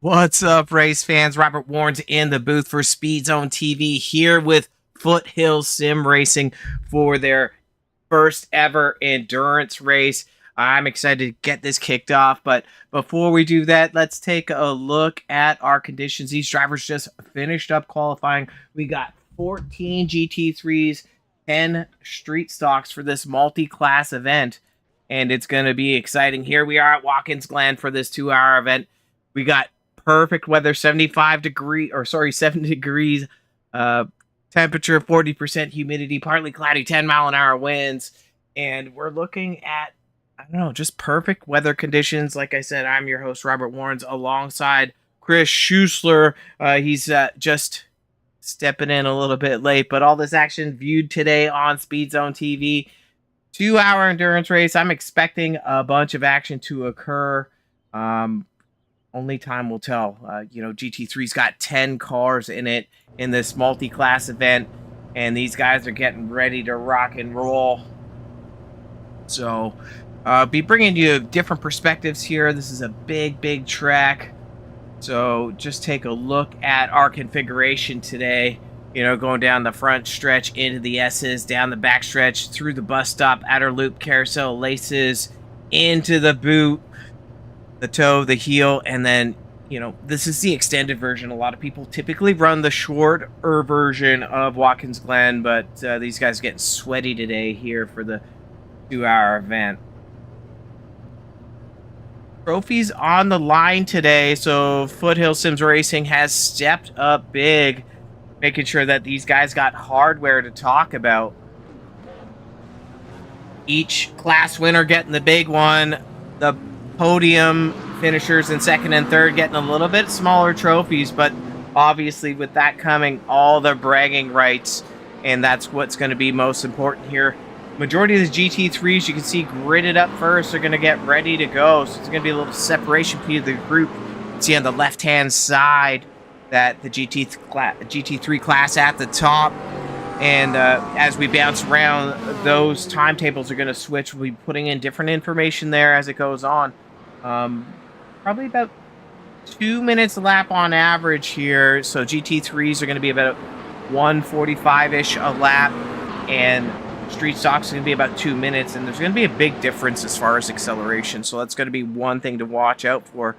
What's up, race fans? Robert Warren's in the booth for Speed Zone TV here with Foothills Sim Racing for their first ever endurance race. I'm excited to get this kicked off, but before we do that, let's take a look at our conditions. These drivers just finished up qualifying. We got 14 GT3s, 10 street stocks for this multi-class event, and it's going to be exciting. Here we are at Watkins Glen for this 2-hour event. We got perfect weather, 70 degrees, temperature, 40% humidity, partly cloudy, 10-mile-an-hour winds, and we're looking at, I don't know, just perfect weather conditions. Like I said, I'm your host, Robert Warrens, alongside Chris Schusler. He's just stepping in a little bit late, but all this action viewed today on Speed Zone TV. 2-hour endurance race. I'm expecting a bunch of action to occur. Only time will tell. GT3's got 10 cars in it in this multi-class event, and these guys are getting ready to rock and roll. So, be bringing you different perspectives here. This is a big track. So, just take a look at our configuration today. Going down the front stretch into the S's, down the back stretch, through the bus stop, outer loop, carousel, laces, into the boot, the toe, the heel, and then, this is the extended version. A lot of people typically run the shorter version of Watkins Glen, but these guys are getting sweaty today here for the 2-hour event. Trophies on the line today, so Foothills Sims Racing has stepped up big, making sure that these guys got hardware to talk about. Each class winner getting the big one. The podium finishers in second and third getting a little bit smaller trophies, but obviously with that coming all the bragging rights, and that's what's going to be most important here. Majority of the GT3s you can see gridded up first are going to get ready to go, so it's going to be a little separation between the group. You can see on the left hand side that the GT3 class at the top, and as we bounce around, those timetables are going to switch. We'll be putting in different information there as it goes on. Probably about 2 minutes a lap on average here. So GT3s are going to be about 1:45-ish a lap, and street stocks are going to be about 2 minutes. And there's going to be a big difference as far as acceleration. So that's going to be one thing to watch out for.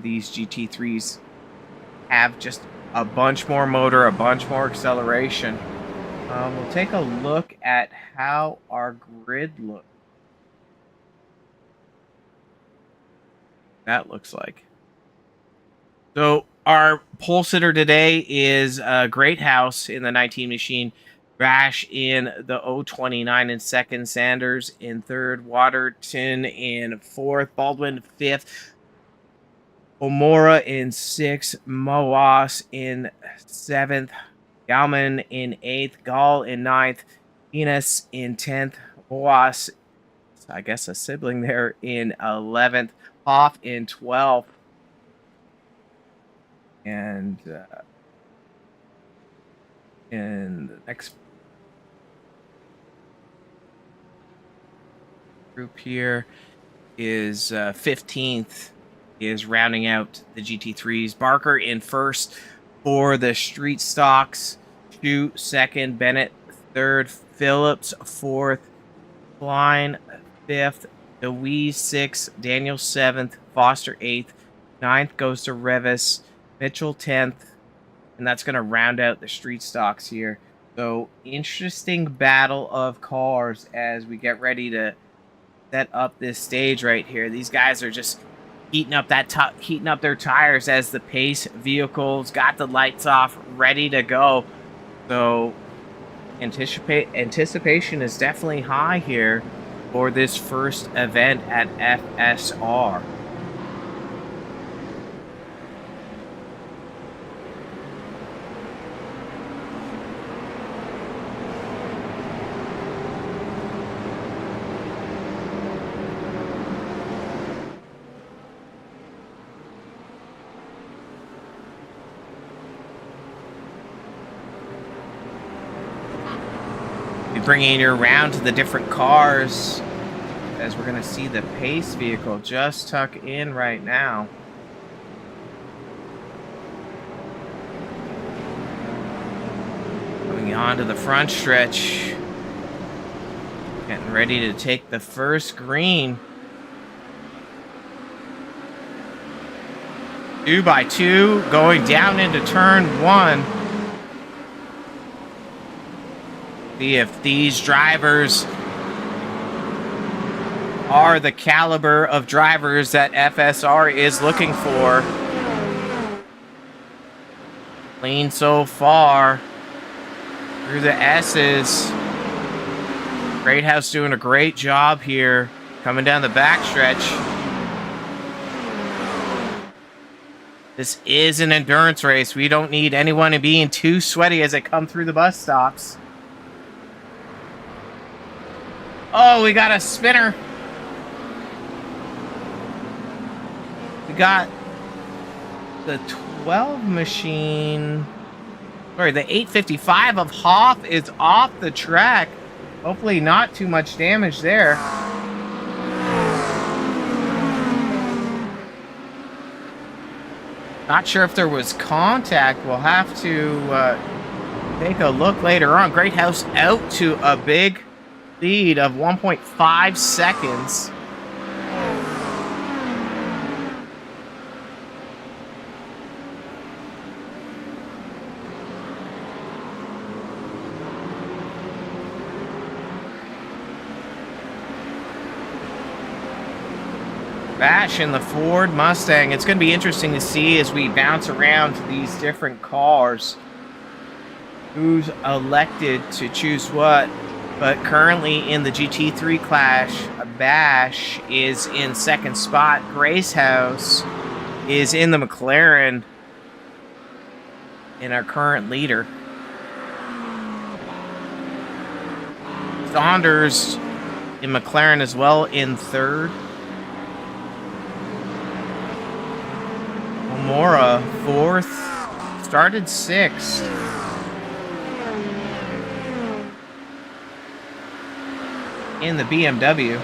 These GT3s have just a bunch more motor, a bunch more acceleration. We'll take a look at how our grid looks. That looks like. So our pole sitter today is Great House in the 19 machine, Rash in the 029 in second, Sanders in third, Waterton in fourth, Baldwin fifth, Omora in sixth, Moas in seventh, Galman in eighth, Gall in ninth, Enos in 10th, Moas, I guess a sibling there, in 11th, Hoff in 12th, and in the next group here is 15th, is rounding out the GT3s. Barker in first for the street stocks, Chu second, Bennett third, Phillips fourth, Klein fifth, DeWeese sixth, Daniel 7th, Foster 8th, 9th goes to Revis, Mitchell 10th, and that's going to round out the street stocks here. So, interesting battle of cars as we get ready to set up this stage right here. These guys are just heating up their tires as the pace vehicles got the lights off, ready to go. So, anticipation is definitely high here for this first event at FSR. Bringing you around to the different cars as we're going to see the pace vehicle just tuck in right now. Moving on to the front stretch. Getting ready to take the first green. 2x2 going down into turn 1. See if these drivers are the caliber of drivers that FSR is looking for. Clean so far through the S's. Greathouse doing a great job here, coming down the backstretch. This is an endurance race. We don't need anyone to be too sweaty as they come through the bus stops. Oh, we got a spinner. We got the 12 machine. Sorry, the 855 of Hoff is off the track. Hopefully not too much damage there. Not sure if there was contact. We'll have to take a look later on. Greathouse out to a big lead of 1.5 seconds. Bash in the Ford Mustang. It's going to be interesting to see as we bounce around these different cars who's elected to choose what. But currently in the GT3 clash, Bash is in second spot. Greathouse is in the McLaren in our current leader. Saunders in McLaren as well in third. Mora fourth, started sixth. In the BMW.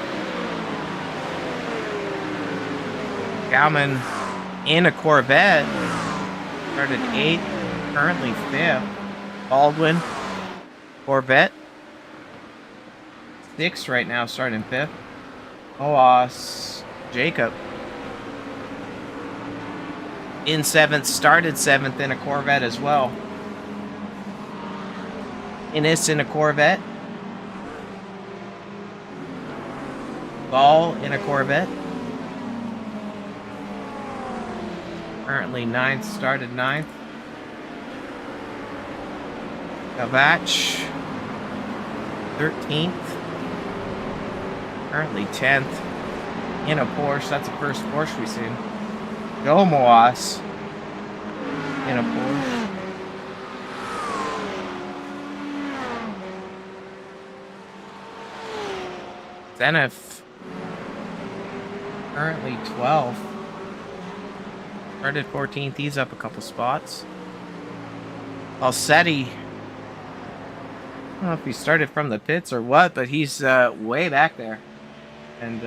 Gauman in a Corvette, started 8th, currently 5th. Baldwin, Corvette, 6th right now, starting 5th. Oas, Jacob in 7th, started 7th in a Corvette as well. Innes in a Corvette. Ball in a Corvette. Currently 9th, started 9th. Gavach, 13th. Currently 10th. In a Porsche, that's the first Porsche we've seen. Joe Moas in a Porsche. Zenith, currently 12th. Started 14th, he's up a couple spots. Alcetti, I don't know if he started from the pits or what, but he's way back there. And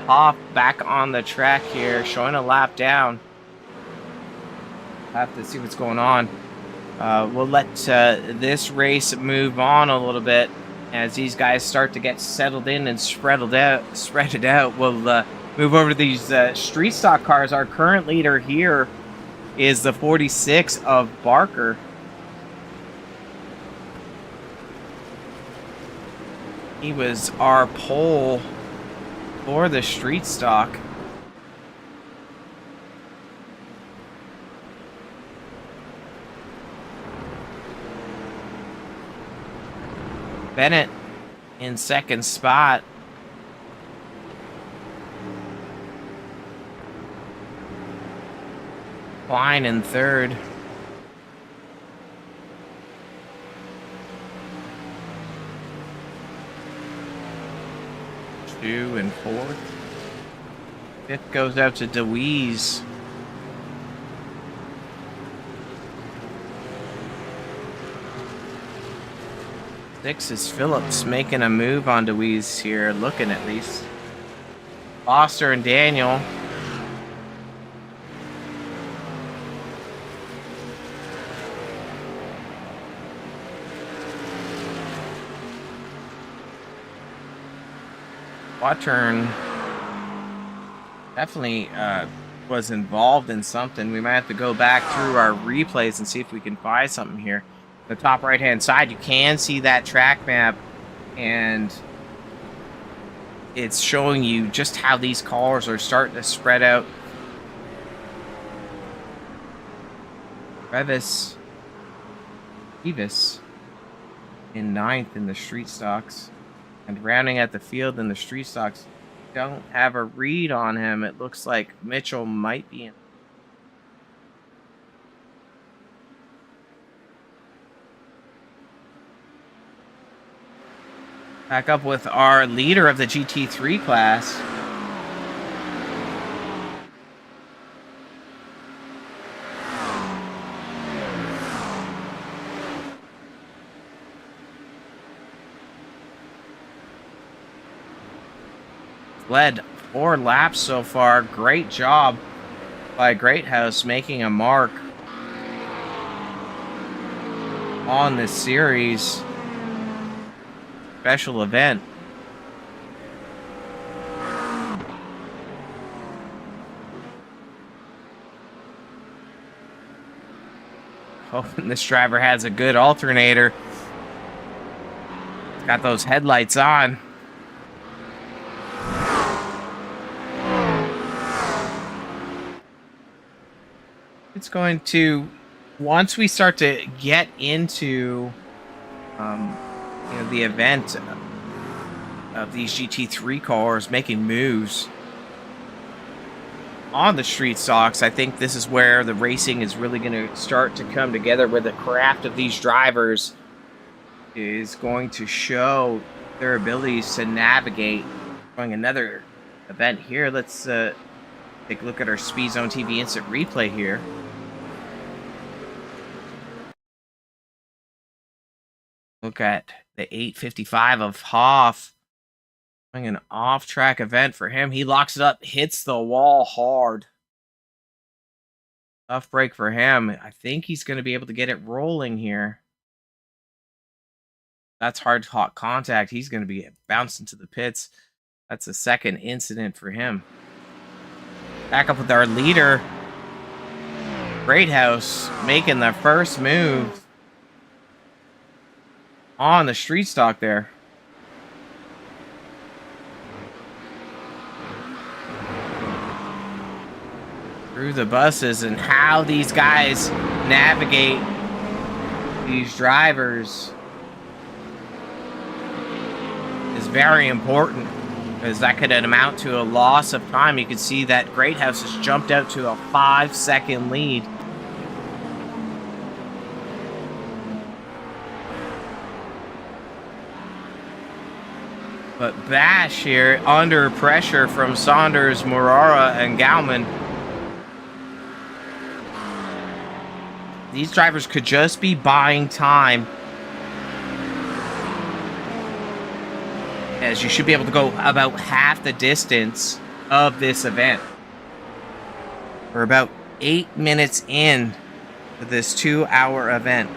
Hoff back on the track here, showing a lap down. Have to see what's going on. We'll let this race move on a little bit as these guys start to get settled in and spread it out. We'll move over to these street stock cars. Our current leader here is the 46 of Barker. He was our pole for the street stock. Bennett in second spot. Klein in third. Two and fourth. Fifth goes out to DeWeese. Six is Phillips making a move on DeWeese here, looking at least. Foster and Daniel. Watturn definitely was involved in something. We might have to go back through our replays and see if we can find something here. The top right-hand side, you can see that track map, and it's showing you just how these cars are starting to spread out. Revis in 9th in the street stocks, and rounding at the field in the street stocks. Don't have a read on him. It looks like Mitchell might be in. Back up with our leader of the GT3 class. Led 4 laps so far. Great job by Greathouse making a mark on this series. Special event. Hoping this driver has a good alternator. It's got those headlights on. It's going to, once we start to get into the event of these GT3 cars making moves on the street stocks, I think this is where the racing is really going to start to come together, where the craft of these drivers is going to show their abilities to navigate. Going another event here. Let's take a look at our Speed Zone TV instant replay here. Look at the 855 of Hoff. An off-track event for him. He locks it up, hits the wall hard. Tough break for him. I think he's going to be able to get it rolling here. That's hard hot contact. He's going to be bounced into the pits. That's a second incident for him. Back up with our leader. Greathouse making the first move on the street stock there. Through the buses, and how these guys navigate these drivers is very important, because that could amount to a loss of time. You can see that Greathouse has jumped out to a 5-second lead. But Bash here under pressure from Saunders, Morara, and Gauman. These drivers could just be buying time, as you should be able to go about half the distance of this event. We're about 8 minutes in to this 2-hour event.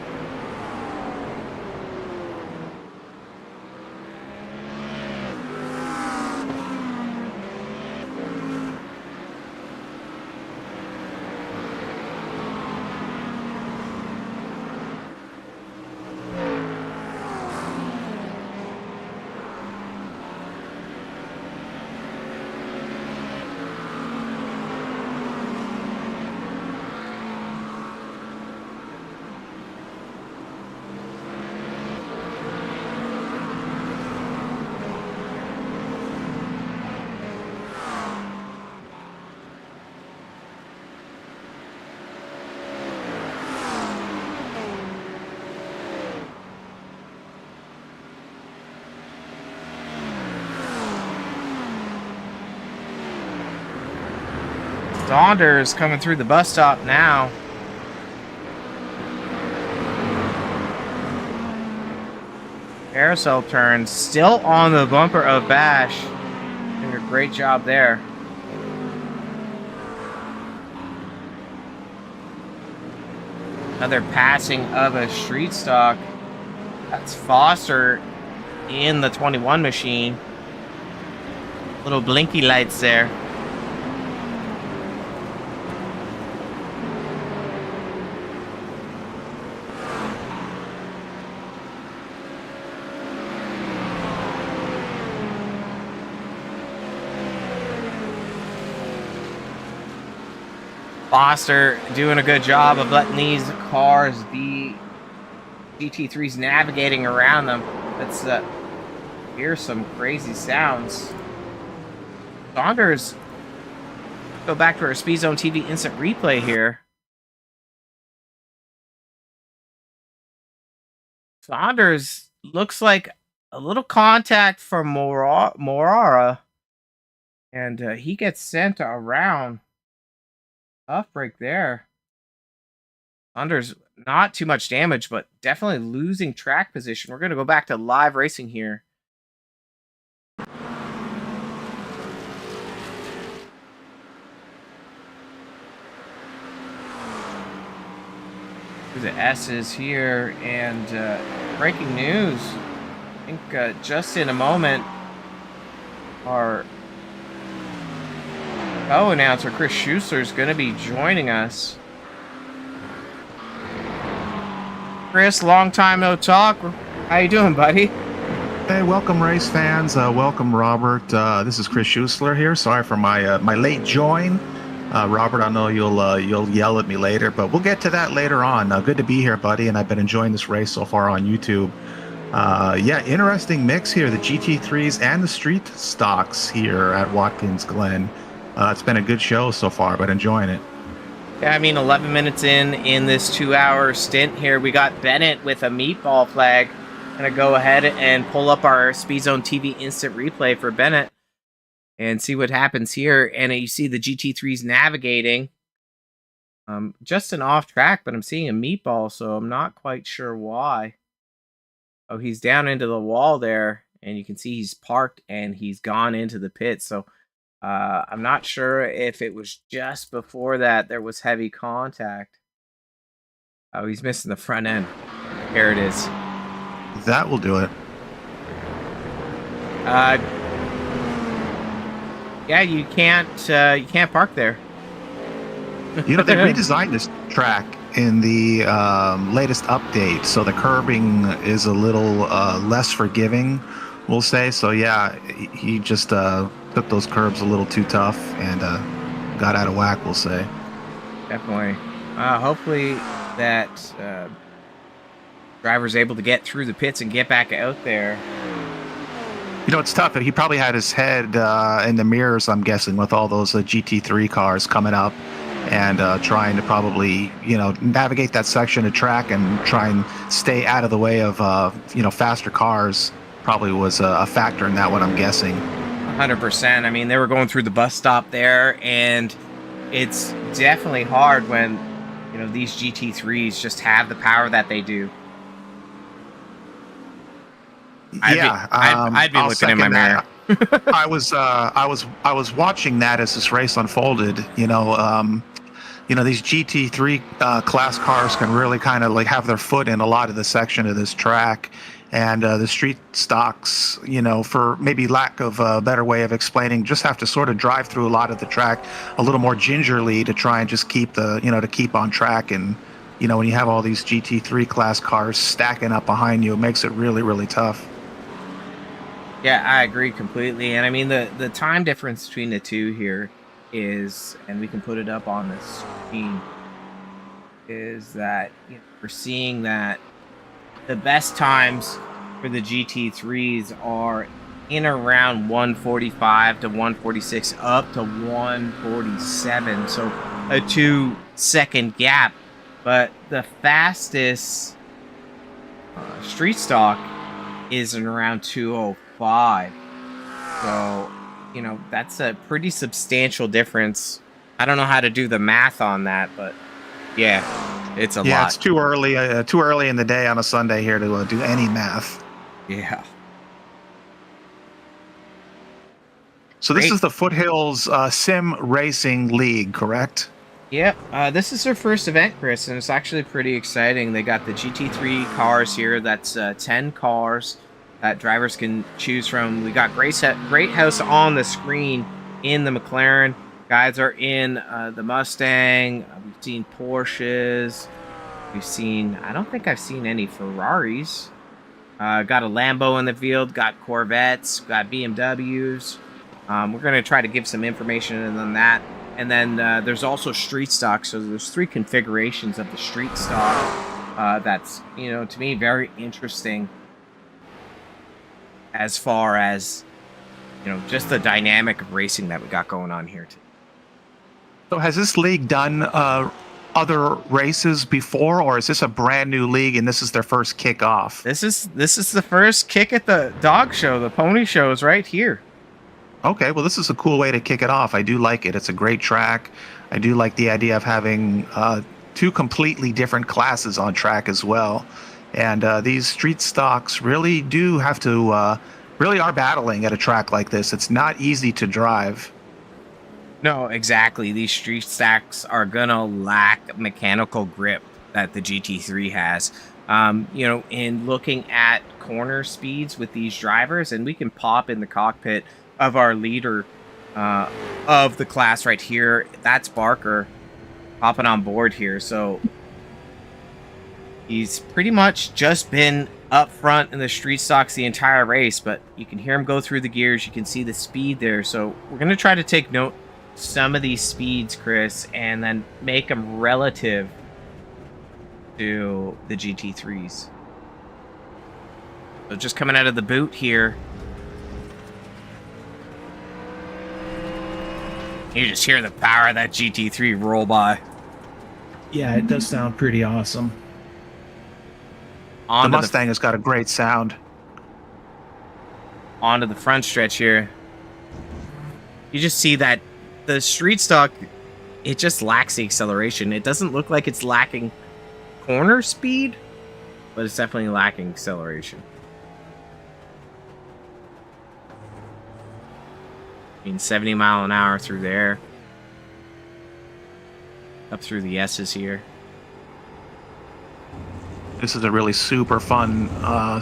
Saunders coming through the bus stop now. Carousel turn, still on the bumper of Bash. Doing a great job there. Another passing of a street stock. That's Foster in the 21 machine. Little blinky lights there. Foster doing a good job of letting these cars be GT3s navigating around them. Let's hear some crazy sounds. Saunders, go back to our Speed Zone TV instant replay here. Saunders looks like a little contact from Morara, and he gets sent around. Tough break there. Saunders, not too much damage, but definitely losing track position. We're going to go back to live racing here. The S's here, and breaking news. I think just in a moment, our co-announcer Chris Schuessler is going to be joining us. Chris, long time no talk. How you doing, buddy? Hey, welcome race fans. Welcome, Robert. This is Chris Schuessler here. Sorry for my late join. Robert, I know you'll yell at me later, but we'll get to that later on. Good to be here, buddy, and I've been enjoying this race so far on YouTube. Yeah, interesting mix here, the GT3s and the street stocks here at Watkins Glen. It's been a good show so far, but enjoying it. Yeah, I mean, 11 minutes in this 2-hour stint here, we got Bennett with a meatball flag. Gonna go ahead and pull up our Speed Zone TV instant replay for Bennett and see what happens here. And you see the GT3s navigating. Just an off track, but I'm seeing a meatball, so I'm not quite sure why. Oh, he's down into the wall there, and you can see he's parked and he's gone into the pit. So I'm not sure if it was just before that there was heavy contact. Oh, he's missing the front end. Here it is. That will do it. Yeah, you can't park there. You know, they redesigned this track in the latest update, so the curbing is a little less forgiving, we'll say. So yeah, he just took those curbs a little too tough and got out of whack, we'll say. Definitely. Hopefully that driver's able to get through the pits and get back out there. You know, it's tough. He probably had his head in the mirrors, I'm guessing, with all those GT3 cars coming up and trying to probably, you know, navigate that section of track and try and stay out of the way of, you know, faster cars. Probably was a factor in that one, I'm guessing. 100%. I mean, they were going through the bus stop there, and it's definitely hard when, you know, these GT3s just have the power that they do. I'd be looking in my mirror. I was watching that as this race unfolded. You know, these GT3 class cars can really kind of like have their foot in a lot of the section of this track, and the street stocks, you know, for maybe lack of a better way of explaining, just have to sort of drive through a lot of the track a little more gingerly to try and just keep to keep on track. And you know, when you have all these GT3 class cars stacking up behind you, it makes it really, really tough. Yeah, I agree completely. And I mean, the time difference between the two here is, and we can put it up on the screen, is that, you know, we're seeing that the best times for the GT3s are in around 145 to 146 up to 147. So a 2-second gap. But the fastest street stock is in around 205. So, you know, that's a pretty substantial difference. I don't know how to do the math on that, but yeah, it's a lot. Yeah, it's too early in the day on a Sunday here to do any math. Yeah. So this is the Foothills Sim Racing League, correct? Yeah, this is their first event, Chris, and it's actually pretty exciting. They got the GT3 cars here. That's 10 cars. that drivers can choose from. We got Great House on the screen in the McLaren. Guys are in the Mustang. We've seen Porsches. We've seen, I don't think I've seen any Ferraris. Got a Lambo in the field, got Corvettes, got BMWs. We're going to try to give some information on that. And then there's also street stock. So there's 3 configurations of the street stock. That's, to me, very interesting as far as, just the dynamic of racing that we got going on here too. So has this league done other races before, or is this a brand new league and this is their first kickoff? This is the first kick at the dog show. The pony show is right here. Okay, well, this is a cool way to kick it off. I do like it. It's a great track. I do like the idea of having 2 completely different classes on track as well. And these street stocks really do have to, really are battling at a track like this. It's not easy to drive. No, exactly. These street stacks are going to lack mechanical grip that the GT3 has. In looking at corner speeds with these drivers, and we can pop in the cockpit of our leader of the class right here. That's Barker hopping on board here. So he's pretty much just been up front in the street stocks the entire race, but you can hear him go through the gears. You can see the speed there. So we're going to try to take note some of these speeds, Chris, and then make them relative to the GT3s. So just coming out of the boot here, you just hear the power of that GT3 roll by. Yeah, it does sound pretty awesome. The Mustang has got a great sound. Onto the front stretch here. You just see that the street stock, it just lacks the acceleration. It doesn't look like it's lacking corner speed, but it's definitely lacking acceleration. I mean, 70 mile an hour through there. Up through the S's here. This is a really super fun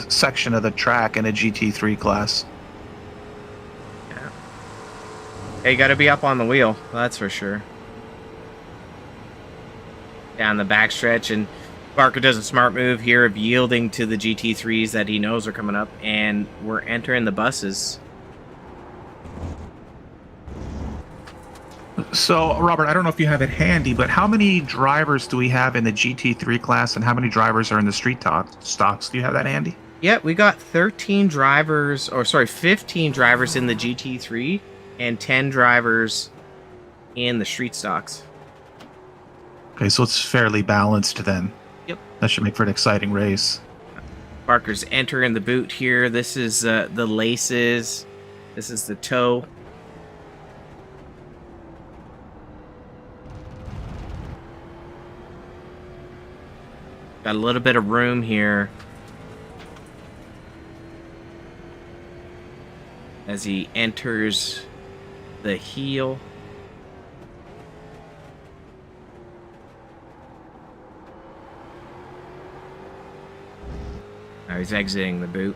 section of the track in a GT3 class. Yeah. Hey, you got to be up on the wheel, that's for sure. Down the backstretch, and Barker does a smart move here of yielding to the GT3s that he knows are coming up, and we're entering the buses. So, Robert, I don't know if you have it handy, but how many drivers do we have in the GT3 class, and how many drivers are in the street stocks? Do you have that handy? Yeah, we got 15 drivers in the GT3 and 10 drivers in the street stocks. Okay, so it's fairly balanced then. Yep. That should make for an exciting race. Barker's entering the boot here. This is the laces. This is the toe. Got a little bit of room here as he enters the heel. Now he's exiting the boot.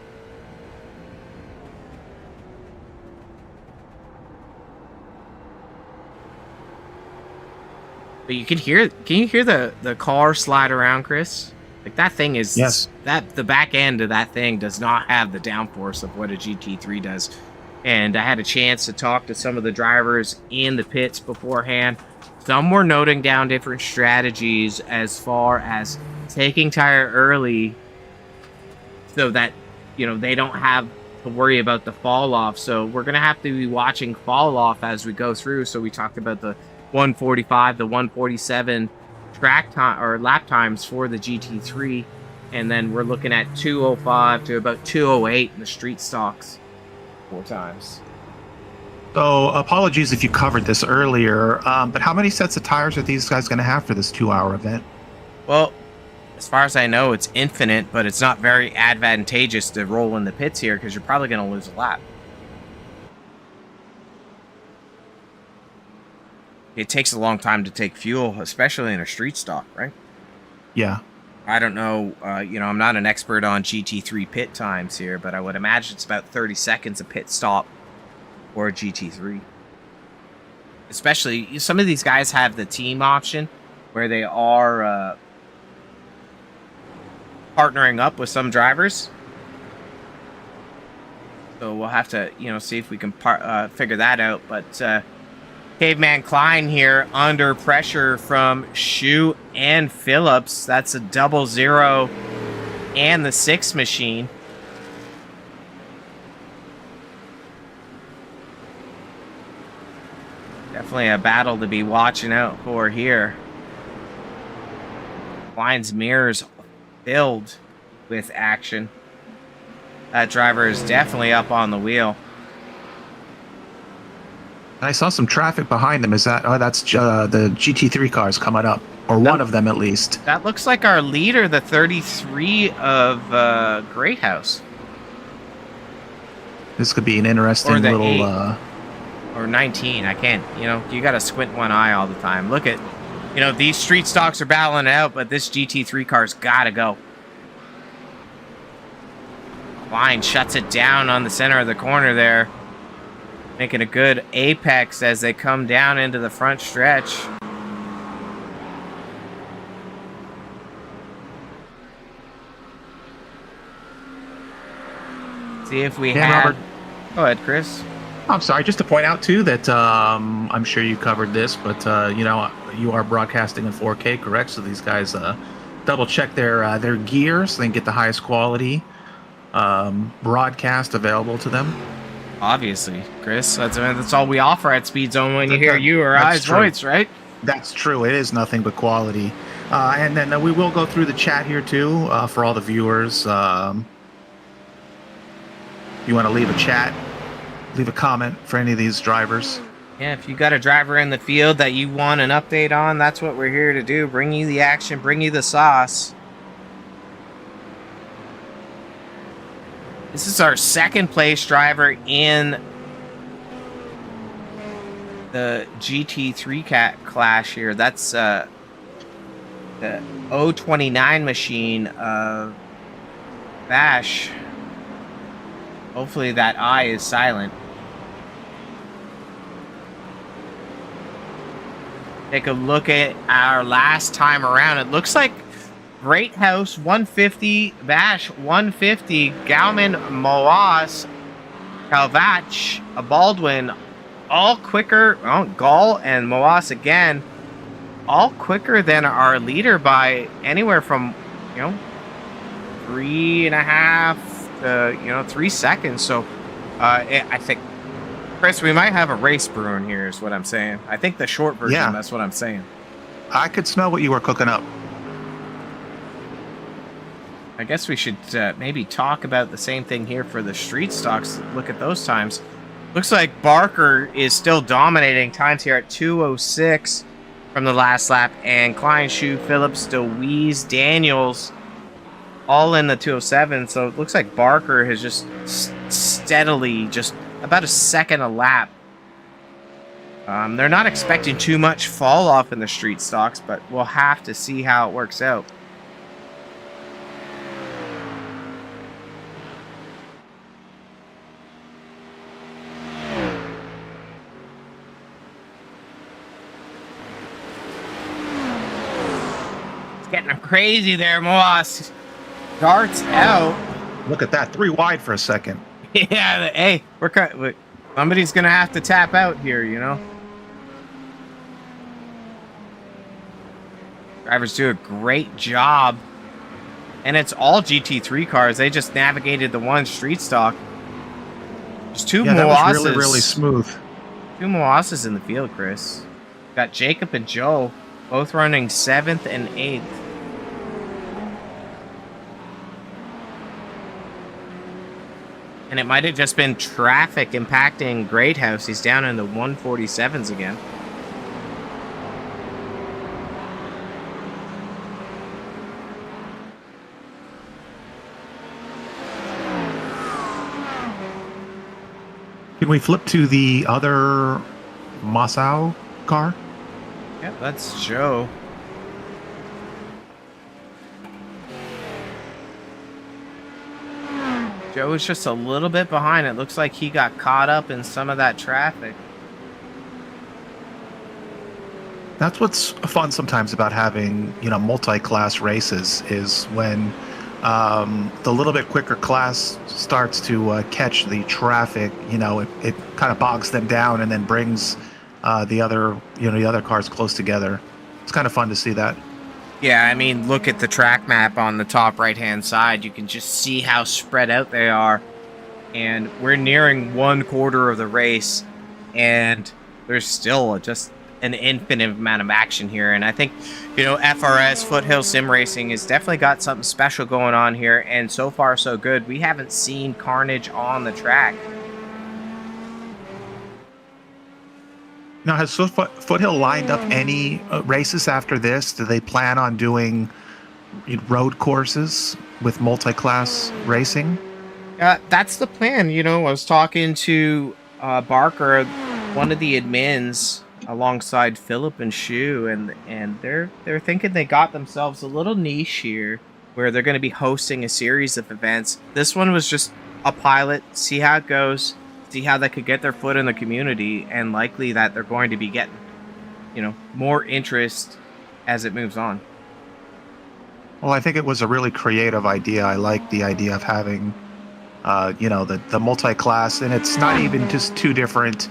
But you can you hear the car slide around, Chris? Like that thing is, yes. The back end of that thing does not have the downforce of what a GT3 does. And I had a chance to talk to some of the drivers in the pits beforehand. Some were noting down different strategies as far as taking tire early so that, they don't have to worry about the fall off. So we're going to have to be watching fall off as we go through. So we talked about the 145, the 147 track time or lap times for the GT3, and then we're looking at 205 to about 208 in the street stocks 4 times. So apologies if you covered this earlier, but how many sets of tires are these guys going to have for this 2-hour event? Well, as far as I know, it's infinite, but it's not very advantageous to roll in the pits here because you're probably going to lose a lap. It takes a long time to take fuel, especially in a street stock, right? Yeah. I don't know, I'm not an expert on GT3 pit times here, but I would imagine it's about 30 seconds a pit stop for a GT3. Especially, some of these guys have the team option where they are partnering up with some drivers. So we'll have to, see if we can figure that out. But Caveman Klein here under pressure from Shu and Phillips. That's a 00 and the 6 machine. Definitely a battle to be watching out for here. Klein's mirrors filled with action. That driver is definitely up on the wheel. I saw some traffic behind them. Is that? Oh, that's the GT3 cars coming up, or one of them at least. That looks like our leader, the 33 of Great House. This could be an interesting little. 8, or 19. I can't. You got to squint one eye all the time. Look at, these street stocks are battling it out, but this GT3 car's got to go. Line shuts it down on the center of the corner there, making a good apex as they come down into the front stretch. See if we have. Robert. Go ahead, Chris. I'm sorry, just to point out too that I'm sure you covered this, but you are broadcasting in 4K, correct? So these guys double check their gear so they can get the highest quality broadcast available to them. Obviously, Chris, that's all we offer at Speed Zone when you hear you or I's voice, right? That's true. It is nothing but quality. And then we will go through the chat here too for all the viewers. You want to leave a chat, leave a comment for any of these drivers. Yeah, if you got a driver in the field that you want an update on, that's what we're here to do. Bring you the action, bring you the sauce. This is our second place driver in the GT3 clash here. That's the 029 machine of Bash. Hopefully that eye is silent. Take a look at our last time around. It looks like Great House 150, Bash 150, Gauman, Moas, Calvach, Baldwin, all quicker. Oh, Gall and Moas again, all quicker than our leader by anywhere from 3.5 to 3 seconds. So I think, Chris, we might have a race brewing here, is what I'm saying. I think the short version. Yeah. That's what I'm saying. I could smell what you were cooking up. I guess we should maybe talk about the same thing here for the street stocks. Look at those times. Looks like Barker is still dominating times here at 2:06 from the last lap, and Klein, Shu, Phillips, DeWeese, Daniels, all in the 2:07. So it looks like Barker has just steadily, just about a second a lap. They're not expecting too much fall off in the street stocks, but we'll have to see how it works out. Getting crazy there, Moss. Darts out. Look at that, 3 wide for a second. Yeah, hey, somebody's gonna have to tap out here, Drivers do a great job, and it's all GT3 cars. They just navigated the one street stock. There's two Moasses. That was really, really smooth. 2 Moasses in the field, Chris. Got Jacob and Joe, both running 7th and 8th. And it might have just been traffic impacting Great House. He's down in the 147s again. Can we flip to the other Masao car? Yep, that's Joe. Joe is just a little bit behind. It looks like he got caught up in some of that traffic. That's what's fun sometimes about having, multi-class races is when the little bit quicker class starts to catch the traffic. It kind of bogs them down and then brings the other cars close together. It's kind of fun to see that. Yeah, I mean, look at the track map on the top right-hand side. You can just see how spread out they are. And we're nearing 1/4 of the race, and there's still just an infinite amount of action here. And I think, FRS, Foothills Sim Racing, has definitely got something special going on here. And so far, so good. We haven't seen carnage on the track. Now, has Foothill lined up any races after this? Do they plan on doing road courses with multi-class racing? That's the plan. I was talking to Barker, one of the admins, alongside Philip and Shu, and they're thinking they got themselves a little niche here where they're going to be hosting a series of events. This one was just a pilot, see how it goes, see how they could get their foot in the community, and likely that they're going to be getting, more interest as it moves on. Well, I think it was a really creative idea. I like the idea of having, the multi-class, and it's not even just two different,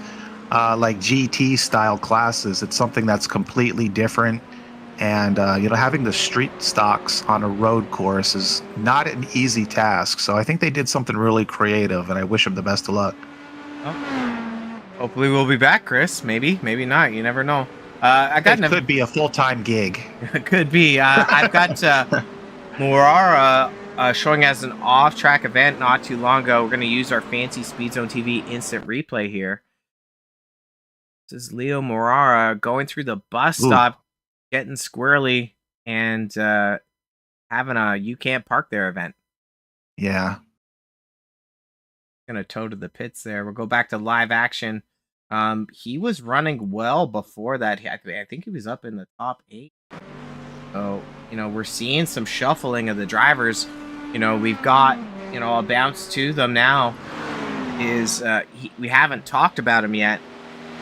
like GT style classes. It's something that's completely different. And, having the street stocks on a road course is not an easy task. So I think they did something really creative, and I wish them the best of luck. Well, hopefully we'll be back, Chris. Maybe maybe not. You never know. It could be a full-time gig. It could be. I've got Morara showing as an off-track event not too long ago. We're going to use our fancy Speed Zone TV instant replay here. This is Leo Morara going through the bus stop, getting squirrely, and having a "you can't park there" event. Yeah. Gonna tow to the pits there. We'll go back to live action. He was running well before that. I think he was up in the top 8. So, we're seeing some shuffling of the drivers. We've got, a bounce to them now. We haven't talked about him yet.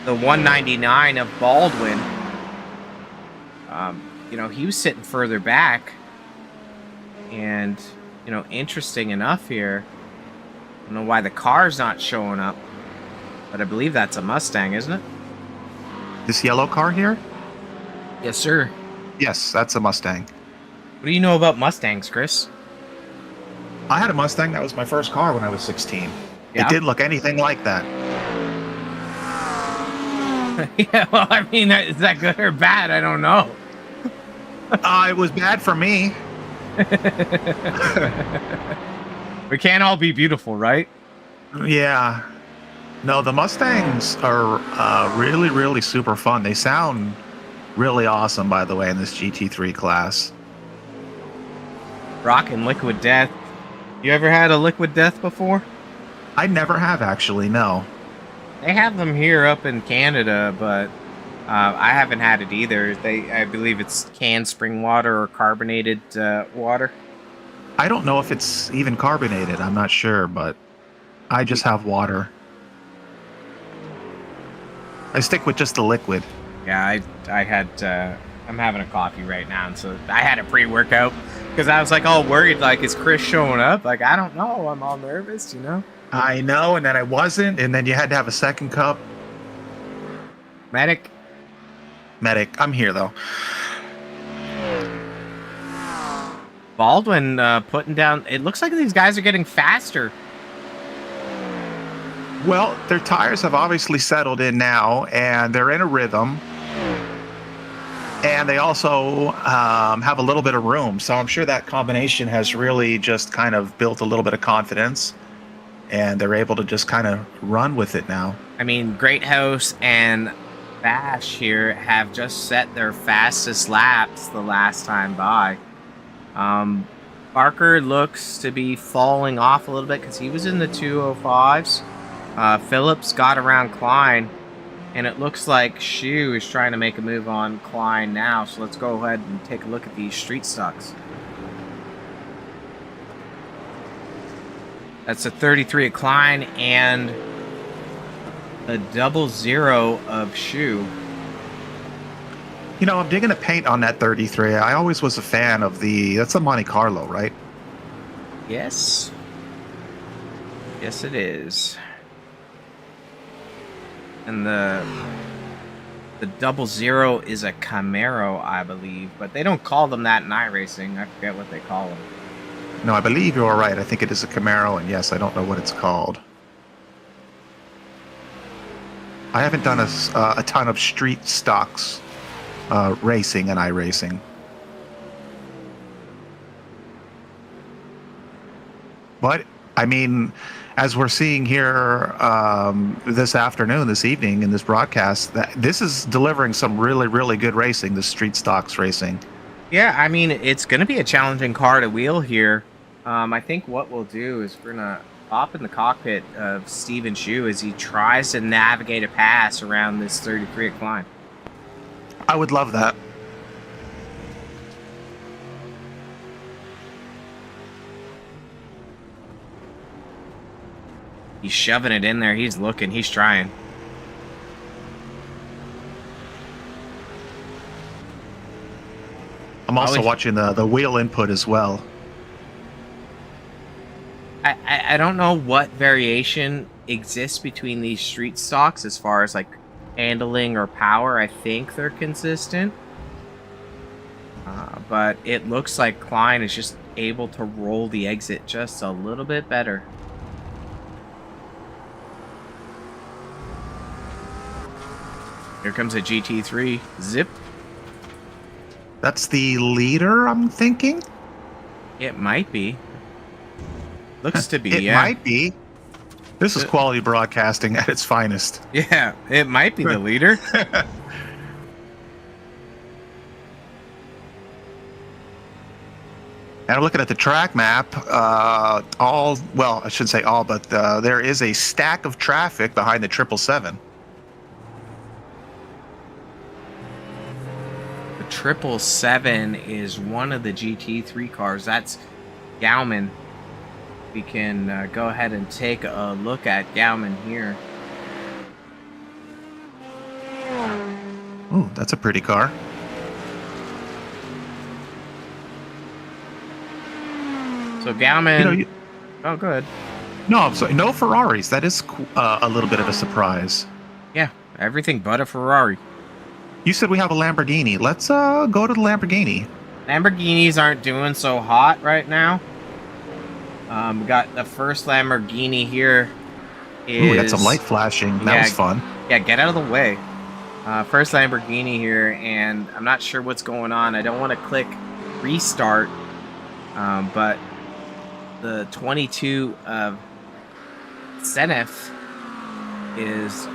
The 199 of Baldwin. He was sitting further back. And, interesting enough here. I don't know why the car's not showing up, but I believe that's a Mustang, isn't it? This yellow car here? Yes, sir. Yes, that's a Mustang. What do you know about Mustangs, Chris? I had a Mustang. That was my first car when I was 16. Yeah? It didn't look anything like that. Yeah, well, I mean, is that good or bad? I don't know. It was bad for me. We can't all be beautiful, right? Yeah. No, the Mustangs are really, really super fun. They sound really awesome, by the way, in this GT3 class. Rockin' Liquid Death. You ever had a Liquid Death before? I never have, actually, no. They have them here up in Canada, but I haven't had it either. I believe it's canned spring water or carbonated water. I don't know if it's even carbonated. I'm not sure, but I just have water. I stick with just the liquid. Yeah, I had. I'm having a coffee right now, and so I had a pre-workout because I was like all worried. Like, is Chris showing up? Like, I don't know. I'm all nervous, I know, and then I wasn't, and then you had to have a second cup. Medic. I'm here though. Baldwin putting down. It looks like these guys are getting faster. Well, their tires have obviously settled in now, and they're in a rhythm. And they also have a little bit of room. So I'm sure that combination has really just kind of built a little bit of confidence. And they're able to just kind of run with it now. I mean, Great House and Bash here have just set their fastest laps the last time by. Barker looks to be falling off a little bit because he was in the 205s. Phillips got around Klein, and it looks like Shu is trying to make a move on Klein now. So let's go ahead and take a look at these street stocks. That's a 33 at Klein and a 00 of Shoe. You know, I'm digging the paint on that 33. I always was a fan of that's a Monte Carlo, right? Yes. Yes, it is. And the 00 is a Camaro, I believe, but they don't call them that in iRacing. I forget what they call them. No, I believe you're right. I think it is a Camaro, and yes, I don't know what it's called. I haven't done a ton of street stocks racing and iRacing. But, I mean, as we're seeing here this afternoon, this evening in this broadcast, this is delivering some really, really good racing, this street stocks racing. Yeah, I mean, it's going to be a challenging car to wheel here. I think what we'll do is we're going to hop in the cockpit of Steven Shu as he tries to navigate a pass around this 33 at Klein. I would love that. He's shoving it in there. He's looking. He's trying. I'm also watching the wheel input as well. I don't know what variation exists between these street stocks as far as like handling or power. I think they're consistent. But it looks like Klein is just able to roll the exit just a little bit better. Here comes a GT3. Zip. That's the leader, I'm thinking? It might be. Looks to be, it yeah. It might be. This is quality broadcasting at its finest. Yeah, it might be the leader. And I'm looking at the track map. Well, I should say all, but there is a stack of traffic behind the 777. The 777 is one of the GT3 cars. That's Gauman. We can go ahead and take a look at Gauman here. Ooh, that's a pretty car. So Gauman... oh, good. No, I'm sorry. No Ferraris. That is a little bit of a surprise. Yeah, everything but a Ferrari. You said we have a Lamborghini. Let's go to the Lamborghini. Lamborghinis aren't doing so hot right now. We got the first Lamborghini here. Ooh, we got some light flashing. That was fun. Yeah, get out of the way. First Lamborghini here, and I'm not sure what's going on. I don't want to click restart, but the 22 of Senef is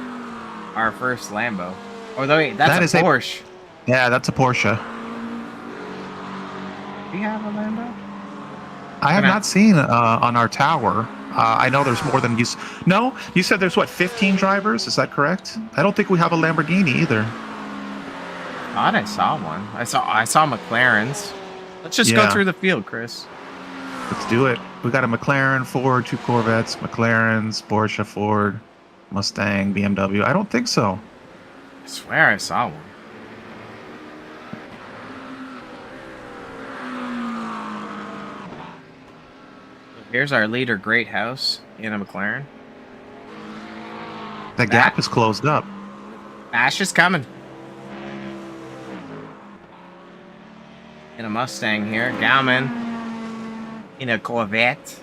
our first Lambo. Oh, wait, that's a Porsche. Yeah, that's a Porsche. Do you have a Lambo? I have not seen on our tower. I know there's more than you. No, you said there's what, 15 drivers? Is that correct? I don't think we have a Lamborghini either. Thought I saw one. I saw McLarens. Let's just go through the field, Chris. Let's do it. We got a McLaren, Ford, 2 Corvettes, McLarens, Porsche, Ford, Mustang, BMW. I don't think so. I swear I saw one. Here's our leader, Great House, in a McLaren. The gap is closed up. Ash is coming. In a Mustang here. Gauman in a Corvette.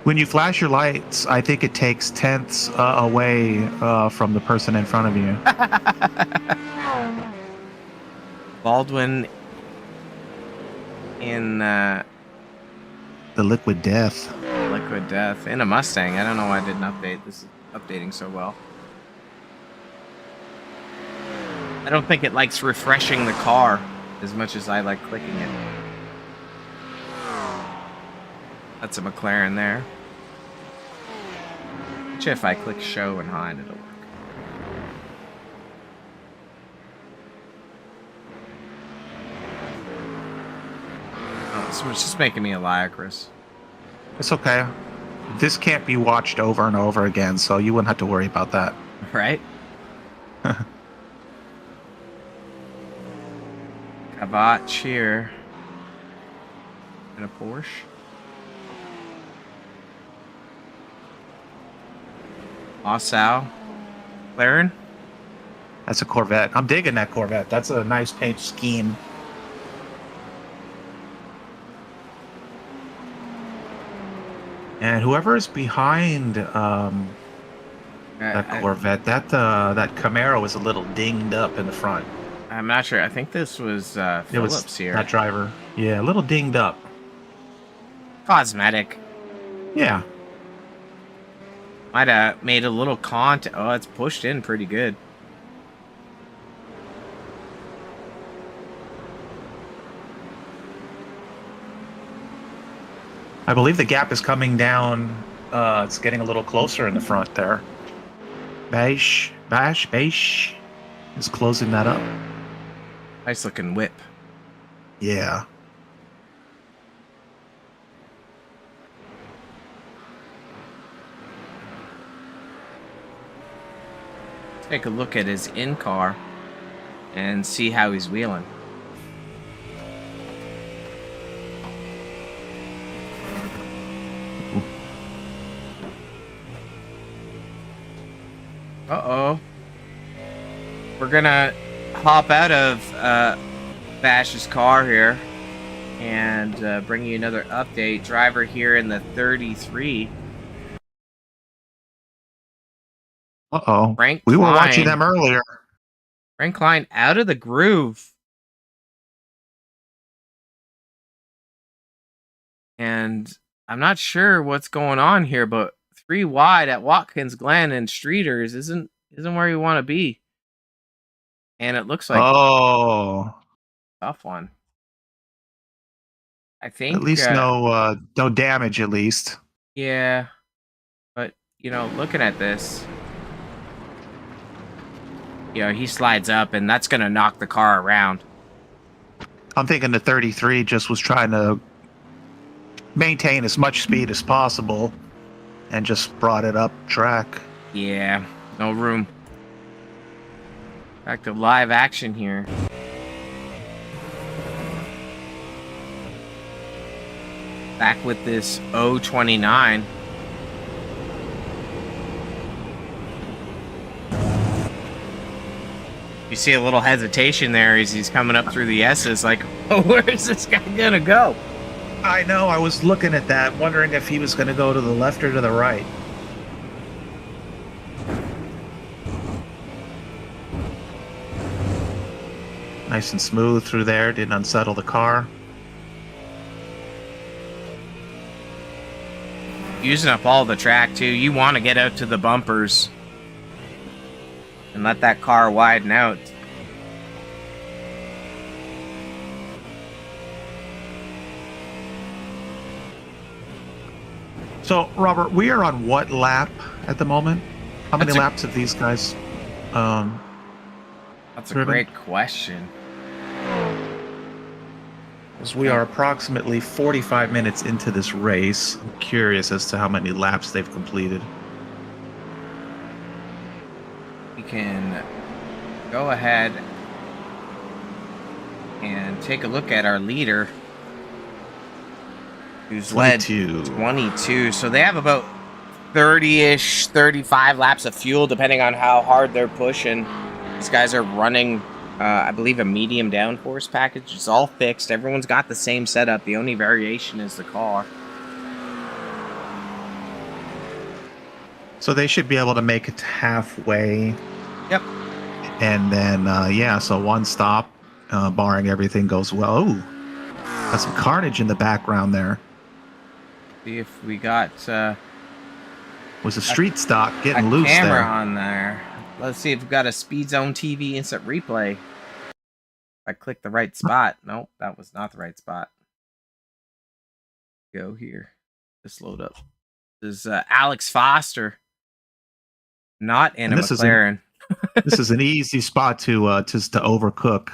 When you flash your lights, I think it takes tenths away from the person in front of you. Baldwin in... the Liquid Death. Liquid Death. In a Mustang. I don't know why I didn't update. This is updating so well. I don't think it likes refreshing the car as much as I like clicking it. That's a McLaren there. Which if I click show and hide, it'll work. Oh, it's just making me a liar, Chris. It's okay. This can't be watched over and over again, so you wouldn't have to worry about that. Right? Kavat here. And a Porsche. Ossow. McLaren. That's a Corvette. I'm digging that Corvette. That's a nice paint scheme. And whoever is behind that Corvette, that Camaro is a little dinged up in the front. I'm not sure. I think this was Phillips here. That driver. Yeah, a little dinged up. Cosmetic. Yeah. Might have made a little contact. Oh, it's pushed in pretty good. I believe the gap is coming down. It's getting a little closer in the front there. Bash is closing that up. Nice looking whip. Yeah. Take a look at his in-car and see how he's wheeling. Uh-oh. We're gonna hop out of Bash's car here and bring you another update. Driver here in the 33. Uh-oh. Frank We were Klein. watching them earlier. Frank Klein out of the groove. And I'm not sure what's going on here, but 3 wide at Watkins Glen and Streeters isn't where you want to be. And it looks like a tough one. I think at least no damage at least. Yeah. But looking at this, he slides up and that's gonna knock the car around. I'm thinking the 33 just was trying to maintain as much speed as possible and just brought it up track. Yeah, no room. Back to live action here. Back with this 029. You see a little hesitation there as he's coming up through the S's, like, oh, where is this guy gonna go? I know, I was looking at that, wondering if he was going to go to the left or to the right. Nice and smooth through there, didn't unsettle the car. Using up all the track, too. You want to get out to the bumpers and let that car widen out. So, Robert, we are on what lap at the moment? How many laps have these guys That's a great question. As we are approximately 45 minutes into this race. I'm curious as to how many laps they've completed. We can go ahead and take a look at our leader, who's 22. led 22. So they have about 30-ish, 35 laps of fuel, depending on how hard they're pushing. These guys are running, I believe, a medium downforce package. It's all fixed. Everyone's got the same setup. The only variation is the car. So they should be able to make it halfway. Yep. And then, so one stop, barring everything goes well. Ooh, got some carnage in the background there. See if we got Was a street stock getting loose camera there. on there. Let's see if we've got a Speed Zone TV instant replay. I clicked the right spot. Nope, that was not the right spot. Go here. Just load up. This is Alex Foster, not in a McLaren. This is an easy spot to just to overcook.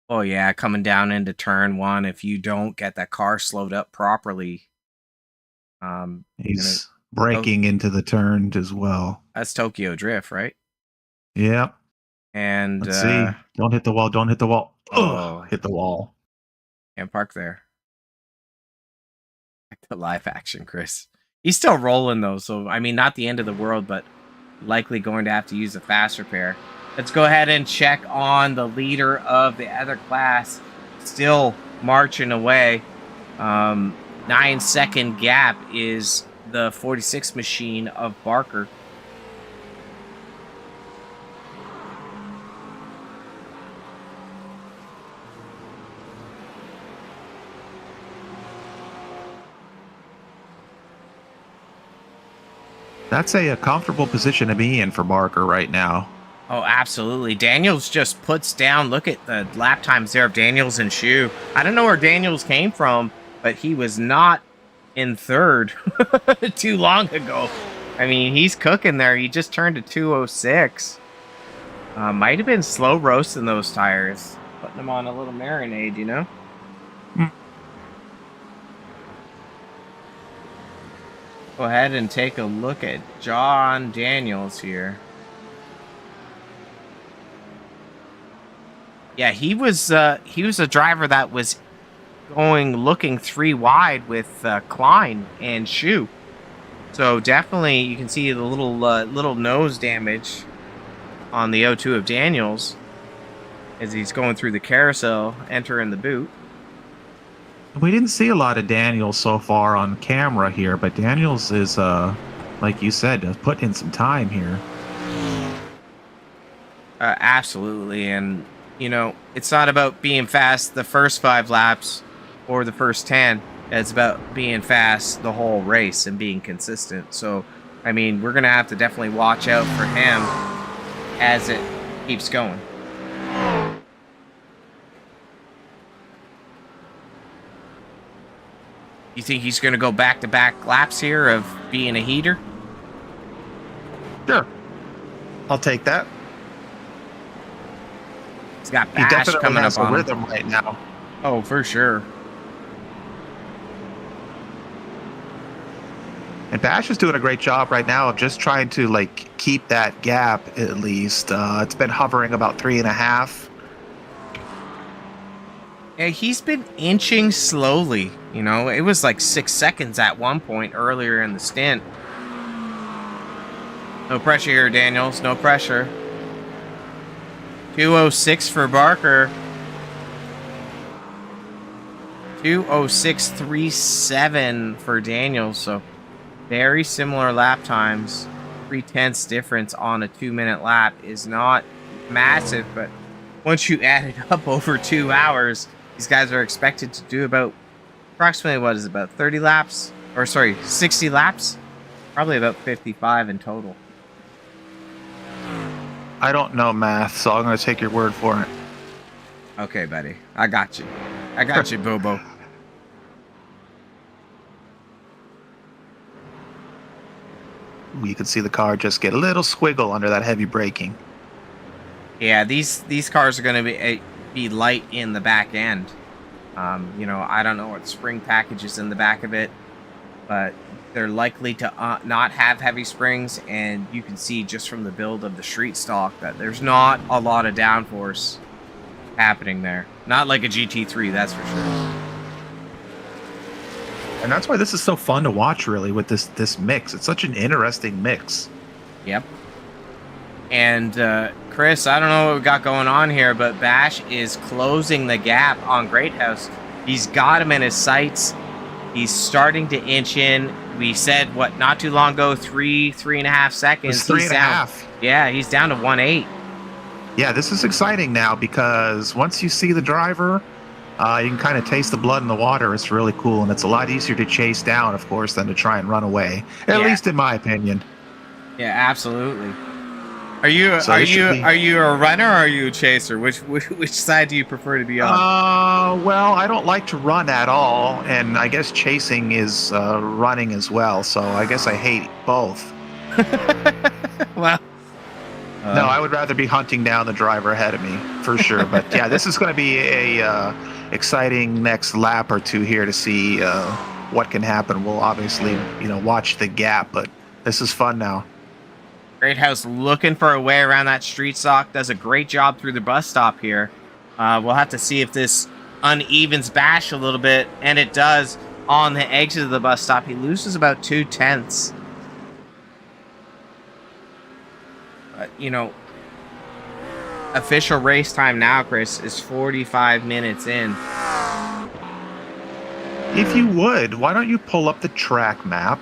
Oh yeah, coming down into turn one. If you don't get that car slowed up properly, He's braking into the turn as well. That's Tokyo Drift, right? Yep. And Let's see. Don't hit the wall. Don't hit the wall. Oh. Ugh, hit the wall. Can't park there. Back to live action, Chris. He's still rolling though, so I mean, not the end of the world, but likely going to have to use a fast repair. Let's go ahead and check on the leader of the other class. Still marching away. 9-second gap is the 46 machine of Barker. That's a comfortable position to be in for Barker right now. Oh, absolutely. Daniels just puts down. Look at the lap times there of Daniels and Shu. I don't know where Daniels came from, but he was not in third too long ago. I mean, he's cooking there. He just turned to 206. Might have been slow roasting those tires. Putting them on a little marinade, you know? Go ahead and take a look at John Daniels here. Yeah, he was a driver that was looking 3 wide with Klein and Shu. So definitely you can see the little nose damage on the O2 of Daniels as he's going through the carousel, entering the boot. We didn't see a lot of Daniels so far on camera here, but Daniels is, like you said, put in some time here. Absolutely, and you know, it's not about being fast the first 5 laps or the first 10. It's about being fast the whole race and being consistent. So, I mean, we're gonna have to definitely watch out for him as it keeps going. You think he's going to go back-to-back laps here of being a heater? Sure. I'll take that. He's got He Bash definitely coming has up a on him. rhythm right now. Oh, for sure. And Bash is doing a great job right now of just trying to like keep that gap at least. It's been hovering about 3.5. Yeah, he's been inching slowly. You know, it was like 6 seconds at one point earlier in the stint. No pressure here, Daniels. No pressure. 206 for Barker. 206.37 for Daniels. So very similar lap times. 3/10 difference on a 2-minute lap is not massive, but once you add it up over 2 hours, these guys are expected to do about approximately, what is it, about 30 laps? Or sorry, 60 laps? Probably about 55 in total. I don't know math, so I'm going to take your word for it. Okay, buddy. I got you. I got you, Bobo. You can see the car just get a little squiggle under that heavy braking. Yeah, these cars are going to be light in the back end. You know, I don't know what spring package is in the back of it, but they're likely to not have heavy springs, and you can see just from the build of the street stock that there's not a lot of downforce happening there. Not like a GT3, that's for sure. And that's why this is so fun to watch, really, with this mix. It's such an interesting mix. Yep. And Chris, I don't know what we got going on here, but Bash is closing the gap on Greathouse. He's got him in his sights. He's starting to inch in. We said, what, not too long ago, 3.5 seconds. It's 3.5. Yeah, he's down to 1.8. Yeah, this is exciting now because once you see the driver, you can kind of taste the blood in the water. It's really cool, and it's a lot easier to chase down, of course, than to try and run away. At least in my opinion. Yeah, absolutely. Are you a runner or are you a chaser? Which side do you prefer to be on? Well, I don't like to run at all, and I guess chasing is running as well. So I guess I hate both. Well, no, I would rather be hunting down the driver ahead of me for sure. But yeah, this is going to be a exciting next lap or two here to see what can happen. We'll obviously, watch the gap, but this is fun now. Great House looking for a way around that street stock. Does a great job through the bus stop here. We'll have to see if this unevens Bash a little bit, and it does on the exit of the bus stop. He loses about 2/10. But, official race time now, Chris, is 45 minutes in. If you would, why don't you pull up the track map?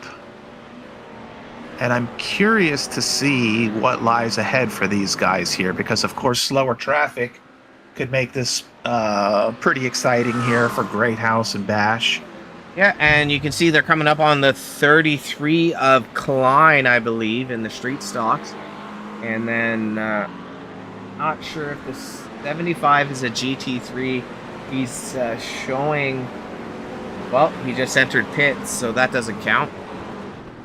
And I'm curious to see what lies ahead for these guys here, because of course slower traffic could make this pretty exciting here for Great House and Bash. Yeah, and you can see they're coming up on the 33 of Klein, I believe, in the street stocks. And then, not sure if the 75 is a GT3. He's showing, well, he just entered pits, so that doesn't count.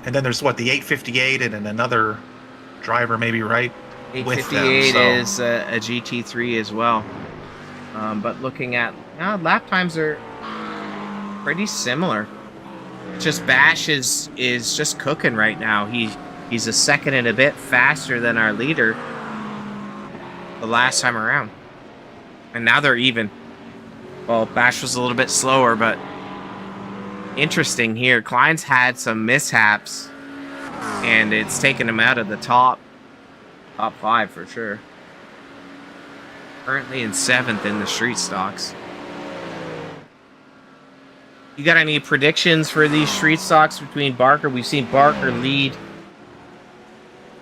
And then there's, the 858 and another driver maybe, right? 858 is a GT3 as well. But looking at, lap times are pretty similar. Just Bash is just cooking right now. He's a second and a bit faster than our leader the last time around. And now they're even. Well, Bash was a little bit slower, but interesting here. Klein's had some mishaps, and it's taken him out of the top 5 for sure. Currently in 7th in the street stocks. You got any predictions for these street stocks between Barker? We've seen Barker lead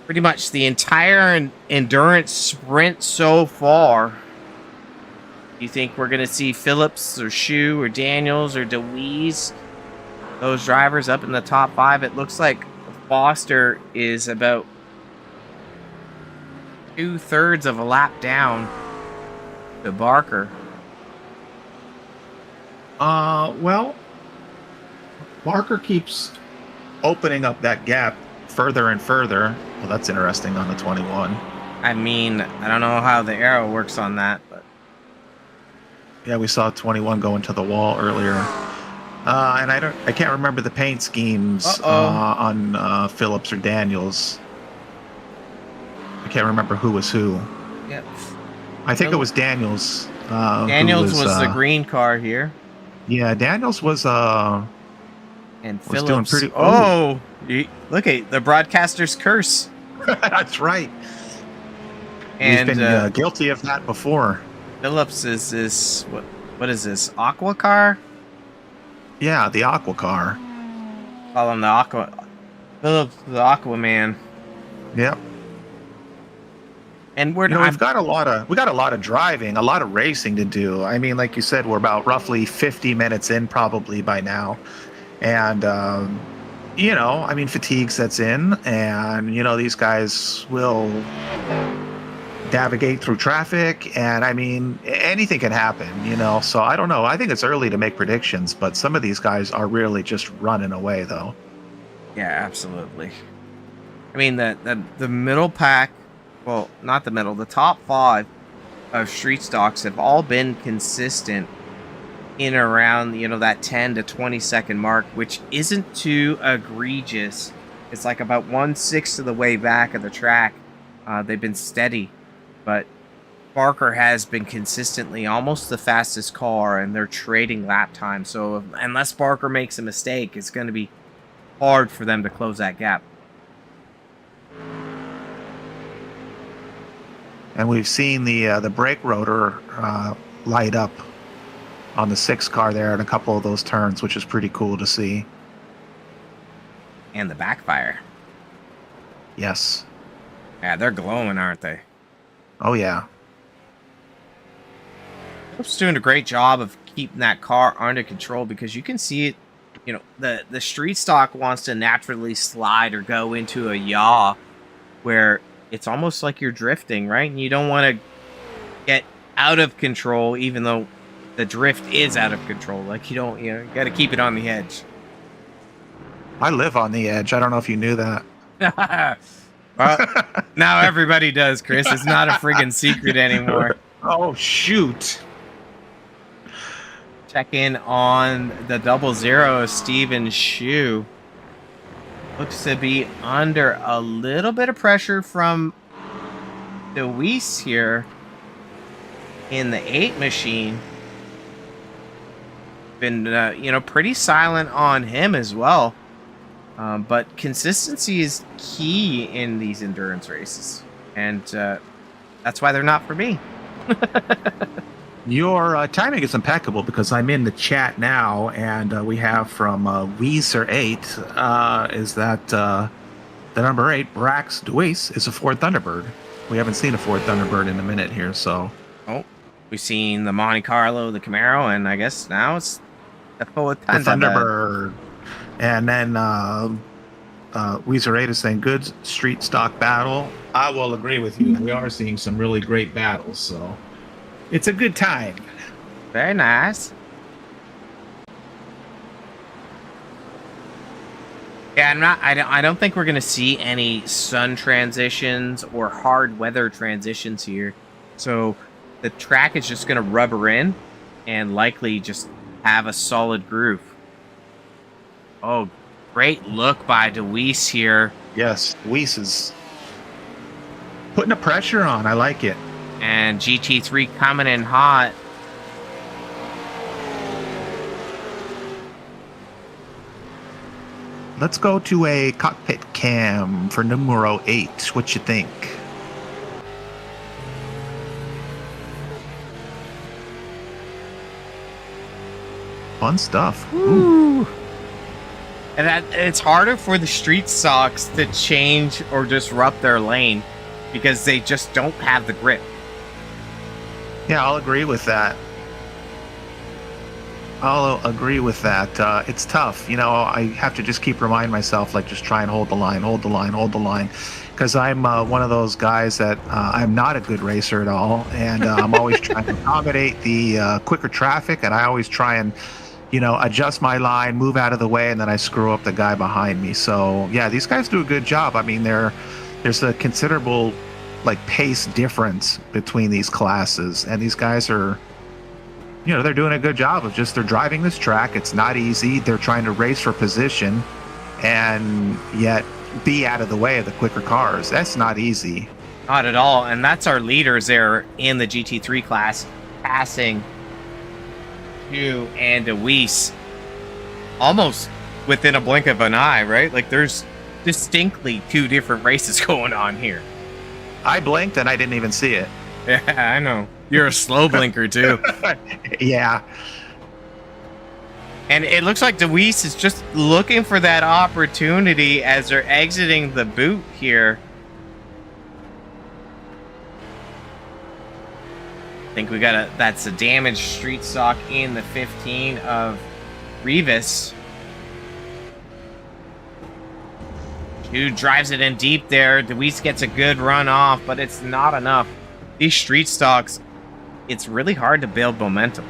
pretty much the entire endurance sprint so far. Do you think we're going to see Phillips or Shu or Daniels or DeWeese, those drivers up in the top 5? It looks like Foster is about 2/3 of a lap down to Barker. Well, Barker keeps opening up that gap further and further. Well, that's interesting on the 21. I mean, I don't know how the arrow works on that, but yeah, we saw 21 go into the wall earlier. And I can't remember the paint schemes on Phillips or Daniels. I can't remember who was who. Yep. I think it was Daniels. Daniels was the green car here. Yeah, Daniels was and was Phillips. doing pretty. Look at the broadcaster's curse. That's right. And he's been guilty of that before. Phillips is this what is this, Aqua car? Yeah, the Aqua car. Call him the Aqua. Phillips, the Aquaman. Yep. And we've got a lot of driving, a lot of racing to do. I mean, like you said, we're about roughly 50 minutes in probably by now. And fatigue sets in, and these guys will navigate through traffic, and I mean, anything can happen, so I don't know. I think it's early to make predictions, but some of these guys are really just running away though. Yeah, absolutely. I mean, the middle pack, well, not the middle, the top 5 of street stocks have all been consistent in around, that 10 to 20 second mark, which isn't too egregious. It's like about 1/6 of the way back of the track. They've been steady, but Barker has been consistently almost the fastest car, and they're trading lap time. So unless Barker makes a mistake, it's going to be hard for them to close that gap. And we've seen the brake rotor light up on the 6 car there in a couple of those turns, which is pretty cool to see. And the backfire. Yes. Yeah, they're glowing, aren't they? Oh, yeah. Phillips doing a great job of keeping that car under control, because you can see it, the street stock wants to naturally slide or go into a yaw where it's almost like you're drifting, right? And you don't want to get out of control, even though the drift is out of control. Like, you got to keep it on the edge. I live on the edge. I don't know if you knew that. Well, now everybody does, Chris. It's not a friggin' secret anymore. Oh, shoot. Check in on the 00, Steven Shu. Looks to be under a little bit of pressure from Deweese here in the 8 machine. Been, pretty silent on him as well. But consistency is key in these endurance races. And that's why they're not for me. Your timing is impeccable because I'm in the chat now, and we have from Weezer8 is that the number 8, Brax Deweese, is a Ford Thunderbird. We haven't seen a Ford Thunderbird in a minute here, so. Oh, we've seen the Monte Carlo, the Camaro, and I guess now it's the Ford Thunderbird. And then Weezer8 is saying, good street stock battle. I will agree with you. We are seeing some really great battles, so. It's a good time. Very nice. Yeah, I don't think we're gonna see any sun transitions or hard weather transitions here. So the track is just gonna rubber in and likely just have a solid groove. Oh, great look by Deweese here. Yes, Deweese is putting the pressure on. I like it. And GT3 coming in hot. Let's go to a cockpit cam for numero 8. What you think? Fun stuff. Ooh. And it's harder for the street stocks to change or disrupt their lane because they just don't have the grip. Yeah, I'll agree with that. It's tough. I have to just keep reminding myself, like, just try and hold the line. Because I'm one of those guys that I'm not a good racer at all. And I'm always trying to accommodate the quicker traffic. And I always try and, adjust my line, move out of the way, and then I screw up the guy behind me. So, yeah, these guys do a good job. I mean, there's a considerable pace difference between these classes, and these guys are they're doing a good job of they're driving this track. It's not easy. They're trying to race for position and yet be out of the way of the quicker cars. That's not easy. Not at all. And that's our leaders there in the GT3 class, passing Hugh and Deweese almost within a blink of an eye, right? Like, there's distinctly 2 different races going on here. I blinked and I didn't even see it. Yeah, I know. You're a slow blinker too. Yeah. And it looks like Deweese is just looking for that opportunity as they're exiting the boot here. I think that's a damaged street stock in the 15 of Rivas. Who drives it in deep there. Deweese gets a good run off, but it's not enough. These street stocks, it's really hard to build momentum.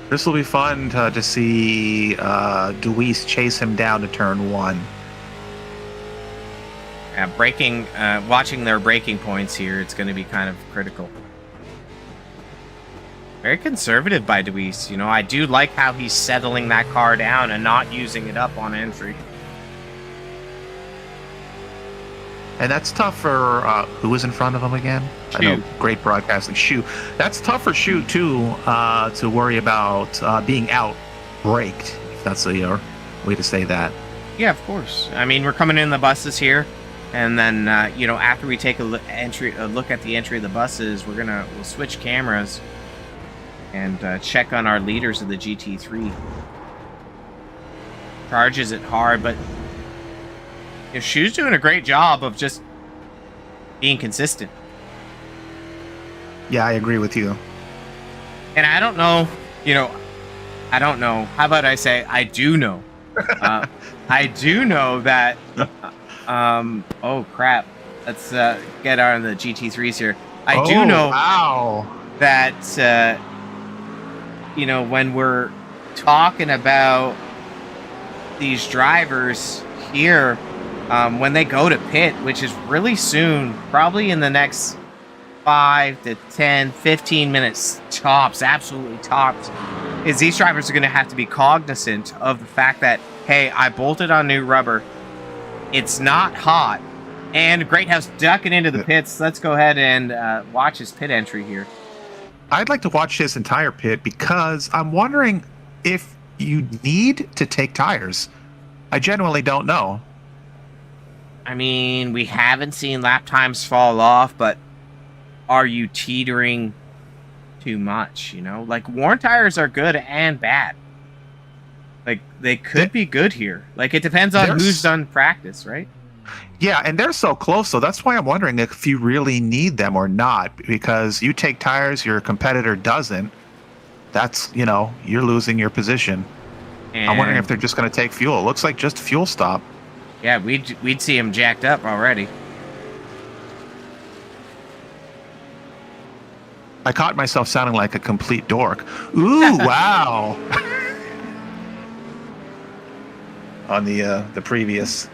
This will be fun to see Deweese chase him down to turn 1. Watching their braking points here, it's going to be kind of critical. Very conservative by Deweese. I do like how he's settling that car down and not using it up on entry. And that's tough for who was in front of him again? Shu. I know, great broadcasting. Shu. That's tough for Shu too to worry about being out braked. If that's a way to say that. Yeah, of course. I mean, we're coming in the buses here, and then after we take a look at the entry of the buses, we'll switch cameras and check on our leaders of the GT3. Charges it hard, but Shu's doing a great job of just being consistent. Yeah, I agree with you. And I don't know, I don't know. How about I say I do know? I do know that. Oh crap! Let's get on the GT3s here. I do know that when we're talking about these drivers here. When they go to pit, which is really soon, probably in the next 5 to 10, 15 minutes tops, absolutely tops, is these drivers are going to have to be cognizant of the fact that, hey, I bolted on new rubber. It's not hot. And Greathouse ducking into the pits. Let's go ahead and watch his pit entry here. I'd like to watch his entire pit because I'm wondering if you need to take tires. I genuinely don't know. I mean, we haven't seen lap times fall off, but are you teetering too much, you know? Like, worn tires are good and bad. Like, they could be good here. Like, it depends on who's done practice, right? Yeah, and they're so close, so that's why I'm wondering if you really need them or not, because you take tires, your competitor doesn't. That's, you know, you're losing your position. And I'm wondering if they're just going to take fuel. It looks like just fuel stop. Yeah, we'd see him jacked up already. I caught myself sounding like a complete dork. Ooh, wow. On the previous.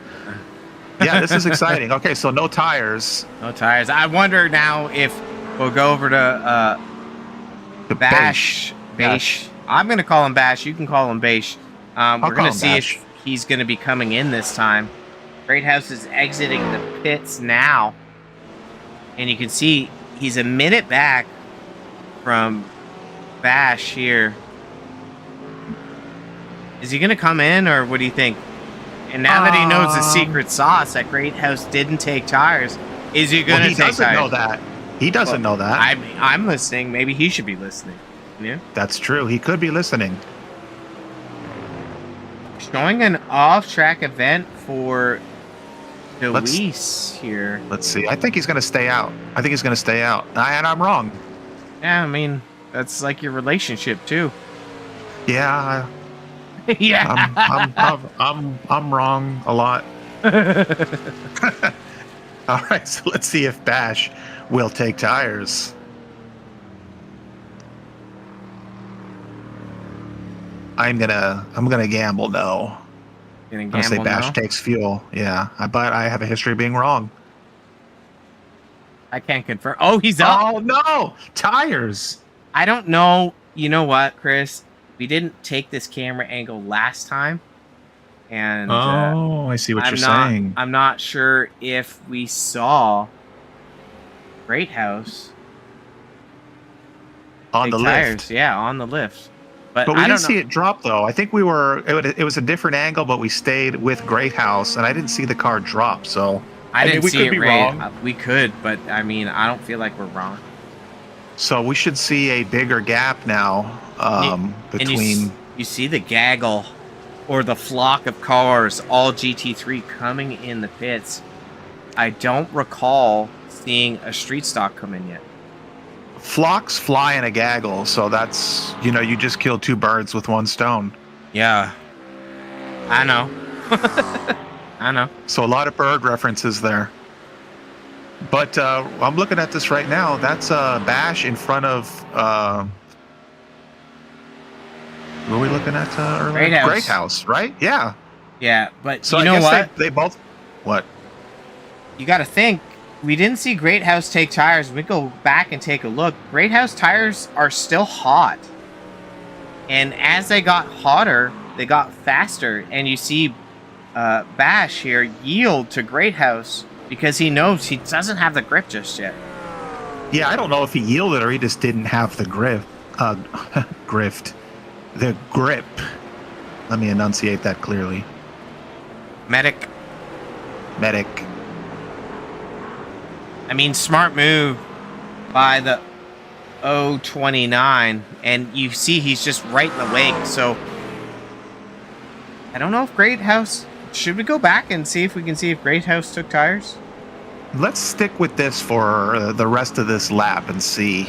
Yeah, this is exciting. Okay, so no tires. No tires. I wonder now if we'll go over to Bash. I'm going to call him Bash. You can call him Bash. We're going to see if he's going to be coming in this time. Greathouse is exiting the pits now. And you can see he's a minute back from Bash here. Is he going to come in, or what do you think? And now that he knows the secret sauce that Greathouse didn't take tires, is he going to take tires? He doesn't know that. He doesn't know that. I'm listening. Maybe he should be listening. Yeah, that's true. He could be listening. Showing an off-track event for Luis here. Let's see. I think he's going to stay out. And I'm wrong. Yeah, I mean, that's like your relationship too. Yeah. Yeah. I'm wrong a lot. All right, so let's see if Bash will take tires. I'm gonna gamble no. I'm gonna say Bash takes fuel. Yeah, but I have a history of being wrong. I can't confirm. Oh, he's up. Oh no, tires. I don't know. You know what, Chris? We didn't take this camera angle last time, and I see what you're saying. I'm not sure if we saw Greathouse on the lift. Yeah, on the lift. But we didn't see it drop, though. I think it was a different angle, but we stayed with Greathouse, and I didn't see the car drop. So I didn't see it. Wrong. We could, but I mean, I don't feel like we're wrong. So we should see a bigger gap now between. You see the gaggle, or the flock of cars, all GT3 coming in the pits. I don't recall seeing a street stock come in yet. Flocks fly in a gaggle, so that's, you just killed two birds with one stone. Yeah. I know. I know. So a lot of bird references there. But I'm looking at this right now. That's Bash in front of... what were we looking at earlier? Greathouse, right? Yeah. Yeah, but so you know what? They both... What? You got to think. We didn't see Greathouse take tires. We go back and take a look. Greathouse tires are still hot. And as they got hotter, they got faster. And you see Bash here yield to Greathouse because he knows he doesn't have the grip just yet. Yeah, I don't know if he yielded or he just didn't have the grip. The grip. Let me enunciate that clearly. Medic. I mean, smart move by the 029, and you see he's just right in the wake. So I don't know if Greathouse. Should we go back and see if we can see if Greathouse took tires? Let's stick with this for the rest of this lap and see,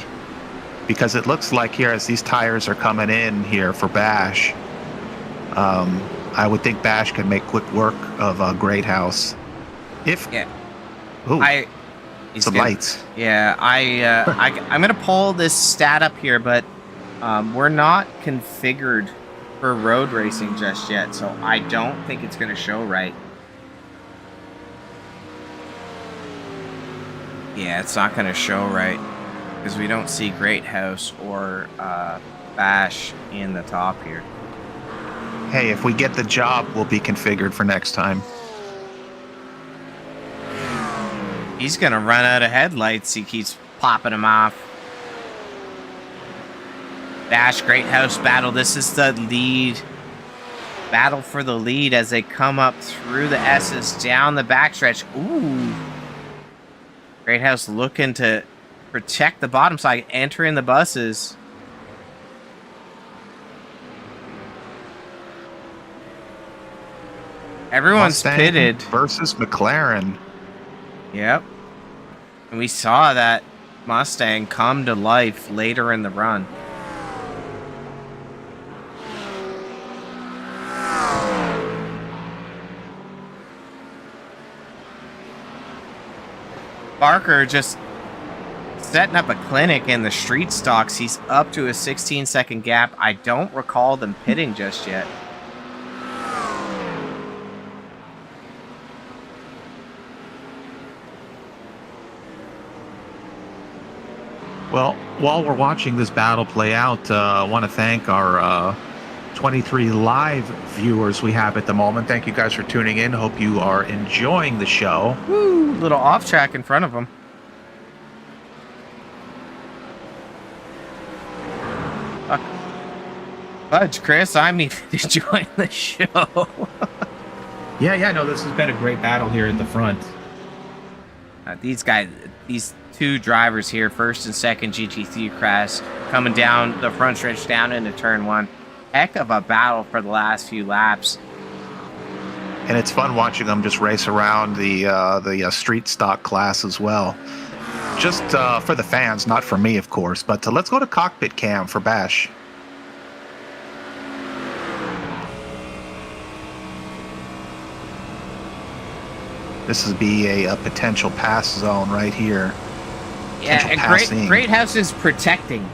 because it looks like here as these tires are coming in here for Bash, I would think Bash can make quick work of Greathouse. Some lights. Yeah, I'm gonna pull this stat up here, but we're not configured for road racing just yet, so I don't think it's gonna show right. Yeah, it's not gonna show right. because we don't see Great House or Bash in the top here. Hey, if we get the job, we'll be configured for next time. He's gonna run out of headlights. He keeps popping them off. Bash, Great House battle. This is the lead. Battle for the lead as they come up through the S's down the backstretch. Ooh. Great House looking to protect the bottom side, entering the buses. Everyone's Mustang pitted. versus McLaren. Yep. And we saw that Mustang come to life later in the run. Barker just setting up a clinic in the street stocks. He's up to a 16-second gap. I don't recall them pitting just yet. Well, while we're watching this battle play out, I want to thank our 23 live viewers we have at the moment. Thank you guys for tuning in. Hope you are enjoying the show. Woo, little off track in front of him. Fudge, Chris, I need to join the show. Yeah, no, this has been a great battle here at the front. These guys, these two drivers here, first and second GT3 crash, coming down the front stretch down into turn one. Heck of a battle for the last few laps. And it's fun watching them just race around the street stock class as well. Just for the fans, not for me, of course. But let's go to cockpit cam for Bash. This would be a potential pass zone right here. Yeah, and Great House is protecting.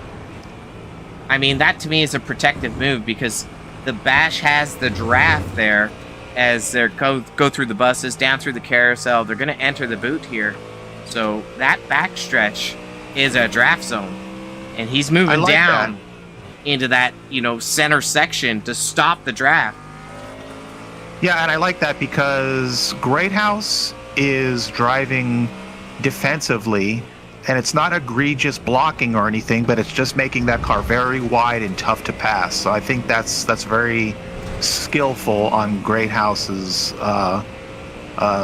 I mean, that to me is a protective move because the Bash has the draft there as they go through the buses, down through the carousel. They're going to enter the boot here. So that backstretch is a draft zone. And he's moving down into that, center section to stop the draft. Yeah, and I like that because Great House is driving defensively, and it's not egregious blocking or anything, but it's just making that car very wide and tough to pass. So I think that's very skillful on Great House's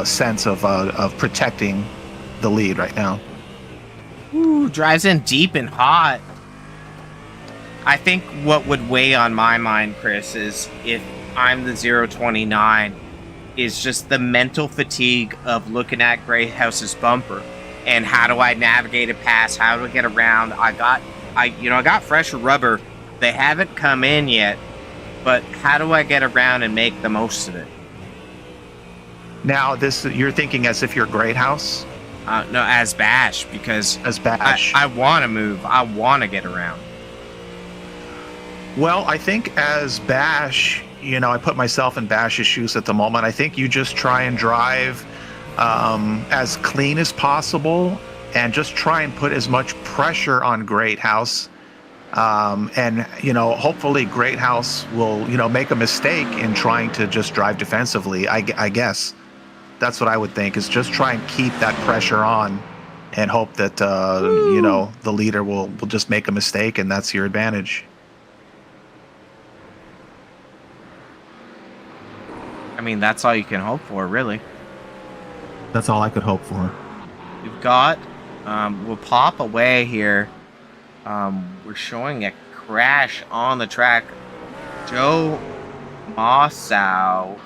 sense of protecting the lead right now. Ooh, drives in deep and hot. I think what would weigh on my mind, Chris, is if I'm the 029, is just the mental fatigue of looking at Great House's bumper and how do I navigate a pass? How do I get around? I got fresher rubber. They haven't come in yet, but how do I get around and make the most of it? Now, you're thinking as if you're Great House? No, as Bash, because as Bash. I want to move. I want to get around. Well, I think as Bash, I put myself in Bash's shoes at the moment. I think you just try and drive as clean as possible and just try and put as much pressure on Great House. And hopefully Great House will, make a mistake in trying to just drive defensively. I guess that's what I would think, is just try and keep that pressure on and hope that, the leader will just make a mistake, and that's your advantage. I mean, that's all you can hope for, really. That's all I could hope for. We've got, we'll pop away here. We're showing a crash on the track. Joe Mossow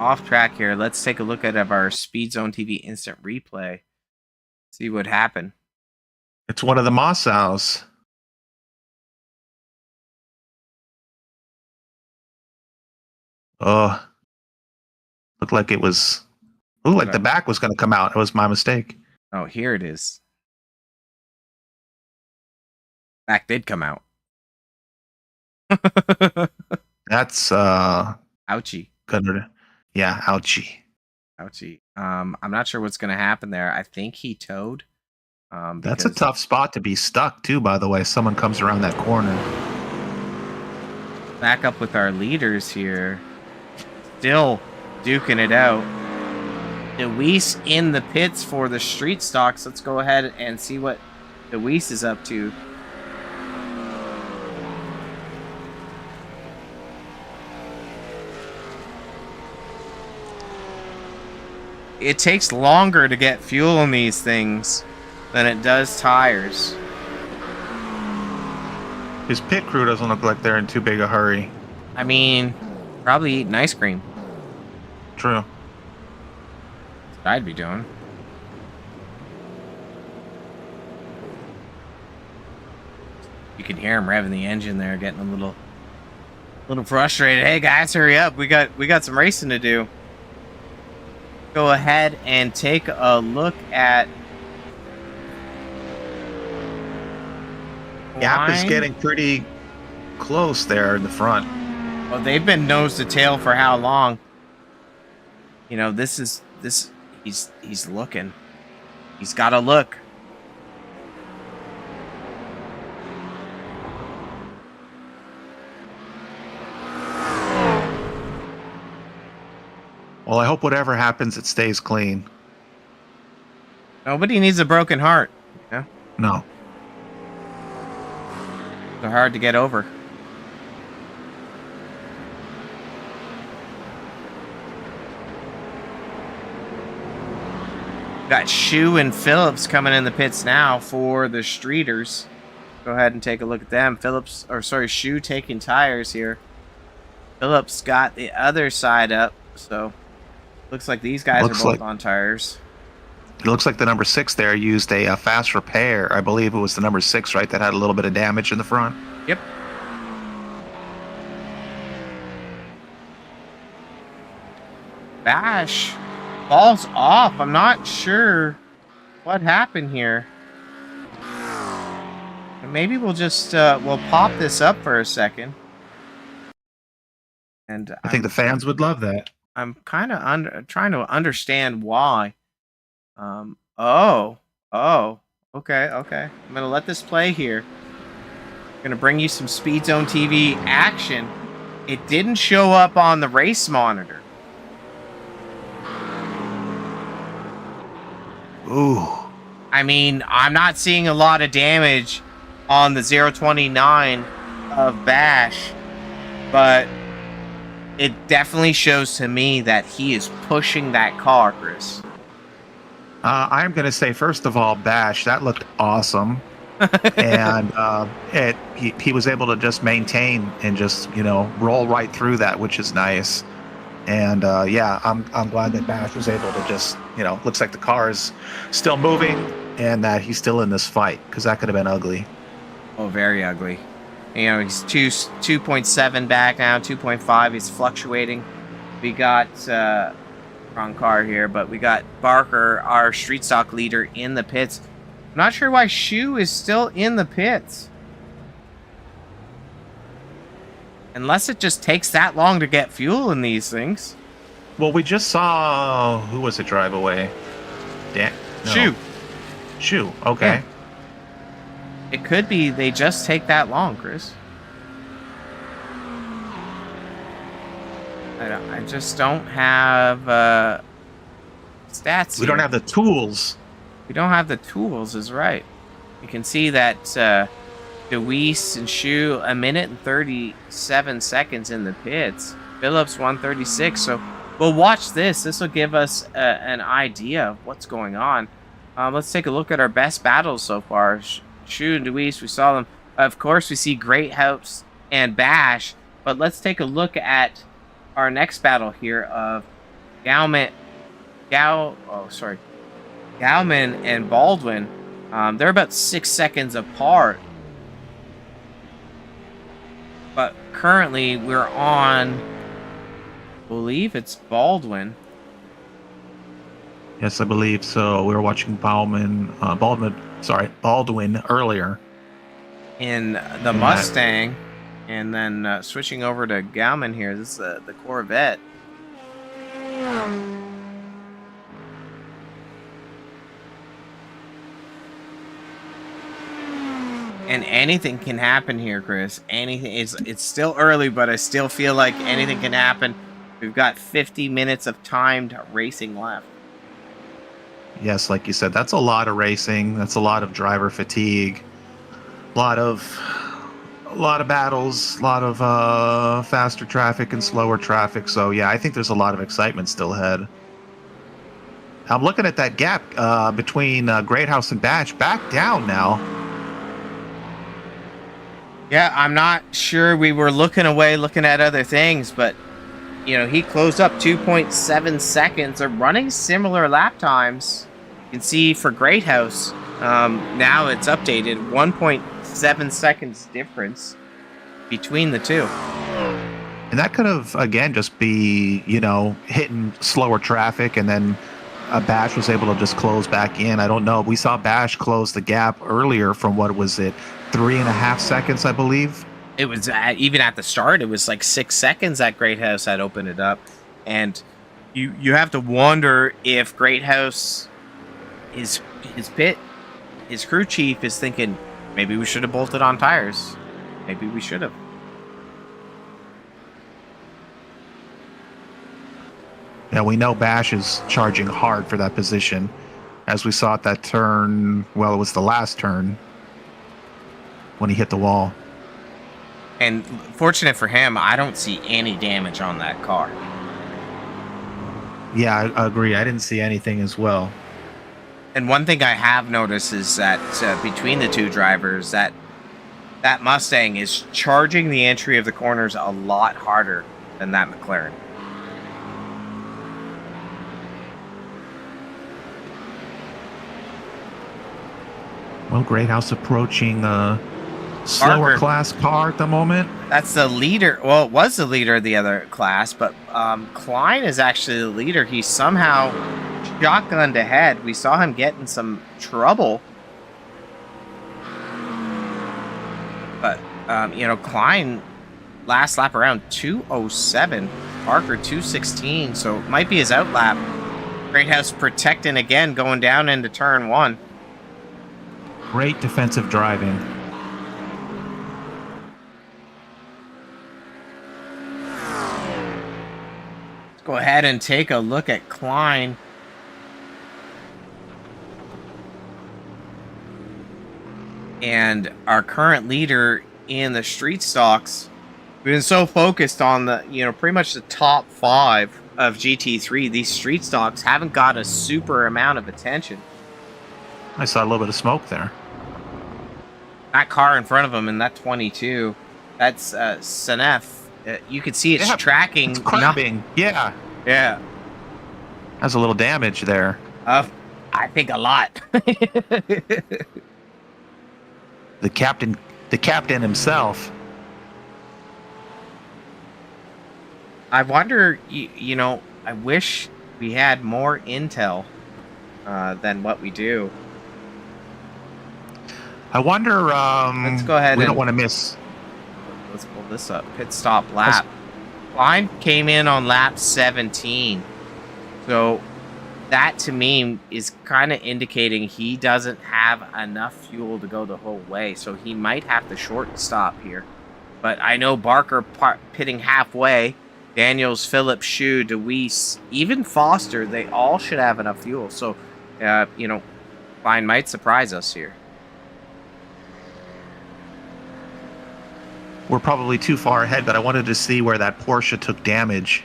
off track here. Let's take a look at our Speed Zone TV instant replay. See what happened. It's one of the Mossows. Oh, looked like it was. Looked like the back was going to come out. It was my mistake. Oh, here it is. Back did come out. That's ouchie. Good. Yeah, ouchie. Ouchie. I'm not sure what's going to happen there. I think he towed. That's a Because tough spot to be stuck too, by the way. Someone comes around that corner. back up with our leaders here. Still duking it out. Deweese in the pits for the street stocks. Let's go ahead and see what Deweese is up to. It takes longer to get fuel in these things than it does tires. His pit crew doesn't look like they're in too big a hurry. I mean, probably eating ice cream. True. That's what I'd be doing. You can hear him revving the engine there, getting a little frustrated. Hey guys, hurry up! We got some racing to do. Go ahead and take a look at. Gap is getting pretty close there in the front. Well, they've been nose to tail for how long? You know, this. He's looking. He's got to look. Well, I hope whatever happens, it stays clean. Nobody needs a broken heart. Yeah, No. they're hard to get over. Got Shu and Phillips coming in the pits now for the Streeters. Go ahead and take a look at them. Shu taking tires here. Phillips got the other side up, so looks like these guys are both on tires. It looks like the number 6 there used a fast repair. I believe it was the number 6, right, that had a little bit of damage in the front. Yep. Bash falls off. I'm not sure what happened here. Maybe we'll just we'll pop this up for a second. And I think the fans would love that. I'm kind of trying to understand why. Okay. I'm gonna let this play here. Gonna bring you some Speed Zone TV action. It didn't show up on the race monitor. Ooh. I mean, I'm not seeing a lot of damage on the 029 of Bash, but it definitely shows to me that he is pushing that car, Chris. I'm going to say, first of all, Bash, that looked awesome. And he was able to just maintain and just, roll right through that, which is nice. And I'm glad that Bash was able to just, looks like the car is still moving and that he's still in this fight, because that could have been ugly. Oh, very ugly. He's 2.7 back now, 2.5. He's fluctuating. We got wrong car here, but we got Barker, our street stock leader, in the pits. I'm not sure why Shu is still in the pits. Unless it just takes that long to get fuel in these things. Well, we just saw, who was it drive away? Shu. Shu, okay. Yeah. It could be they just take that long, Chris. I just don't have stats We don't have the tools. We don't have the tools, is right. You can see that Deweese and Shu 1 minute and 37 seconds in the pits. Phillips 136. So we'll watch this. This will give us an idea of what's going on. Let's take a look at our best battles so far. Shu and Deweese, we saw them. Of course, we see Great House and Bash. But let's take a look at our next battle here of Gauman and Baldwin. They're about 6 seconds apart. But currently we're on, I believe it's Baldwin. Yes, I believe so. We were watching Baldwin earlier. In the Mustang. And then switching over to Gauman here. This is the Corvette. And anything can happen here, Chris. Anything. It's still early, but I still feel like anything can happen. We've got 50 minutes of timed racing left. Yes, like you said, that's a lot of racing. That's a lot of driver fatigue. A lot of battles, a lot of faster traffic and slower traffic. So yeah, I think there's a lot of excitement still ahead. I'm looking at that gap between Great House and Batch. Back down now. Yeah, I'm not sure. We were looking away, looking at other things, but he closed up 2.7 seconds. They're running similar lap times. You can see for Great House, now it's updated 1.7 seconds difference between the two. And that could have, again, just be, hitting slower traffic, and then Bash was able to just close back in. I don't know. We saw Bash close the gap earlier from, what was it, 3.5 seconds, I believe? It was even at the start, it was like 6 seconds that Great House had opened it up. And you have to wonder if Great House, his crew chief is thinking, maybe we should have bolted on tires. Maybe we should have. Yeah, we know Bash is charging hard for that position. As we saw at that turn, well, it was the last turn when he hit the wall. And fortunate for him, I don't see any damage on that car. Yeah, I agree. I didn't see anything as well. And one thing I have noticed is that between the two drivers, that Mustang is charging the entry of the corners a lot harder than that McLaren. Well, Great House approaching slower Parker. class car at the moment. That's the leader. Well, it was the leader of the other class, but Klein is actually the leader. He somehow shotgunned ahead. We saw him get in some trouble. But, Klein last lap around 2:07. Parker 2:16, so it might be his out lap. Great House protecting again, going down into turn 1. Great defensive driving. Let's go ahead and take a look at Klein. And our current leader in the street stocks. We've been so focused on the, pretty much the top 5 of GT3. These street stocks haven't got a super amount of attention. I saw a little bit of smoke there. That car in front of him in that 22, that's Senef. You can see it's tracking. It's crabbing. Yeah. Yeah. Has a little damage there. I think a lot. The captain himself. I wonder, I wish we had more intel than what we do. I wonder. Let's go ahead. We don't want to miss. Let's pull this up. Pit stop lap. Klein came in on lap 17. So that to me is kind of indicating he doesn't have enough fuel to go the whole way. So he might have to short stop here. But I know Barker pitting halfway. Daniels, Phillips, Shu, DeWeese, even Foster, they all should have enough fuel. So, Klein might surprise us here. We're probably too far ahead, but I wanted to see where that Porsche took damage.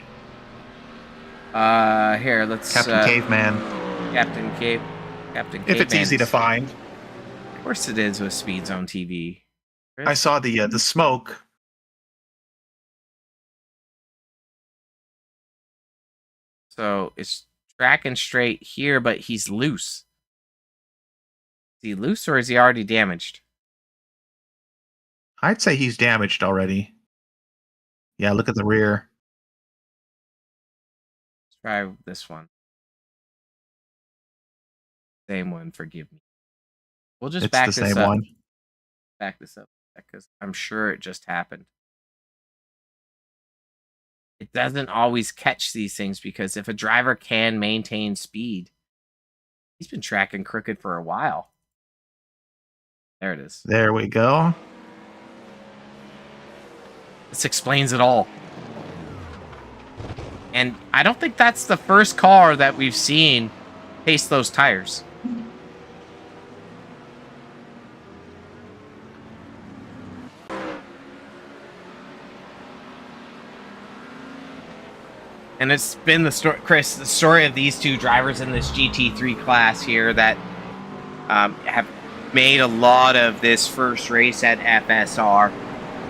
Here, let's... Captain Caveman. Captain Caveman. If it's easy to find. Of course it is with Speed Zone TV. I saw the smoke. So it's tracking straight here, but he's loose. Is he loose or is he already damaged? I'd say he's damaged already. Yeah, look at the rear. Let's try this one. Same one, forgive me. We'll just back this up. It's the same one. Back this up because I'm sure it just happened. It doesn't always catch these things because if a driver can maintain speed, he's been tracking crooked for a while. There it is. There we go. This explains it all. And I don't think that's the first car that we've seen taste those tires. And it's been the story, Chris, the story of these two drivers in this GT3 class here that have made a lot of this first race at FSR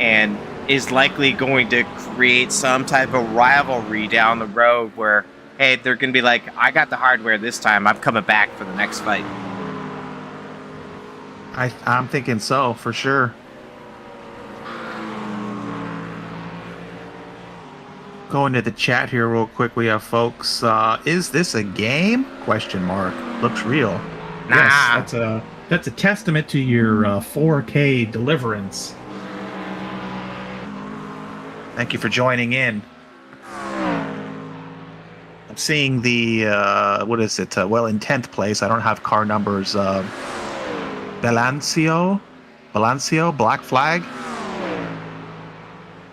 and is likely going to create some type of rivalry down the road where, hey, they're going to be like, I got the hardware this time. I'm coming back for the next fight. I'm thinking so, for sure. Going to the chat here real quick. We have folks. Is this a game? Question mark. Looks real. Nah. Yes, that's a testament to your 4K deliverance. Thank you for joining in. I'm seeing the what is it? Well, in 10th place. I don't have car numbers. Balancio, Black Flag.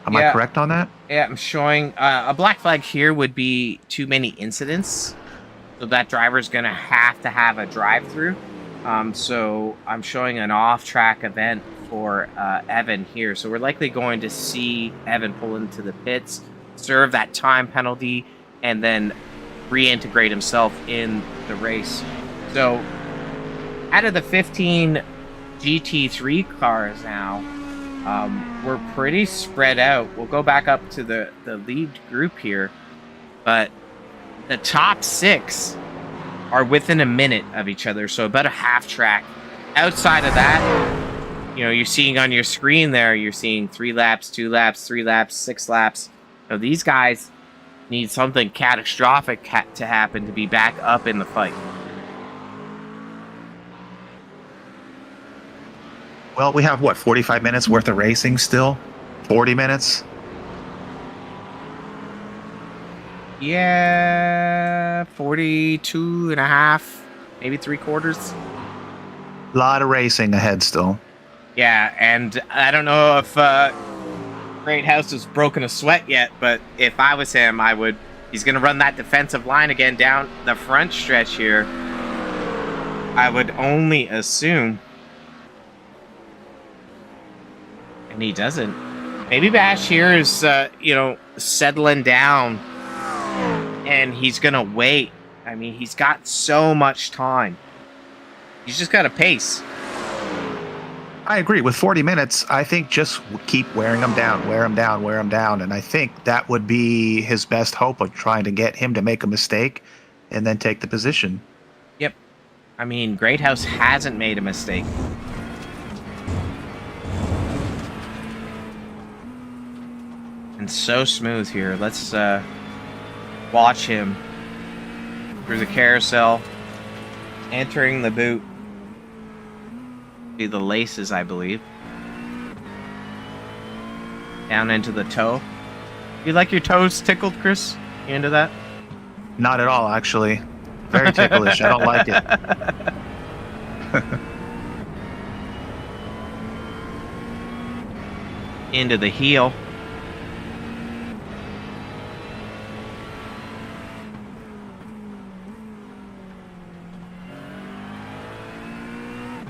Am I correct on that? Yeah, I'm showing a black flag here would be too many incidents. So that driver's going to have a drive-through. So I'm showing an off-track event for Evan here. So we're likely going to see Evan pull into the pits, serve that time penalty, and then reintegrate himself in the race. So out of the 15 GT3 cars now, we're pretty spread out. We'll go back up to the lead group here, but the top 6 are within a minute of each other, so about a half track. Outside of that, you know, you're seeing on your screen there, you're seeing 3 laps, 2 laps, 3 laps, 6 laps. So these guys need something catastrophic to happen to be back up in the fight. Well, we have, what, 45 minutes worth of racing still? 40 minutes? Yeah, 42 and a half, maybe 3/4. A lot of racing ahead still. Yeah, and I don't know if Great House has broken a sweat yet, but if I was him, he's going to run that defensive line again down the front stretch here. I would only assume. And he doesn't. Maybe Bash here is, settling down. And he's going to wait. I mean, he's got so much time. He's just got to pace. I agree. With 40 minutes, I think just keep wearing him down, wear him down, wear him down. And I think that would be his best hope of trying to get him to make a mistake and then take the position. Yep. I mean, Great House hasn't made a mistake. And so smooth here. Let's watch him through the carousel, entering the boot. See the laces, I believe. Down into the toe. You like your toes tickled, Chris? You into that? Not at all, actually. Very ticklish. I don't like it. Into the heel.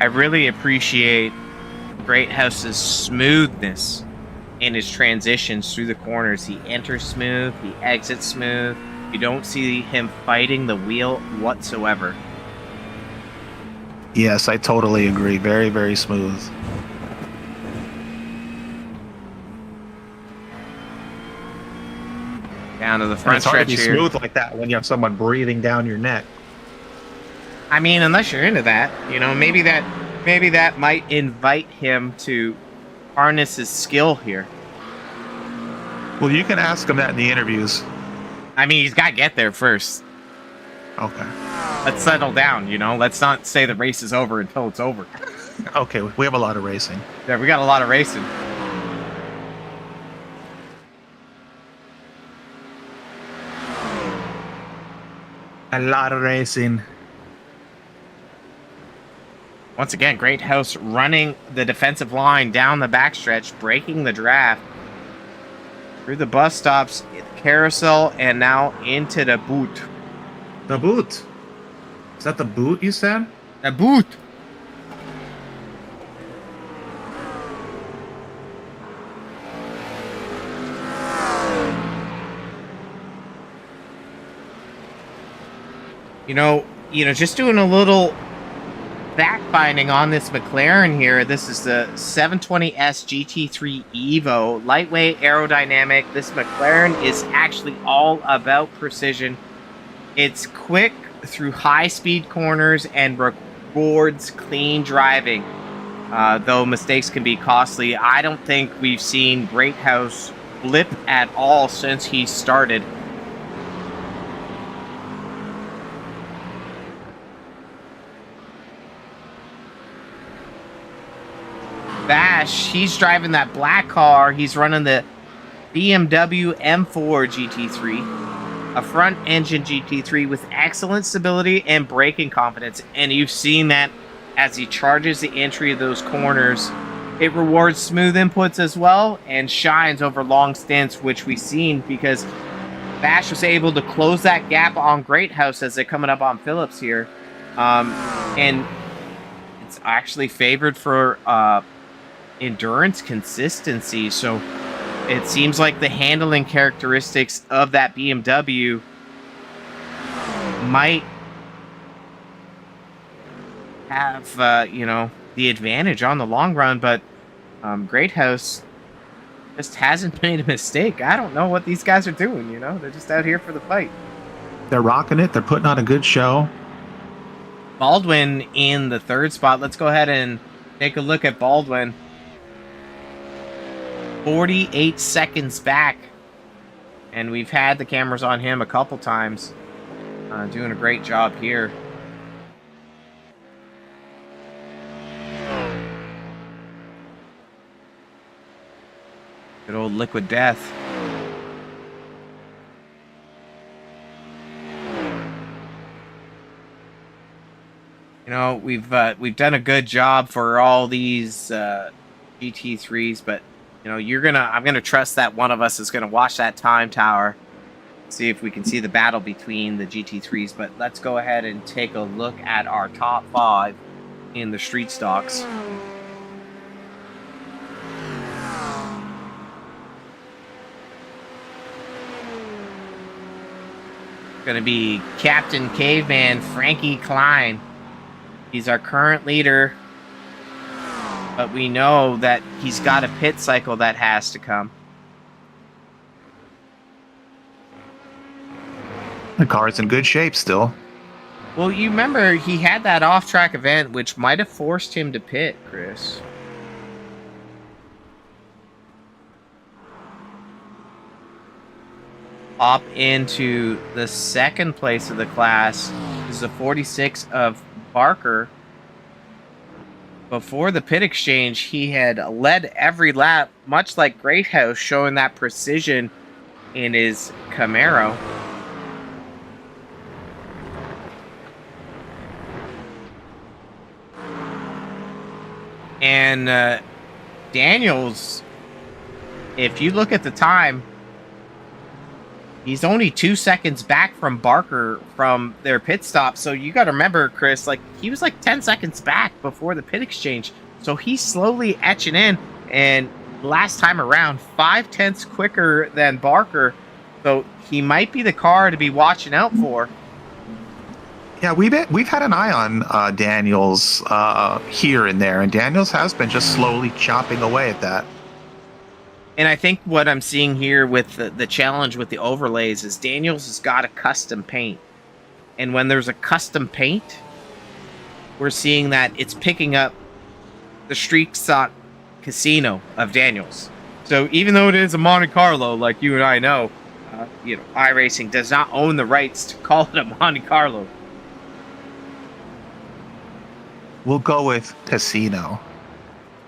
I really appreciate Great House's smoothness in his transitions through the corners. He enters smooth, he exits smooth. You don't see him fighting the wheel whatsoever. Yes, I totally agree. Very, very smooth. Down to the front it's hard stretch to be here. smooth like that when you have someone breathing down your neck. I mean, unless you're into that, maybe that might invite him to harness his skill here. Well, you can ask him that in the interviews. I mean, he's got to get there first. Okay. Let's settle down, Let's not say the race is over until it's over. Okay, we have a lot of racing. Yeah, we got a lot of racing. A lot of racing. Once again, Great House running the defensive line down the backstretch, breaking the draft through the bus stops, carousel, and now into the boot. The boot. Is that the boot you said? The boot. Just doing a little fact finding on this McLaren here. This is the 720S GT3 Evo, lightweight, aerodynamic. This McLaren is actually all about precision. It's quick through high-speed corners and rewards clean driving. Though mistakes can be costly, I don't think we've seen Great House blip at all since he started. Bash, he's driving that black car. He's running the BMW M4 GT3, a front-engine GT3 with excellent stability and braking confidence. And you've seen that as he charges the entry of those corners. It rewards smooth inputs as well and shines over long stints, which we've seen because Bash was able to close that gap on Great House as they're coming up on Phillips here. And it's actually favored for endurance consistency, so it seems like the handling characteristics of that BMW might have the advantage on the long run, but Great House just hasn't made a mistake. I don't know what these guys are doing, they're just out here for the fight. They're rocking it. They're putting on a good show. Baldwin in the third spot. Let's go ahead and take a look at Baldwin. 48 seconds back, and we've had the cameras on him a couple times, doing a great job here. Good old Liquid Death. We've done a good job for all these GT3s, but I'm gonna trust that one of us is gonna watch that time tower, see if we can see the battle between the GT3s. But let's go ahead and take a look at our top 5 in the street stocks. Gonna be Captain Caveman Frankie Klein. He's our current leader, but we know that he's got a pit cycle that has to come. The car's in good shape still. Well, you remember he had that off-track event, which might have forced him to pit, Chris. Up into the second place of the class is the 46 of Barker. Before the pit exchange, he had led every lap, much like Great House, showing that precision in his Camaro. And Daniels, if you look at the time, he's only 2 seconds back from Barker from their pit stop. So you got to remember, Chris, he was 10 seconds back before the pit exchange. So he's slowly etching in. And last time around, 5/10 quicker than Barker. So he might be the car to be watching out for. Yeah, we've had an eye on Daniels here and there, and Daniels has been just slowly chopping away at that. And I think what I'm seeing here with the challenge with the overlays is Daniels has got a custom paint. And when there's a custom paint, we're seeing that it's picking up the street stock casino of Daniels. So even though it is a Monte Carlo, like you and I know, iRacing does not own the rights to call it a Monte Carlo. We'll go with casino.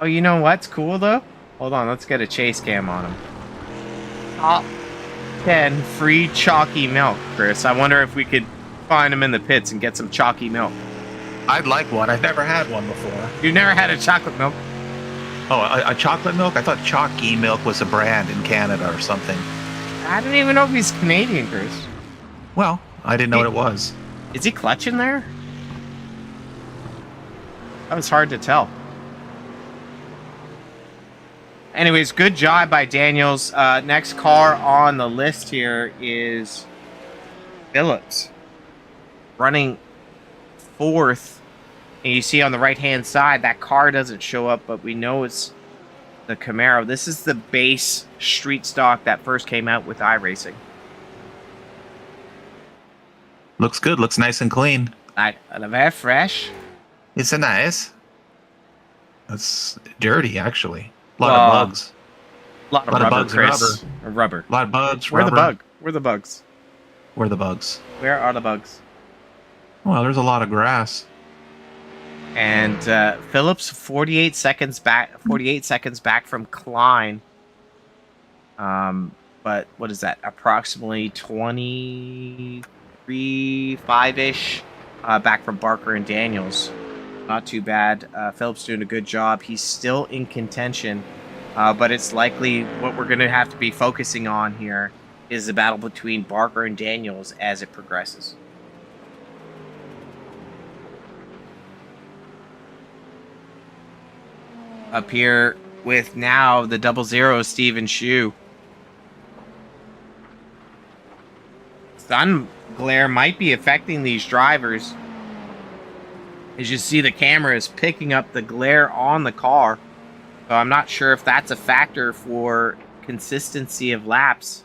Oh, you know what's cool though? Hold on, let's get a chase cam on him. Top 10 free chalky milk, Chris. I wonder if we could find him in the pits and get some chalky milk. I'd like one. I've never had one before. You never had a chocolate milk? Oh, a chocolate milk? I thought Chalky Milk was a brand in Canada or something. I don't even know if he's Canadian, Chris. Well, I didn't know what it was. Is he clutching there? That was hard to tell. Anyways, good job by Daniels. Next car on the list here is Phillips, running fourth. And you see on the right-hand side, that car doesn't show up, but we know it's the Camaro. This is the base street stock that first came out with iRacing. Looks good. Looks nice and clean. Very fresh. It's a nice. It's dirty, actually. A lot of bugs. A lot of rubber, bugs Chris. and rubber. Rubber. A lot of bugs. Where rubber. the bug? Where the bugs? Where are the bugs? Where are the bugs? Well, there's a lot of grass. And Phillips 48 seconds back from Klein. But what is that? Approximately 23, 5-ish back from Barker and Daniels. Not too bad. Phillips doing a good job. He's still in contention, but it's likely what we're going to have to be focusing on here is the battle between Barker and Daniels as it progresses. Up here with now the 00 Steven Shue. Sun glare might be affecting these drivers. As you see, the camera is picking up the glare on the car. So I'm not sure if that's a factor for consistency of laps.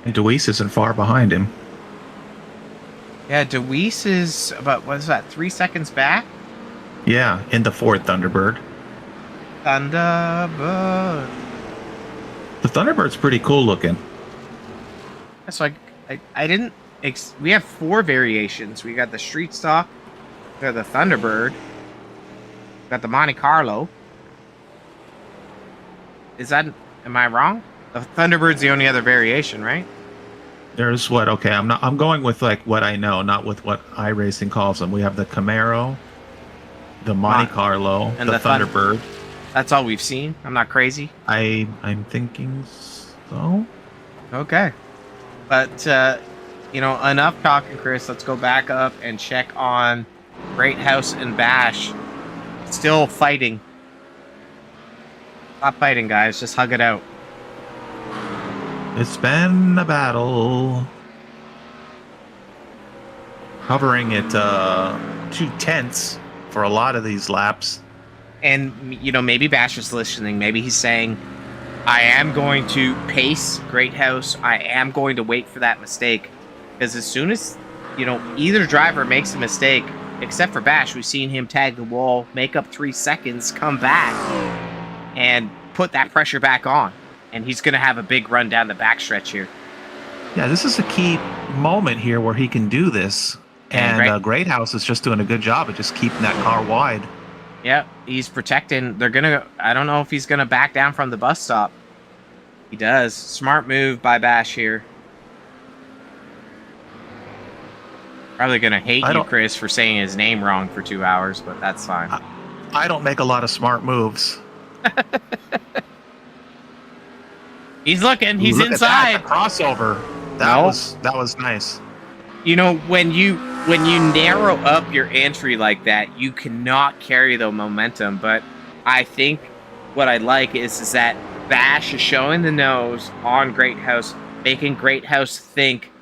And Deweese isn't far behind him. Yeah, Deweese is about, what is that, 3 seconds back? Yeah, in the fourth Thunderbird. Thunderbird. The Thunderbird's pretty cool looking. So I didn't, we have 4 variations. We got the Street Stock, we got the Thunderbird, we got the Monte Carlo. Am I wrong? The Thunderbird's the only other variation, right? There's what? Okay, I'm going with like what I know, not with what iRacing calls them. We have the Camaro, the Monte Carlo, and the the Thunderbird. That's all we've seen. I'm not crazy. I'm thinking so. Okay, but enough talking, Chris. Let's go back up and check on Great House and Bash. Still fighting. Stop fighting, guys. Just hug it out. It's been a battle. Hovering at 2/10 for a lot of these laps. And, maybe Bash is listening. Maybe he's saying, I am going to pace Great House. I am going to wait for that mistake. Because as soon as, either driver makes a mistake, except for Bash, we've seen him tag the wall, make up 3 seconds, come back, and put that pressure back on. And he's going to have a big run down the backstretch here. Yeah, this is a key moment here where he can do this. And Great House is just doing a good job of just keeping that car wide. Yeah, he's protecting. I don't know if he's going to back down from the bus stop. He does. Smart move by Bash here. Probably going to hate you, Chris, for saying his name wrong for 2 hours, but that's fine. I don't make a lot of smart moves. He's looking. He's inside. At that, crossover. That was nice. When you narrow up your entry like that, you cannot carry the momentum. But I think what I like is that Bash is showing the nose on Great House, making Great House think,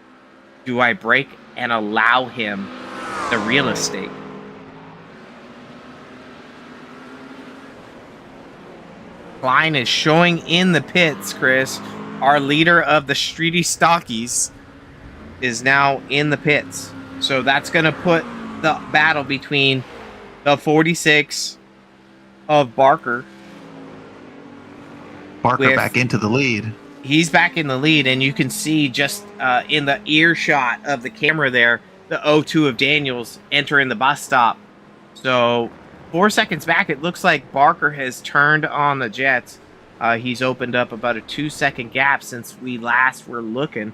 do I break and allow him the real estate? Klein is showing in the pits, Chris. Our leader of the Streety Stockies is now in the pits. So that's going to put the battle between the 46 of Barker. Barker back into the lead. He's back in the lead, and you can see just in the earshot of the camera there, the O2 of Daniels entering the bus stop. So 4 seconds back, it looks like Barker has turned on the jets. He's opened up about a 2-second gap since we last were looking.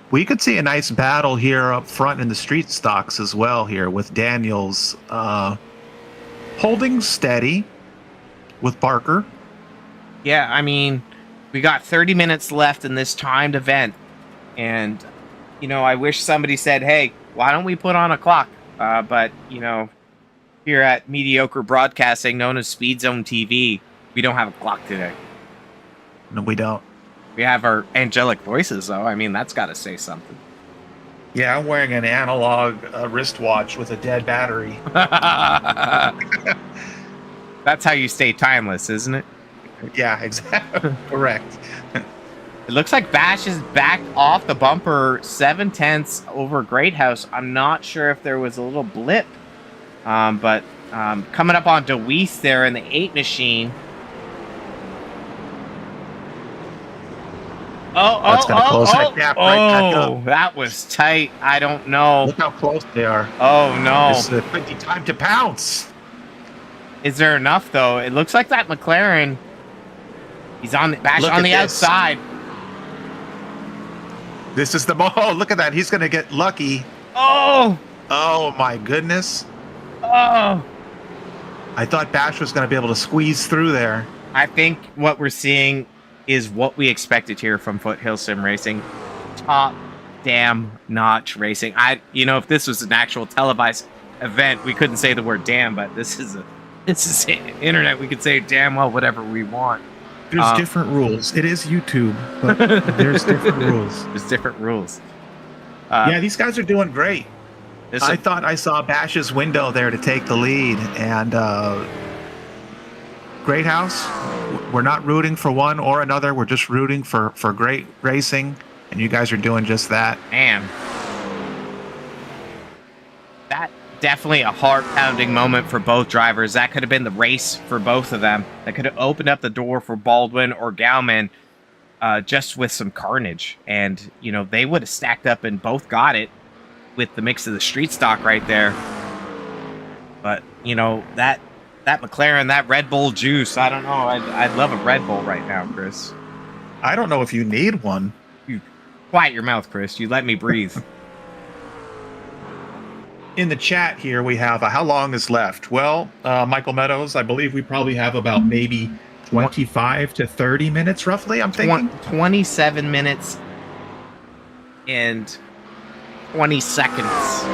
We could see a nice battle here up front in the street stocks as well here, with Daniels holding steady with Barker. Yeah, I mean, we got 30 minutes left in this timed event. And, you know, I wish somebody said, hey, why don't we put on a clock? But, you know, here at Mediocre Broadcasting, known as Speed Zone TV, we don't have a clock today. No, we don't. We have our angelic voices, though. I mean, that's got to say something. Yeah, I'm wearing an analog wristwatch with a dead battery. That's how you stay timeless, isn't it? Yeah, exactly. Correct. It looks like Bash is backed off the bumper 7/10 over Greathouse. I'm not sure if there was a little blip, but coming up on DeWeese there in the 8 machine. That's gonna close that gap right back up. That was tight. I don't know. Look how close they are. Oh, no. It's a pretty time to pounce. Is there enough, though? It looks like that McLaren, he's on the Bash Look on at the this. outside. This is the oh, look at that. He's gonna get lucky. Oh, Oh my goodness. oh. I thought Bash was gonna be able to squeeze through there. I think what we're seeing is what we expected here from Foothills Sim Racing. Top damn notch racing. If this was an actual televised event, we couldn't say the word damn, but this is internet. We could say damn well whatever we want. There's different rules. It is YouTube, but there's different rules. There's different rules. Yeah, these guys are doing great. This I thought I saw Bash's window there to take the lead, and Great House, we're not rooting for one or another. We're just rooting for great racing, and you guys are doing just that. Man, that definitely a heart-pounding moment for both drivers. That could have been the race for both of them. That could have opened up the door for Baldwin or Gauman, just with some carnage. And, they would have stacked up and both got it with the mix of the street stock right there. But, that McLaren, that Red Bull juice, I don't know. I'd love a Red Bull right now, Chris. I don't know if you need one. You quiet your mouth, Chris. You let me breathe. In the chat here, we have how long is left? Well, Michael Meadows, I believe we probably have about maybe 25 to 30 minutes, roughly, I'm thinking. 27 minutes and 20 seconds.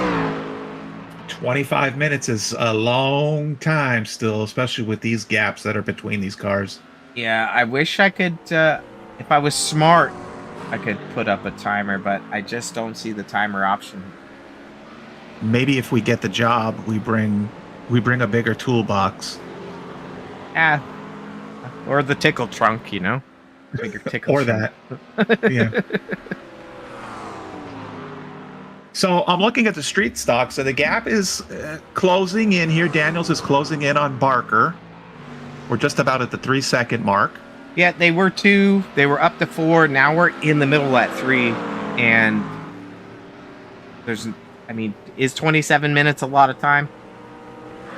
25 minutes is a long time still, especially with these gaps that are between these cars. Yeah, I wish I could, if I was smart, I could put up a timer, but I just don't see the timer option. Maybe if we get the job, we bring a bigger toolbox. Yeah. Or the tickle trunk, Bigger tickle Or trunk. that. Yeah. So I'm looking at the street stock. So the gap is closing in here. Daniels is closing in on Barker. We're just about at the 3-second mark. Yeah, they were 2. They were up to 4. Now we're in the middle at 3. And is 27 minutes a lot of time?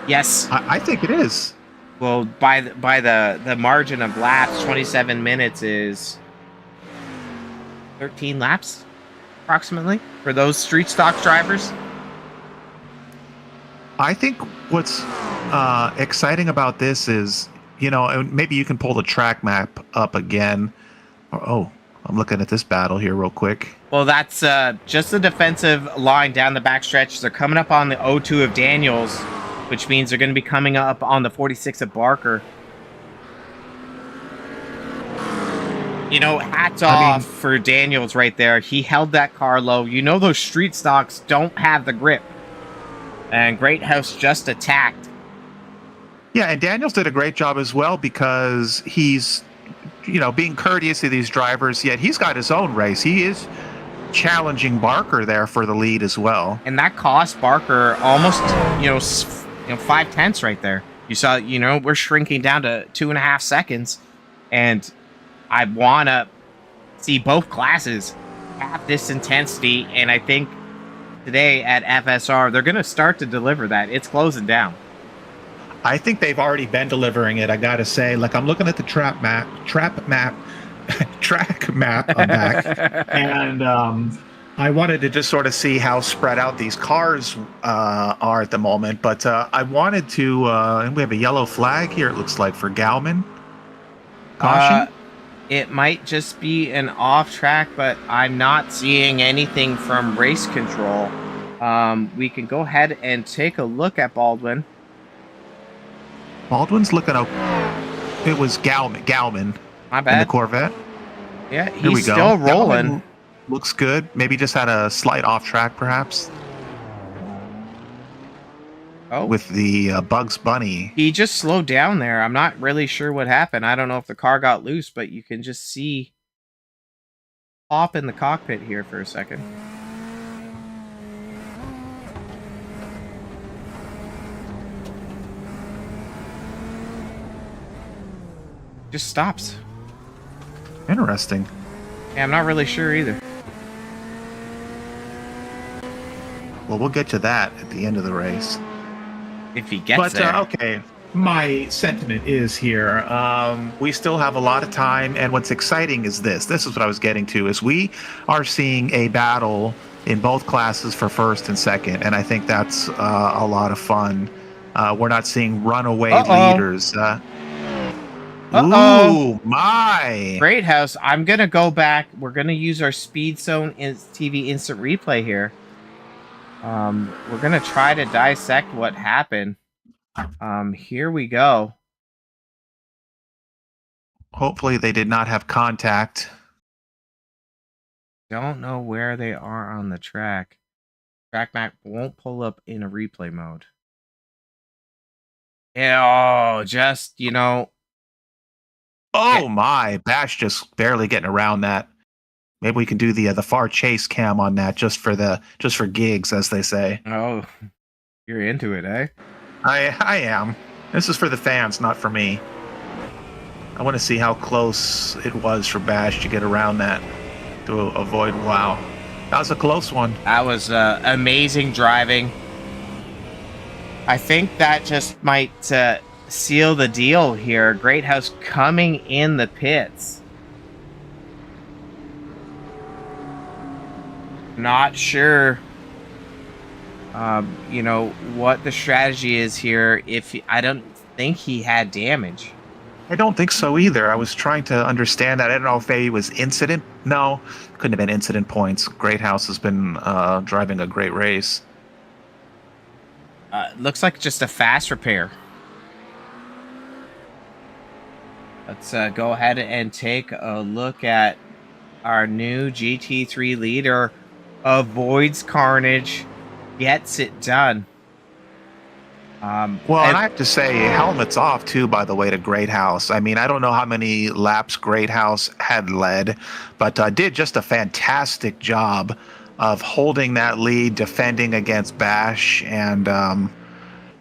Yes. I think it is. Well, by the margin of laps, 27 minutes is 13 laps, approximately, for those street stock drivers. I think what's exciting about this is, and maybe you can pull the track map up again. Oh, I'm looking at this battle here real quick. Well, that's just the defensive line down the backstretch. They're coming up on the O2 of Daniels, which means they're going to be coming up on the 46 of Barker. Hats off for Daniels right there. He held that car low. Those street stocks don't have the grip. And Great House just attacked. Yeah, and Daniels did a great job as well because he's, being courteous to these drivers, yet he's got his own race. He is challenging Barker there for the lead as well. And that cost Barker almost, 5/10 right there. You saw, we're shrinking down to 2.5 seconds. And I want to see both classes have this intensity, and I think today at FSR they're going to start to deliver that. It's closing down. I think they've already been delivering it. I gotta say, like I'm looking at the track map on back, and I wanted to just sort of see how spread out these cars are at the moment. But I wanted to, and we have a yellow flag here. It looks like for Gauman. Caution. It might just be an off track, but I'm not seeing anything from race control. We can go ahead and take a look at Baldwin. Baldwin's looking okay. It was Gauman. My bad. In the Corvette. Yeah, Here we he's go. still rolling. Gauman looks good. Maybe just had a slight off track, perhaps. Oh, with the Bugs Bunny. He just slowed down there. I'm not really sure what happened. I don't know if the car got loose, but you can just see pop in the cockpit here for a second. Just stops. Interesting. Yeah, I'm not really sure either. Well, we'll get to that at the end of the race. If he gets there. Okay. My sentiment is here. We still have a lot of time, and what's exciting is this. This is what I was getting to, is we are seeing a battle in both classes for first and second, and I think that's a lot of fun. We're not seeing runaway leaders. Ooh, my. Great House. I'm going to go back. We're going to use our Speed Zone TV instant replay here. We're going to try to dissect what happened. Here we go. Hopefully they did not have contact. Don't know where they are on the track. Track map won't pull up in a replay mode. Oh, just, you know. Oh my, Bash just barely getting around that. Maybe we can do the far chase cam on that just for gigs, as they say. Oh, you're into it, eh? I am. This is for the fans, not for me. I want to see how close it was for Bash to get around that to avoid. Wow, that was a close one. That was amazing driving. I think that just might seal the deal here. Great House coming in the pits. Not sure, you know, what the strategy is here. I don't think he had damage. I don't think so either. I was trying to understand that. I don't know if maybe it was incident. No, couldn't have been incident points. Great House has been driving a great race. Looks like just a fast repair. Let's go ahead and take a look at our new GT3 leader. Avoids carnage, gets it done. And I have to say, helmets off too, by the way, to Great House. I mean, I don't know how many laps Great House had led, but did just a fantastic job of holding that lead, defending against Bash. And,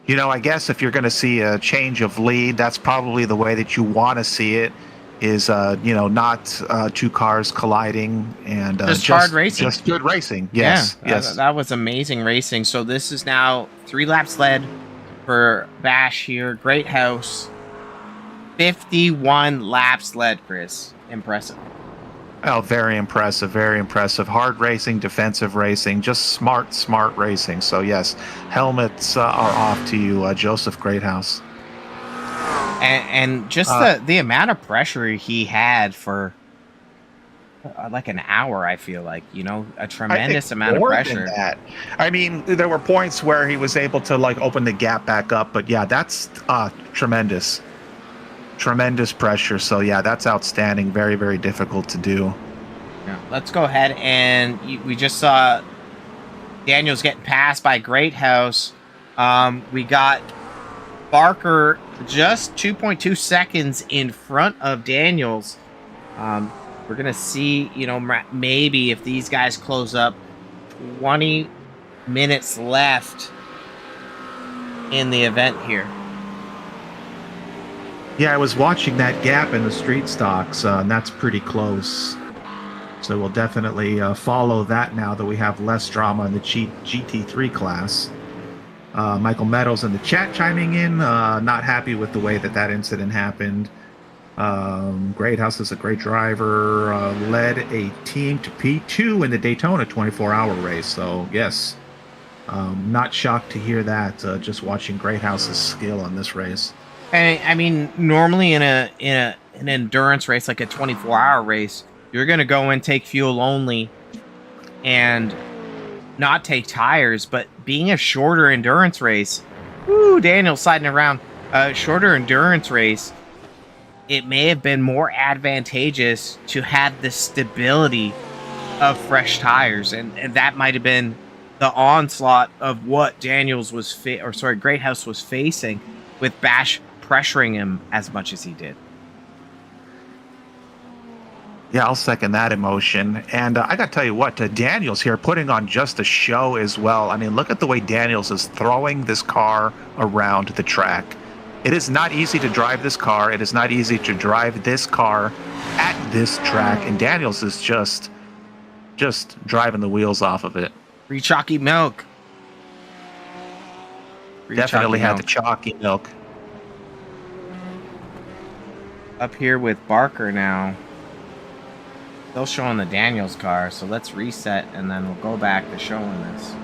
you know, I guess if you're going to see a change of lead, that's probably the way that you want to see it. Is you know, not two cars colliding, and just hard racing, just good racing. Yes, yeah, yes, that was amazing racing. So this is now 3 laps led for Bash here. Great House, 51 laps led. Chris, impressive. Oh, very impressive, very impressive. Hard racing, defensive racing, just smart racing. So yes, helmets are off to you, Joseph Greathouse. And just the amount of pressure he had for like an hour, I feel like, you know, a tremendous amount of pressure. That. I mean, there were points where he was able to like open the gap back up, but yeah, that's tremendous pressure. So yeah, that's outstanding. Very, very difficult to do. Yeah, let's go ahead and we just saw Daniels getting passed by Great House. We got Barker just 2.2 seconds in front of Daniels. We're going to see, you know, maybe if these guys close up. 20 minutes left in the event here. Yeah, I was watching that gap in the street stocks, and that's pretty close. So we'll definitely follow that now that we have less drama in the GT3 class. Michael Meadows in the chat chiming in, not happy with the way that incident happened. Greathouse is a great driver, led a team to P2 in the Daytona 24-hour race. So yes, not shocked to hear that. Just watching Greathouse's skill on this race. I mean, normally in an endurance race like a 24-hour race, you're gonna go and take fuel only, and not take tires. But being a shorter endurance race, Daniel sliding around, a shorter endurance race, it may have been more advantageous to have the stability of fresh tires, and that might have been the onslaught of what Daniels was Greathouse was facing, with Bash pressuring him as much as he did. Yeah, I'll second that emotion. And I got to tell you what, Daniels here putting on just a show as well. I mean, look at the way Daniels is throwing this car around the track. It is not easy to drive this car. It is not easy to drive this car at this track. And Daniels is just driving the wheels off of it. Free chalky milk. Definitely had the chalky milk. Up here with Barker now. Still showing the Daniels car, so let's reset and then we'll go back to showing this.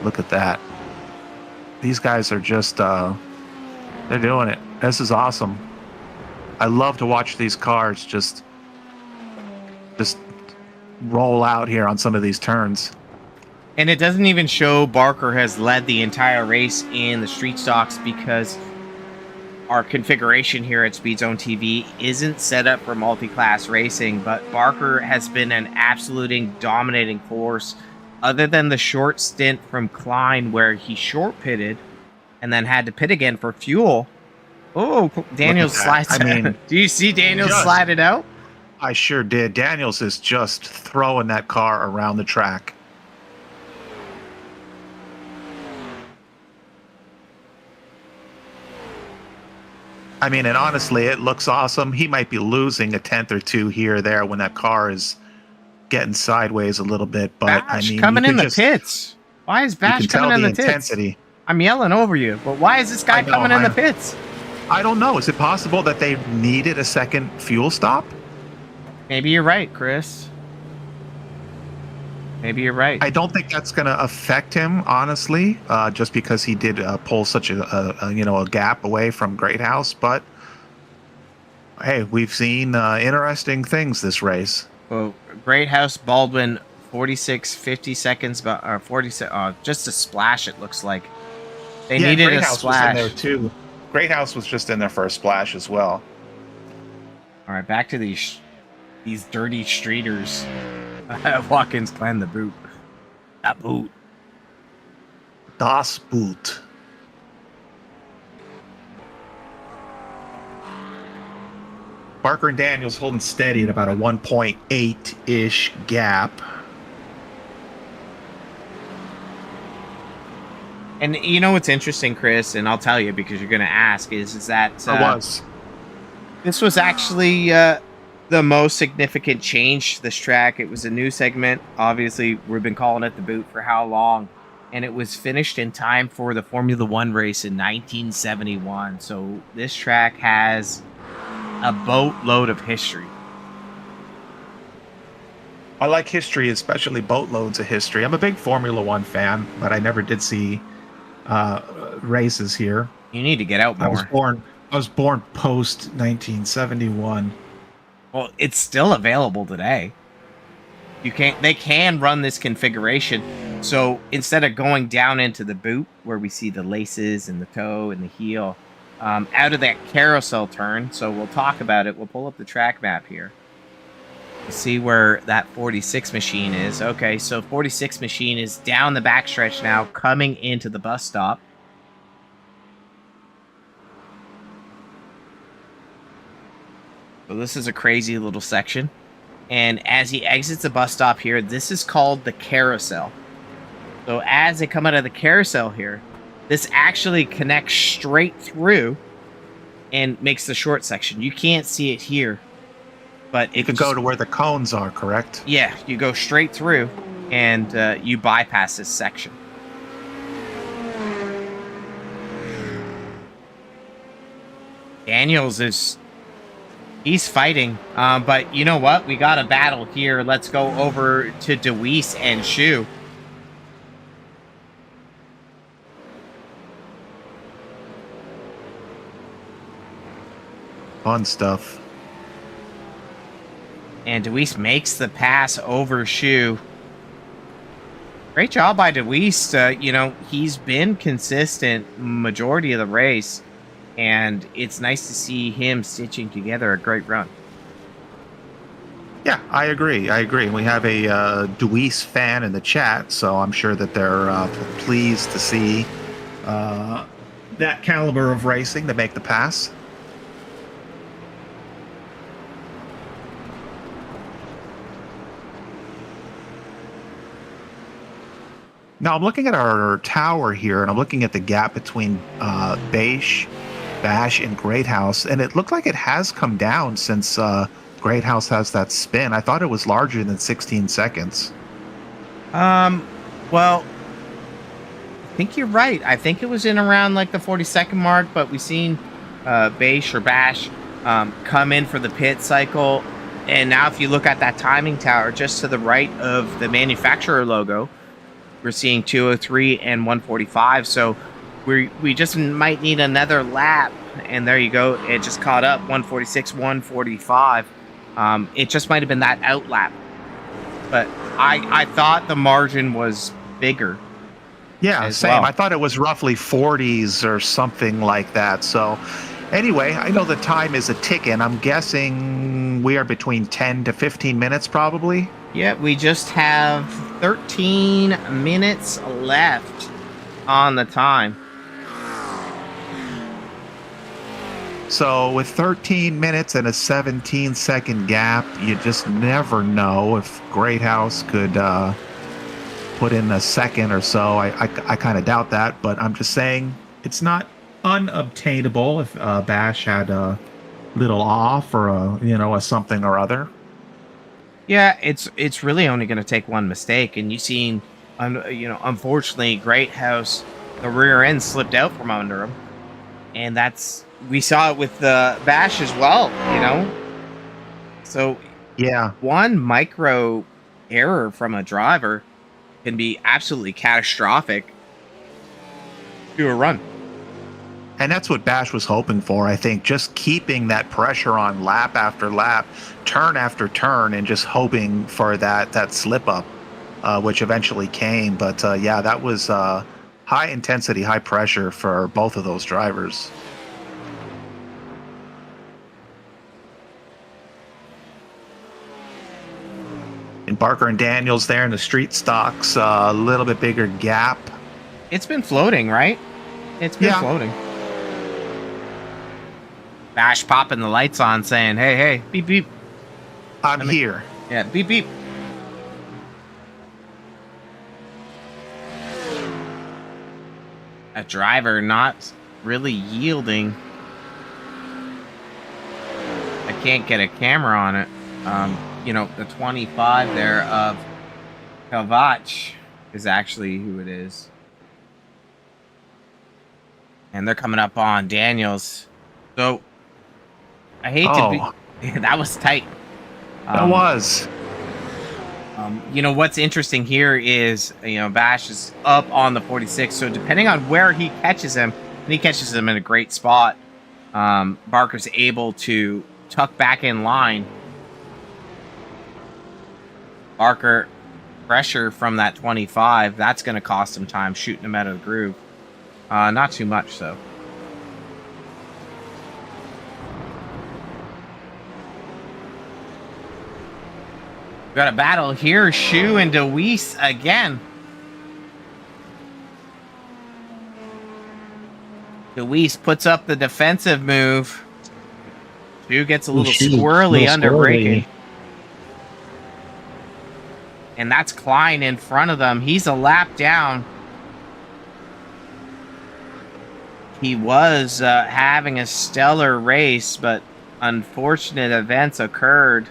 Look at that. These guys are just, they're doing it. This is awesome. I love to watch these cars just roll out here on some of these turns. And it doesn't even show Barker has led the entire race in the street stocks, because our configuration here at Speed Zone TV isn't set up for multi-class racing, but Barker has been an absolute dominating force, other than the short stint from Klein where he short pitted and then had to pit again for fuel. Oh, Daniels slides. I mean, do you see Daniels slide it out? I sure did. Daniels is just throwing that car around the track. I mean, and honestly, it looks awesome. He might be losing a tenth or two here or there when that car is getting sideways a little bit, but Bash I mean, coming in the pits. Why is Bash coming in the intensity. pits? I'm yelling over you, but why is this guy coming in the pits? I don't know. Is it possible that they needed a second fuel stop? Maybe you're right, Chris. Maybe you're right. I don't think that's going to affect him, honestly, just because he did pull such a gap away from Greathouse. But hey, we've seen interesting things this race. Well, Greathouse, Baldwin, 50 seconds, or 40 just a splash. It looks like they needed Greathouse a splash. was in there too. Greathouse was just in there for a splash as well. All right, back to these dirty streeters. Watkins Glen, the boot. That boot. Das Boot. Barker and Daniels holding steady at about a 1.8-ish gap. And you know what's interesting, Chris, and I'll tell you because you're going to ask, is that this was actually the most significant change to this track. It was a new segment. Obviously, we've been calling it the boot for how long? And it was finished in time for the Formula One race in 1971. So this track has a boatload of history. I like history, especially boatloads of history. I'm a big Formula One fan, but I never did see races here. You need to get out more. I was born post 1971. Well, it's still available today. They can run this configuration. So instead of going down into the boot where we see the laces and the toe and the heel, out of that carousel turn, so we'll talk about it. We'll pull up the track map here. See where that 46 machine is. Okay, so 46 machine is down the backstretch now, coming into the bus stop. So this is a crazy little section. And as he exits the bus stop here, this is called the carousel. So as they come out of the carousel here, this actually connects straight through and makes the short section. You can't see it here, but You can go to where the cones are, correct? yeah, you go straight through, and you bypass this section. Daniels he's fighting, but you know what? We got a battle here. Let's go over to Deweese and Shu. Fun stuff. And Deweese makes the pass over Shu. Great job by Deweese. He's been consistent majority of the race, and it's nice to see him stitching together a great run. Yeah, I agree. We have a Deweese fan in the chat, so I'm sure that they're pleased to see that caliber of racing to make the pass. Now I'm looking at our tower here, and I'm looking at the gap between Bash, and Great House, and it looked like it has come down since Great House has that spin. I thought it was larger than 16 seconds. Well, I think you're right. I think it was in around like the 40-second mark, but we've seen Bash come in for the pit cycle, and now if you look at that timing tower just to the right of the manufacturer logo, we're seeing 203 and 145. So we just might need another lap, and there you go. It just caught up 146, 145. It just might have been that out lap, but I thought the margin was bigger. Yeah, same. Well, I thought it was roughly 40s or something like that. So anyway, I know the time is a ticking. I'm guessing we are between 10 to 15 minutes probably. Yeah, we just have 13 minutes left on the time. So with 13 minutes and a 17-second gap, you just never know if Great House could put in a second or so. I kind of doubt that, but I'm just saying it's not unobtainable if Bash had a little off or a something or other. Yeah, it's really only going to take one mistake, and you've seen, unfortunately, Great House, the rear end slipped out from under him, and we saw it with the Bash as well, So yeah, one micro error from a driver can be absolutely catastrophic to a run. And that's what Bash was hoping for, I think, just keeping that pressure on lap after lap, turn after turn, and just hoping for that slip up, which eventually came. But yeah, that was high intensity, high pressure for both of those drivers. And Barker and Daniels there in the street stocks, a little bit bigger gap. It's been floating, right? It's been floating. Bash popping the lights on saying, hey, beep, beep. I'm here. Yeah, beep, beep. A driver not really yielding. I can't get a camera on it. The 25 there of Kovac is actually who it is. And they're coming up on Daniels. So I hate to be... That was tight. That was. What's interesting here is, Bash is up on the 46. So depending on where he catches him, and he catches him in a great spot, Barker's able to tuck back in line. Barker pressure from that 25. That's going to cost him time shooting him out of the groove. Not too much, so. We got a battle here. Shu and Deweese again. Deweese puts up the defensive move. Shu gets a little squirrely under braking. And that's Klein in front of them. He's a lap down. he was having a stellar race, but unfortunate events occurred.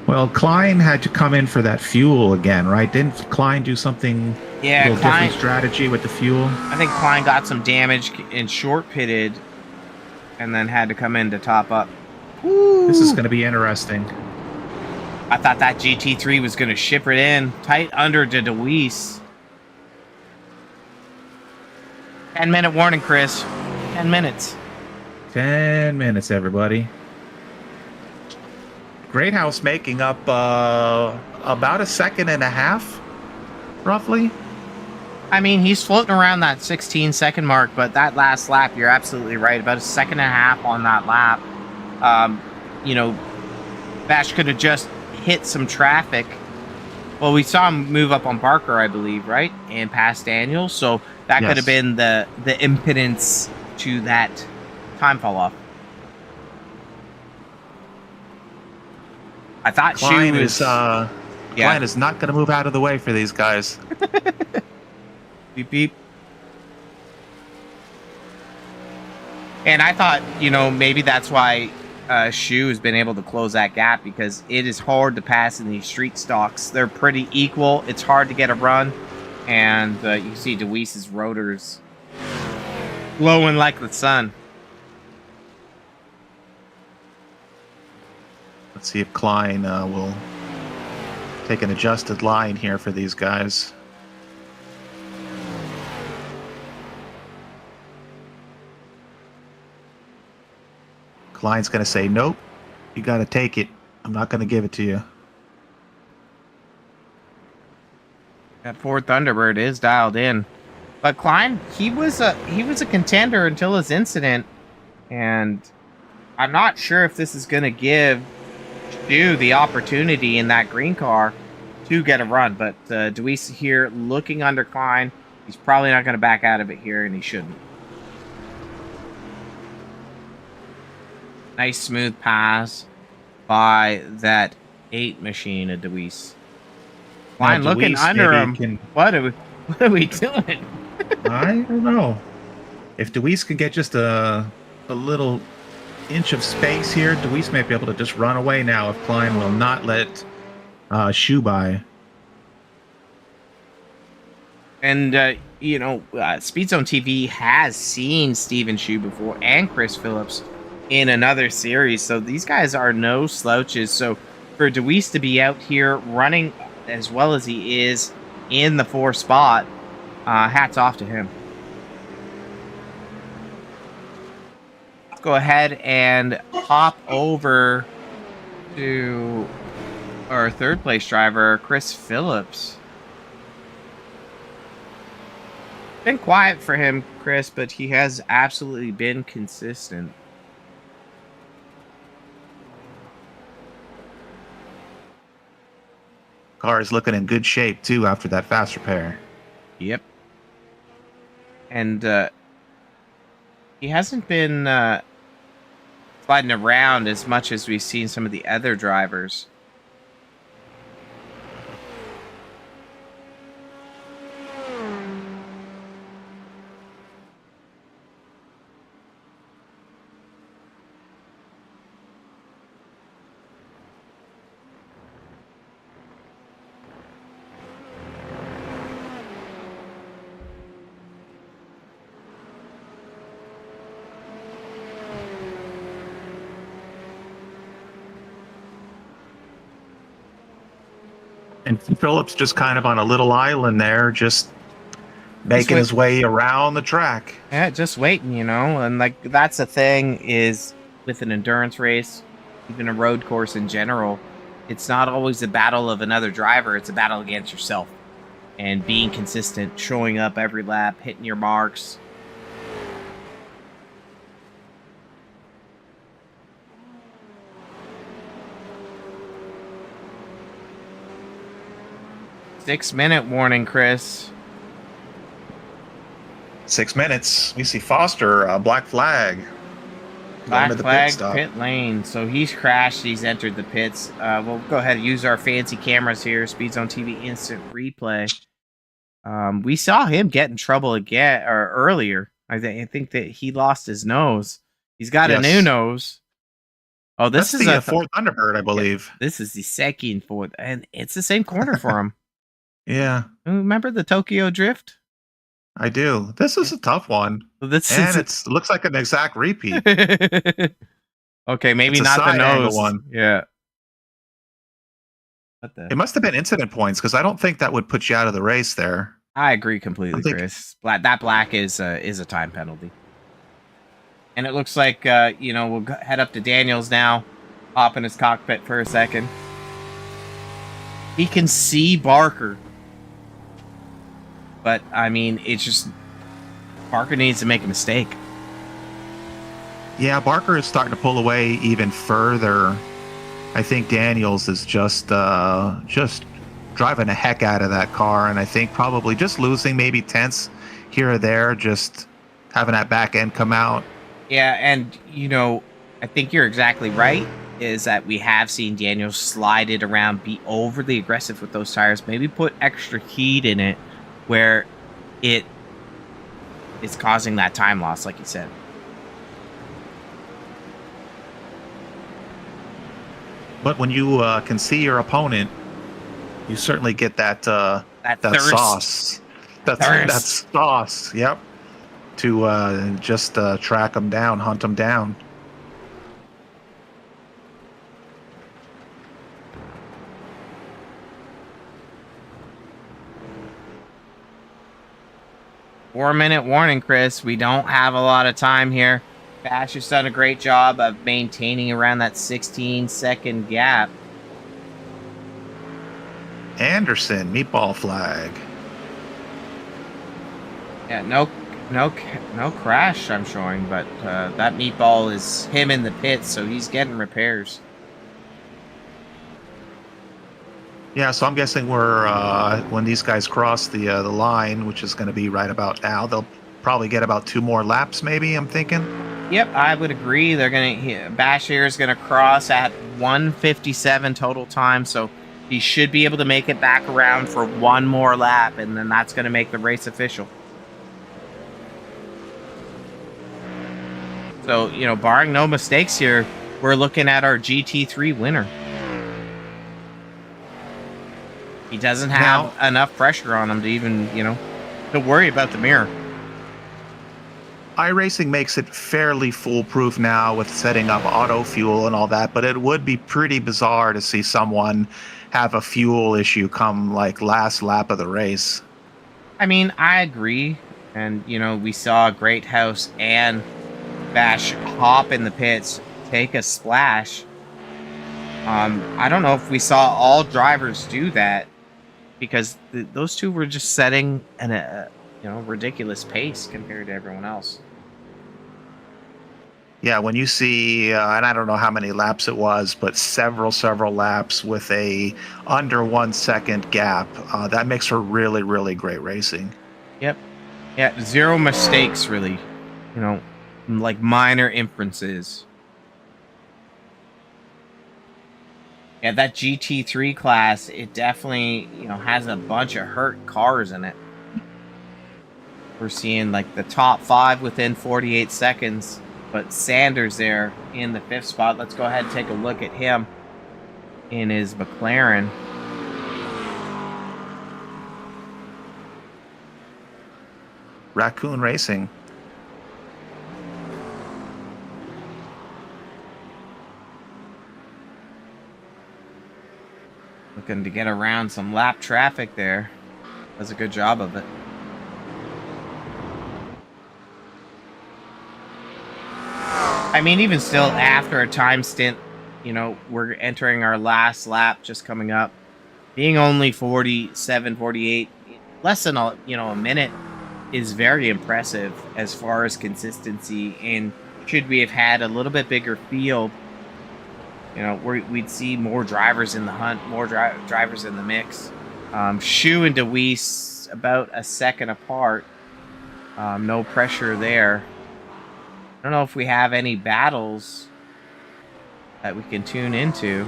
Well, Klein had to come in for that fuel again, right? Didn't Klein do something Yeah, a little different strategy with the fuel? I think Klein got some damage and short pitted, and then had to come in to top up. Woo! This is going to be interesting. I thought that GT3 was going to ship it in tight under to DeWeese. 10-minute warning, Chris. 10 minutes. 10 minutes, everybody. Greathouse making up about a second and a half, roughly. I mean, he's floating around that 16-second mark, but that last lap, you're absolutely right. About a second and a half on that lap. You know, Bash could have just hit some traffic. Well, we saw him move up on Barker, I believe, right? And past Daniel. So that could have been the impedance to that time fall off. I thought Klein was Klein is not going to move out of the way for these guys. Beep beep. And I thought, you know, maybe that's why Shu has been able to close that gap, because it is hard to pass in these street stocks. They're pretty equal. It's hard to get a run, and you see DeWeese's rotors glowing like the sun. Let's see if Klein will take an adjusted line here for these guys. Klein's going to say, nope, you got to take it. I'm not going to give it to you. That Ford Thunderbird is dialed in. But Klein, he was a contender until his incident, and I'm not sure if this is going to give Shu the opportunity in that green car to get a run. But DeWeese here looking under Klein. He's probably not going to back out of it here, and he shouldn't. Nice smooth pass by that 8 machine of DeWeese. Klein looking under him. What are we doing? I don't know. If DeWeese can get just a little inch of space here, DeWeese may be able to just run away now if Klein will not let Shu by. And, you know, Speed Zone TV has seen Steven Shu before and Chris Phillips in another series. So these guys are no slouches. So for DeWeese to be out here running as well as he is in the 4 spot, hats off to him. Let's go ahead and hop over to our 3rd place driver, Chris Phillips. Been quiet for him, Chris, but he has absolutely been consistent. Car is looking in good shape too after that fast repair. Yep. And he hasn't been sliding around as much as we've seen some of the other drivers. And Phillips just kind of on a little island there, just making his way around the track. Yeah, just waiting, you know. And like that's the thing is with an endurance race, even a road course in general, it's not always a battle of another driver. It's a battle against yourself. And being consistent, showing up every lap, hitting your marks. Six-minute warning, Chris. 6 minutes. We see Foster, black flag. Black flag, pit lane. So he's crashed. He's entered the pits. We'll go ahead and use our fancy cameras here. Speed Zone TV instant replay. We saw him get in trouble again or earlier. I think that he lost his nose. He's got a Yes. new nose. Oh, this That's is the a Ford Thunderbird, I believe. this is the second Ford, and it's the same corner for him. Yeah, Remember the Tokyo Drift? I do. This is a tough one, Well, this and is it looks like an exact repeat. okay. Maybe It's a not the side angle nose. one. Yeah. What the? It must have been incident points because I don't think that would put you out of the race there. I agree I completely, think Chris. That black is a time penalty, and it looks like we'll head up to Daniels now, hop in his cockpit for a second. He can see Barker, but I mean, it's just Barker needs to make a mistake. Yeah, Barker is starting to pull away even further. I think Daniels is just driving the heck out of that car, and I think probably just losing maybe tenths here or there, just having that back end come out. Yeah, and I think you're exactly right. Is that we have seen Daniel slide it around, be overly aggressive with those tires, maybe put extra heat in it, where it is causing that time loss, like you said. But when you can see your opponent, you certainly get that Thirst. sauce. That sauce. Yep. To just track them down, hunt them down. Four-minute warning, Chris. We don't have a lot of time here. Bash has done a great job of maintaining around that 16-second gap. Anderson, meatball flag. Yeah, no crash I'm showing, but that meatball is him in the pits, so he's getting repairs. Yeah, so I'm guessing we're when these guys cross the line, which is going to be right about now, they'll probably get about 2 more laps, maybe. I'm thinking. Yep, I would agree. They're gonna Bash here is gonna cross at 1:57 total time, so he should be able to make it back around for 1 more lap, and then that's gonna make the race official. So barring no mistakes here, we're looking at our GT3 winner. He doesn't have enough pressure on him to even, to worry about the mirror. iRacing makes it fairly foolproof now with setting up auto fuel and all that, but it would be pretty bizarre to see someone have a fuel issue come like last lap of the race. I mean, I agree. And, we saw Great House and Bash hop in the pits, take a splash. I don't know if we saw all drivers do that, because those two were just setting a ridiculous pace compared to everyone else. Yeah, when you see, and I don't know how many laps it was, but several laps with a under 1 second gap, that makes for really, really great racing. Yep. Yeah, 0 mistakes, really. Like minor inferences. Yeah, that GT3 class, it definitely, has a bunch of hurt cars in it. We're seeing like the top 5 within 48 seconds, but Sanders there in the 5th spot. Let's go ahead and take a look at him in his McLaren. Raccoon Racing. Looking to get around some lap traffic there. Does a good job of it. I mean, even still, after a time stint, we're entering our last lap just coming up. Being only 47, 48, less than a minute is very impressive as far as consistency. And should we have had a little bit bigger field, we'd see more drivers in the hunt, more drivers in the mix. Shu and DeWeese about a second apart. No pressure there. I don't know if we have any battles that we can tune into.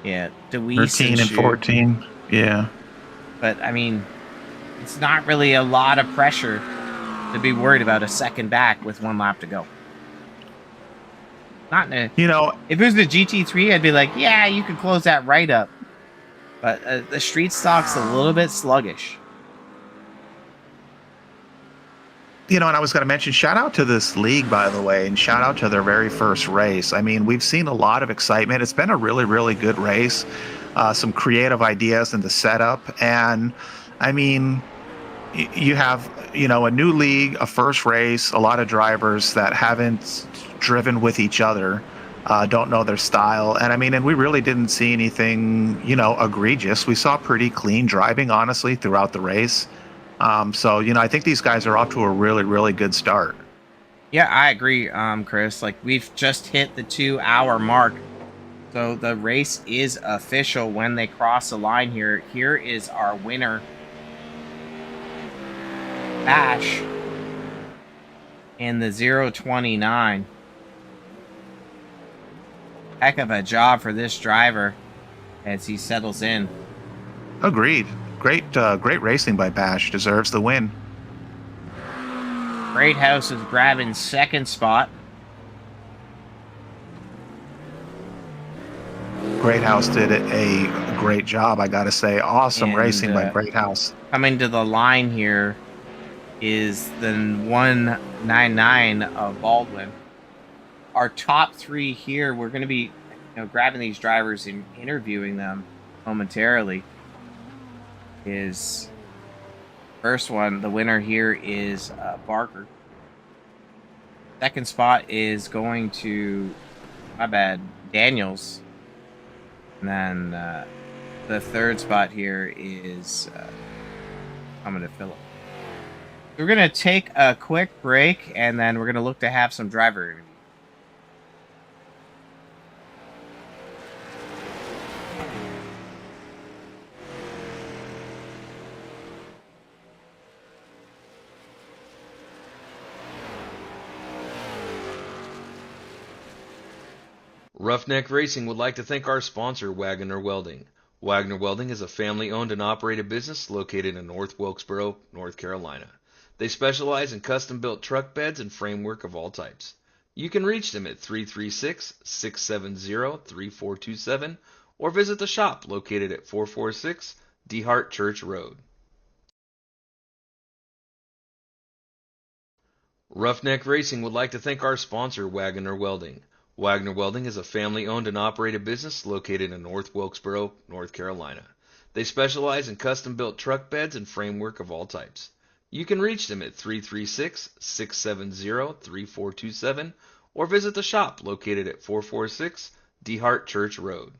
Yeah, DeWeese 13 and 14. Yeah. But, I mean, it's not really a lot of pressure. to be worried about a second back with 1 lap to go. Not in a, You know, if it was the GT3, I'd be like, yeah, you could close that right up. But the street stock's a little bit sluggish. and I was going to mention, shout out to this league, by the way, and shout out to their very first race. I mean, we've seen a lot of excitement. It's been a really, really good race. Some creative ideas in the setup. And I mean, you have, a new league, a first race, a lot of drivers that haven't driven with each other, don't know their style. And I mean, and we really didn't see anything, egregious. We saw pretty clean driving, honestly, throughout the race. So, I think these guys are off to a really, really good start. Yeah, I agree, Chris. Like, we've just hit the 2-hour mark. So the race is official when they cross the line here. Here is our winner, Bash, in the 029. Heck of a job for this driver as he settles in. Agreed. Great racing by Bash. Deserves the win. Great House is grabbing second spot. Great House did a great job, I gotta say. Awesome racing by Great House. Coming to the line here is the 199 of Baldwin. Our top 3 here, we're going to be grabbing these drivers and interviewing them momentarily. Is first one, the winner here is Barker. Second spot is going to, Daniels. And then the third spot here is coming to Phillip. We're going to take a quick break, and then we're going to look to have some driver interviews. Roughneck Racing would like to thank our sponsor, Wagner Welding. Wagner Welding is a family-owned and operated business located in North Wilkesboro, North Carolina. They specialize in custom-built truck beds and framework of all types. You can reach them at 336-670-3427 or visit the shop located at 446 DeHart Church Road. Roughneck Racing would like to thank our sponsor, Wagner Welding. Wagner Welding is a family-owned and operated business located in North Wilkesboro, North Carolina. They specialize in custom-built truck beds and framework of all types. You can reach them at 336-670-3427 or visit the shop located at 446 DeHart Church Road.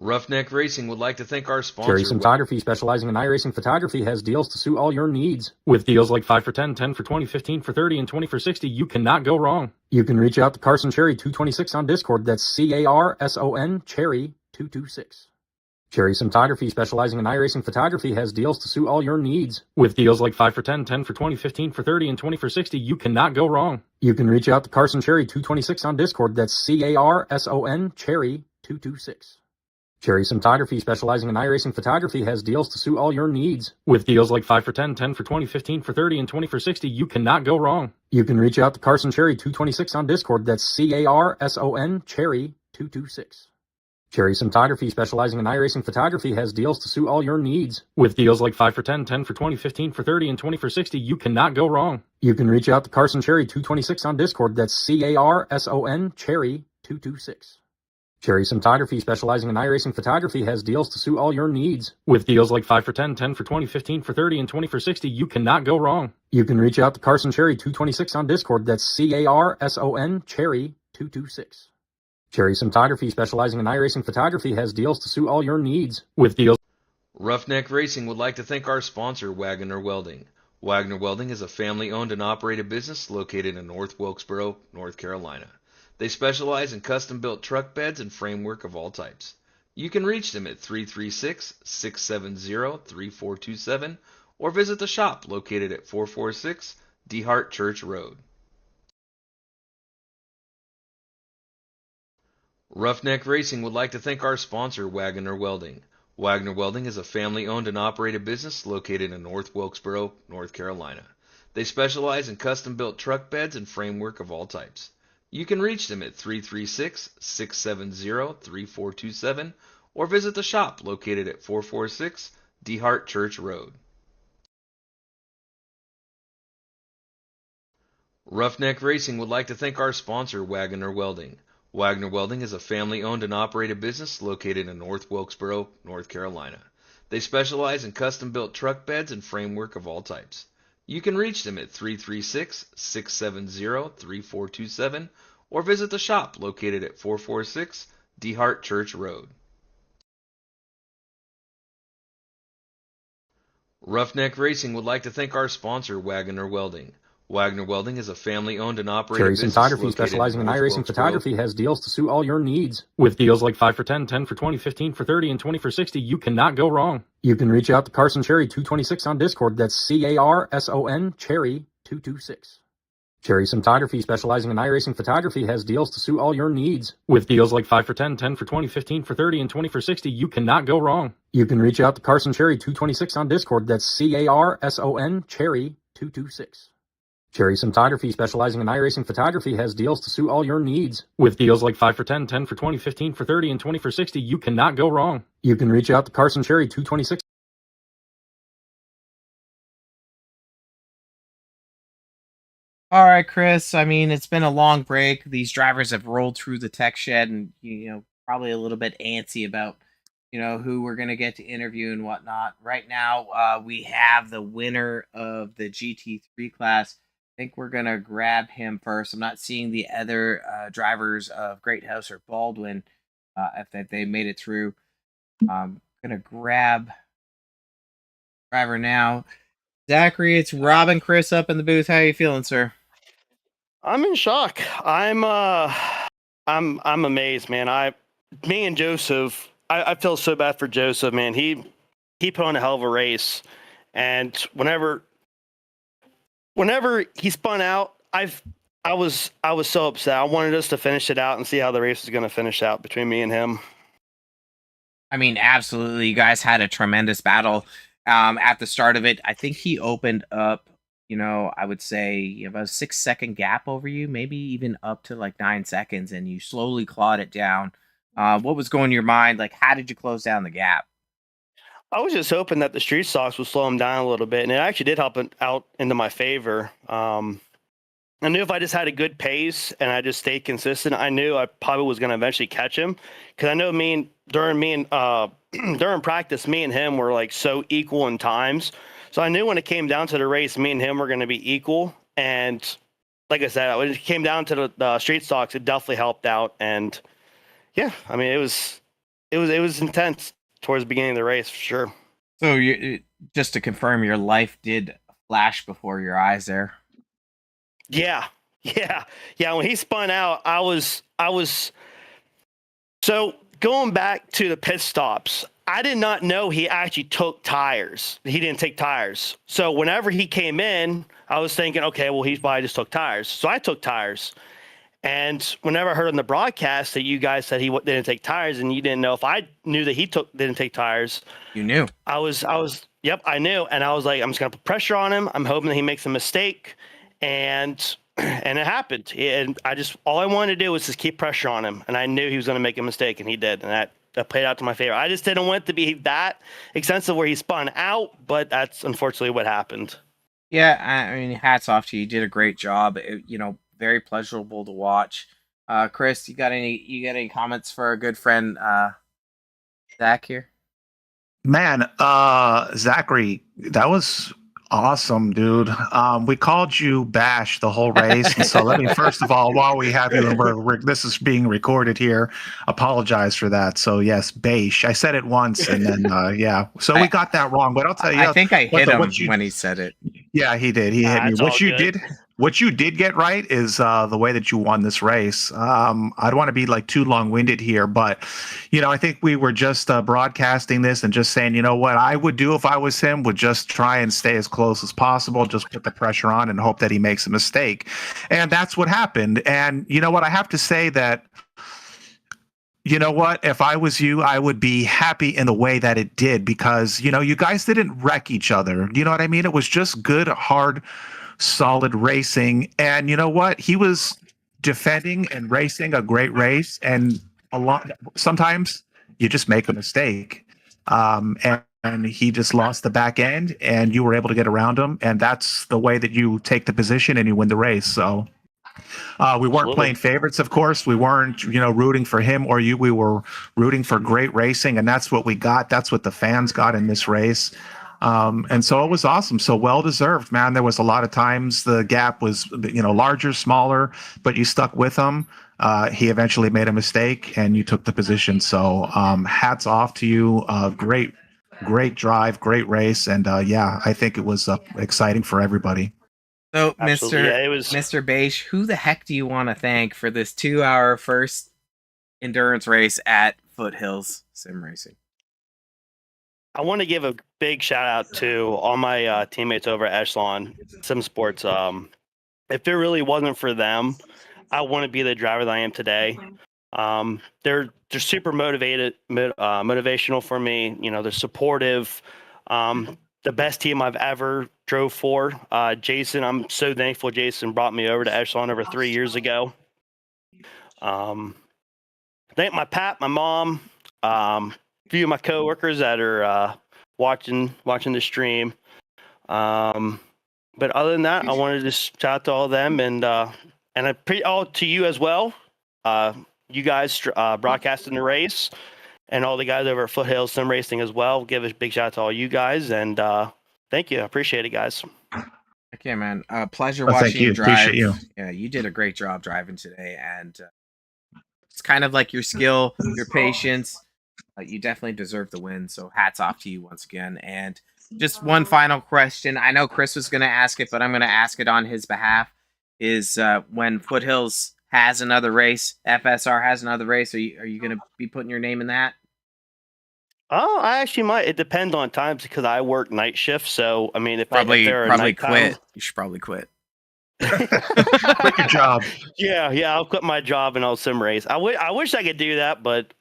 Roughneck Racing would like to thank our sponsor. Cherry Photography, specializing in iRacing photography, has deals to suit all your needs. With deals like 5 for 10, 10 for 20, 15 for 30, and 20 for 60, you cannot go wrong. You can reach out to Carson Cherry 226 on Discord. That's CARSON Cherry 226. Cherry Photography, specializing in iRacing photography, has deals to suit all your needs. With deals like 5 for 10, 10 for 20, 15 for 30, and 20 for 60, you cannot go wrong. You can reach out to Carson Cherry 226 on Discord. That's CARSON Cherry 226. Cherry Photography, specializing in iRacing photography, has deals to suit all your needs. With deals like 5 for 10, 10 for 20, 15 for 30, and 20 for 60, you cannot go wrong. You can reach out to Carson Cherry 226 on Discord. That's CARSON Cherry 226. Cherry Photography, specializing in iRacing photography, has deals to suit all your needs. With deals like 5 for 10, 10 for 20, 15 for 30, and 20 for 60, you cannot go wrong. You can reach out to Carson Cherry 226 on Discord. That's CARSON Cherry 226. Cherry Photography, specializing in iRacing photography, has deals to suit all your needs. With deals like 5 for 10, 10 for 20, 15 for 30, and 20 for 60, you cannot go wrong. You can reach out to Carson Cherry 226 on Discord. That's CARSON Cherry 226. Cherry Photography, specializing in iRacing photography, has deals to suit all your needs. With deals. Roughneck Racing would like to thank our sponsor, Wagner Welding. Wagner Welding is a family-owned and operated business located in North Wilkesboro, North Carolina. They specialize in custom-built truck beds and framework of all types. You can reach them at 336-670-3427 or visit the shop located at 446 DeHart Church Road. Roughneck Racing would like to thank our sponsor, Wagner Welding. Wagner Welding is a family-owned and operated business located in North Wilkesboro, North Carolina. They specialize in custom-built truck beds and framework of all types. You can reach them at 336-670-3427 or visit the shop located at 446 DeHart Church Road. Roughneck Racing would like to thank our sponsor, Wagner Welding. Wagner Welding is a family-owned and operated business located in North Wilkesboro, North Carolina. They specialize in custom-built truck beds and framework of all types. You can reach them at 336-670-3427 or visit the shop located at 446 DeHart Church Road. Roughneck Racing would like to thank our sponsor, Wagner Welding. Wagner Welding is a family-owned and operated Cherry business Photography, located specializing in North iRacing Wilkesboro. photography, has deals to suit all your needs. With deals like 5 for 10, 10 for 20, 15 for 30, and 20 for 60, you cannot go wrong. You can reach out to Carson Cherry 226 on Discord. That's CARSON Cherry 226. Cherry Photography, specializing in iRacing photography, has deals to suit all your needs. With deals like 5 for 10, 10 for 20, 15 for 30, and 20 for 60, you cannot go wrong. You can reach out to Carson Cherry 226 on Discord. That's CARSON Cherry 226. Cherry Photography, specializing in iRacing photography, has deals to suit all your needs. With deals like 5 for 10, 10 for 20, 15 for 30, and 20 for 60, you cannot go wrong. You can reach out to Carson Cherry 226. All right, Chris. I mean, it's been a long break. These drivers have rolled through the tech shed and, probably a little bit antsy about, who we're going to get to interview and whatnot. Right now, we have the winner of the GT3 class. I think we're going to grab him first. I'm not seeing the other drivers of Great House or Baldwin if they made it through. I'm going to grab driver now. Zachary, it's Rob and Chris up in the booth. How are you feeling, sir? I'm in shock. I'm amazed, man. Me and Joseph, I feel so bad for Joseph, man. He put on a hell of a race, and whenever he spun out, I was so upset. I wanted us to finish it out and see how the race was going to finish out between me and him. I mean, absolutely. You guys had a tremendous battle at the start of it. I think he opened up, I would say about a 6-second gap over you, maybe even up to like 9 seconds, and you slowly clawed it down. What was going in your mind? Like, how did you close down the gap? I was just hoping that the street stocks would slow him down a little bit, and it actually did help it out into my favor. I knew if I just had a good pace and I just stayed consistent, I knew I probably was going to eventually catch him. Because I know during practice, me and him were like so equal in times. So I knew when it came down to the race, me and him were going to be equal. And like I said, when it came down to the street stocks, it definitely helped out. And yeah, I mean, it was intense towards the beginning of the race for sure. So just to confirm, your life did flash before your eyes there. Yeah. When he spun out, I was so going back to the pit stops. I did not know he actually took tires. He didn't take tires. So whenever he came in, I was thinking, okay, well, he probably just took tires. So I took tires. And whenever I heard on the broadcast that you guys said he didn't take tires, and you didn't know if I knew that he didn't take tires. You knew. Yep, I knew. And I was like, I'm just going to put pressure on him. I'm hoping that he makes a mistake. And it happened. And all I wanted to do was just keep pressure on him. And I knew he was going to make a mistake, and he did. And that played out to my favor. I just didn't want it to be that extensive where he spun out, but that's unfortunately what happened. Yeah, I mean, hats off to you. You did a great job. Very pleasurable to watch. Chris, you got any comments for our good friend Zach here? Man, Zachary, that was awesome, dude. We called you Bash the whole race, and so let me first of all, while we have you, and this is being recorded here, apologize for that. So yes, Bash. I said it once, and then yeah. So we got that wrong, but I'll tell you. I think I hit him when he said it. Yeah, he did. He hit me. What you did get right is the way that you won this race. I don't want to be like too long-winded here, but I think we were just broadcasting this and just saying, what I would do if I was him would just try and stay as close as possible, just put the pressure on and hope that he makes a mistake. And that's what happened. And you know what? I have to say that You know what? If I was you, I would be happy in the way that it did because, you guys didn't wreck each other. You know what I mean? It was just good, hard, solid racing. And you know what? He was defending and racing a great race. And sometimes you just make a mistake. And he just lost the back end and you were able to get around him. And that's the way that you take the position and you win the race. So we weren't Absolutely. playing favorites, of course. We weren't, rooting for him or you. We were rooting for great racing, and that's what we got. That's what the fans got in this race. And so it was awesome. So well deserved, man. There was a lot of times the gap was, larger, smaller, but you stuck with him. He eventually made a mistake, and you took the position. So hats off to you. Great drive, great race, and yeah, I think it was exciting for everybody. So, Absolutely. Yeah, it was. Mr. Beish, who the heck do you want to thank for this 2-hour first endurance race at Foothills Sim Racing? I want to give a big shout out to all my teammates over at Echelon Sim Sports. If it really wasn't for them, I wouldn't be the driver that I am today. They're super motivational for me. They're supportive. The best team I've ever drove for. Jason, I'm so thankful Jason brought me over to Echelon over 3 years ago. Thank my mom, a few of my coworkers that are watching the stream. But other than that, I wanted to just shout out to all of them and all to you as well. You guys broadcasting the race, and all the guys over at Foothills Sim Racing as well. Give a big shout out to all you guys, and thank you. I appreciate it, guys. Heck yeah, man. Pleasure Well, watching thank you. you drive. Appreciate you. Yeah, you did a great job driving today, and it's kind of like your skill, your patience. You definitely deserve the win. So hats off to you once again. And just one final question. I know Chris was going to ask it, but I'm going to ask it on his behalf. Is when Foothills has another race, FSR has another race, are you going to be putting your name in that? Oh, I actually might. It depends on times because I work night shift. So I mean, if they're Probably quit. You should probably quit. Quit your job. Yeah, I'll quit my job and I'll sim race. I wish I could do that, but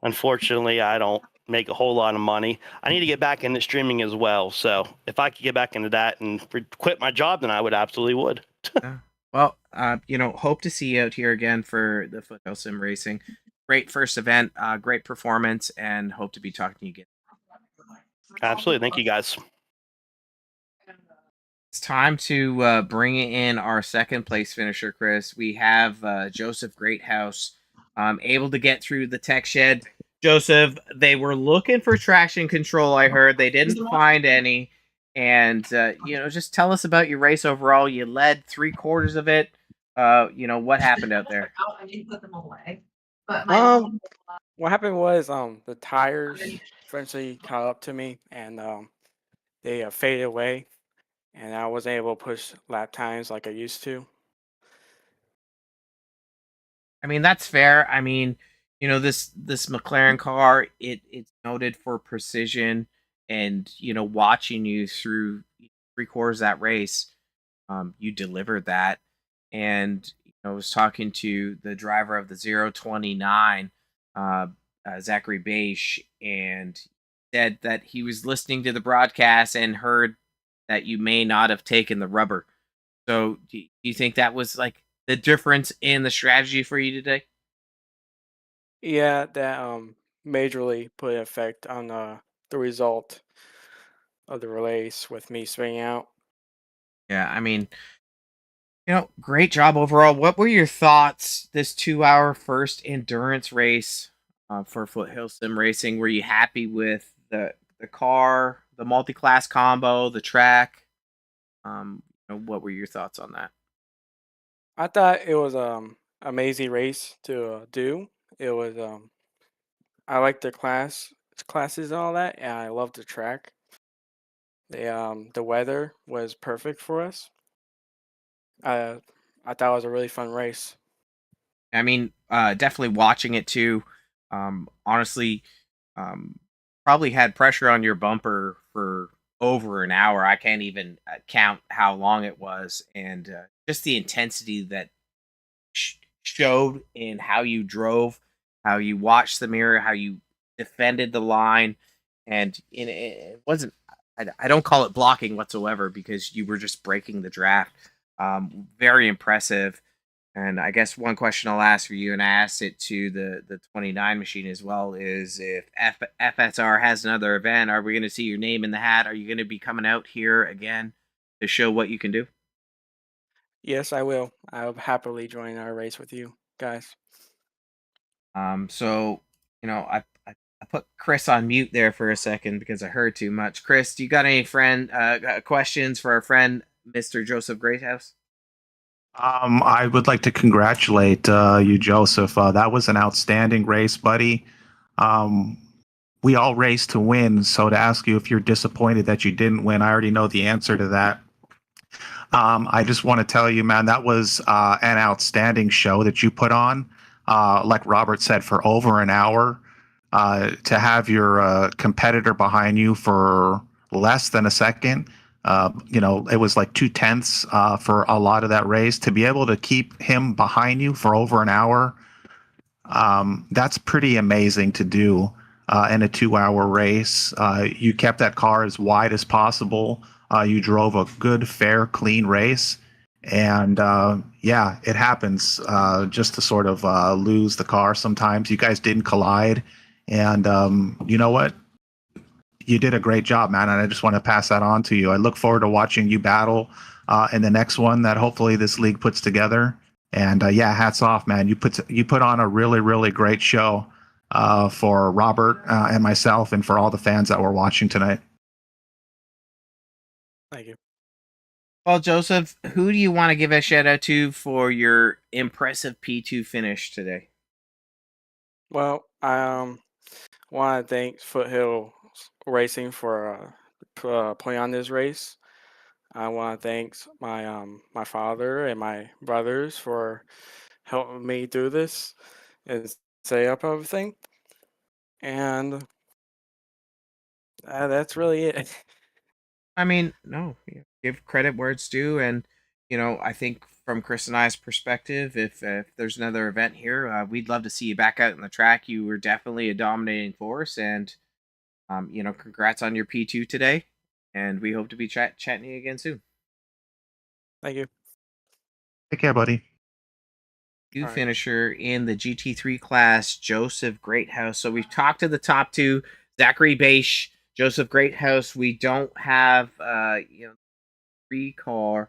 unfortunately, I don't make a whole lot of money. I need to get back into streaming as well. So if I could get back into that and quit my job, then I would absolutely would. Yeah. Well, hope to see you out here again for the Foothill Sim Racing. Great first event, great performance, and hope to be talking to you again. Absolutely. Thank you, guys. It's time to bring in our second place finisher, Chris. We have Joseph Greathouse able to get through the tech shed. Joseph, they were looking for traction control, I heard. They didn't find any. And, just tell us about your race overall. You led 3/4 of it. What happened out there? I didn't put them away. What happened was the tires eventually caught up to me and they faded away, and I wasn't able to push lap times like I used to. I mean, that's fair. I mean, this McLaren car, it's noted for precision, and watching you through 3/4 of that race, you delivered that. And I was talking to the driver of the 029, Zachary Beish, and said that he was listening to the broadcast and heard that you may not have taken the rubber. So do you think that was like the difference in the strategy for you today? Yeah, that majorly put an effect on the result of the race with me spinning out. Yeah, I mean, great job overall. What were your thoughts this 2-hour first endurance race for Foothill Sim Racing? Were you happy with the car, the multi-class combo, the track? What were your thoughts on that? I thought it was amazing race to do. It was I like the classes and all that, and I love the track. The weather was perfect for us. I thought it was a really fun race. I mean, definitely watching it too. Honestly, probably had pressure on your bumper for over an hour. I can't even count how long it was, and just the intensity that showed in how you drove. how you watched the mirror, how you defended the line, and it wasn't. I don't call it blocking whatsoever because you were just breaking the draft. Very impressive. And I guess one question I'll ask for you, and I asked it to the 29 machine as well, is if FSR has another event, are we going to see your name in the hat? Are you going to be coming out here again to show what you can do? Yes, I will. I'll happily join our race with you guys. So I put Chris on mute there for a second because I heard too much. Chris, do you got any questions for our friend Mr. Joseph Greathouse? I would like to congratulate you, Joseph. That was an outstanding race, buddy. Um, we all race to win, so to ask you if you're disappointed that you didn't win, I already know the answer to that. I just want to tell you, man, that was an outstanding show that you put on. Like Robert said, for over an hour, to have your competitor behind you for less than a second. It was like 2/10 for a lot of that race. To be able to keep him behind you for over an hour, that's pretty amazing to do in a 2-hour race. You kept that car as wide as possible. You drove a good, fair, clean race. And yeah, it happens just to sort of lose the car sometimes. You guys didn't collide. And you know what? You did a great job, man. And I just want to pass that on to you. I look forward to watching you battle in the next one that hopefully this league puts together. And yeah, hats off, man. You put on a really, really great show for Robert and myself and for all the fans that were watching tonight. Thank you. Well, Joseph, who do you want to give a shout out to for your impressive P2 finish today? Well, I want to thank Foothills Racing for putting on this race. I want to thank my father and my brothers for helping me through this and set up everything. And that's really it. I mean, no, give credit where it's due, and I think from Chris and I's perspective, if there's another event here, we'd love to see you back out in the track. You were definitely a dominating force, and congrats on your P2 today, and we hope to be chatting you again soon. Thank you. Take care, buddy. New All right. finisher in the GT3 class, Joseph Greathouse. So we've talked to the top two, Zachary Bache, Joseph Greathouse. We don't have three car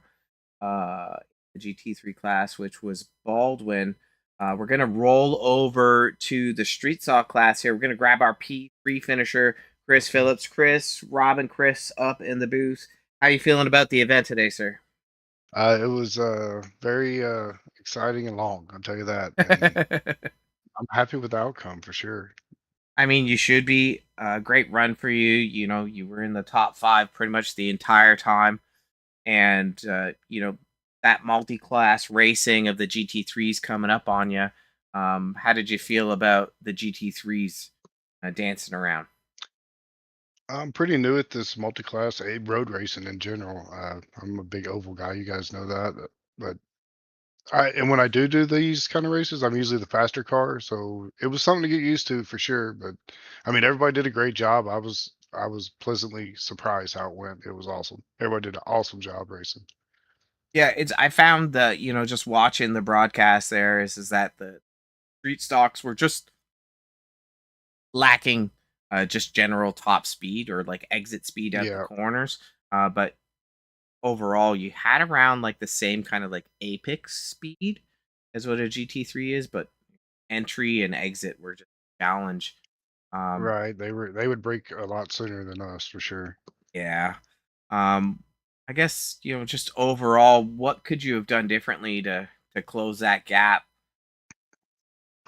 the GT3 class, which was Baldwin. We're gonna roll over to the street saw class here. We're gonna grab our P3 finisher, Chris Phillips. Chris, Rob, and Chris up in the booth. How you feeling about the event today, sir? It was very exciting and long, I'll tell you that. And I'm happy with the outcome for sure. I mean, you should be. A great run for you. You were in the top 5 pretty much the entire time. And, that multi-class racing of the GT3s coming up on you. How did you feel about the GT3s dancing around? I'm pretty new at this multi-class road racing in general. I'm a big oval guy, you guys know that. But and when I do these kind of races, I'm usually the faster car, so it was something to get used to for sure. But I mean, everybody did a great job. I was pleasantly surprised how it went. It was awesome. Everybody did an awesome job racing. Yeah, I found that, just watching the broadcast there is that the street stocks were just lacking just general top speed or like exit speed out the Yeah, corners. But overall, you had around like the same kind of like apex speed as what a GT3 is, but entry and exit were just a challenge. Um, right. They would break a lot sooner than us for sure. yeah. I guess, just overall, what could you have done differently to close that gap,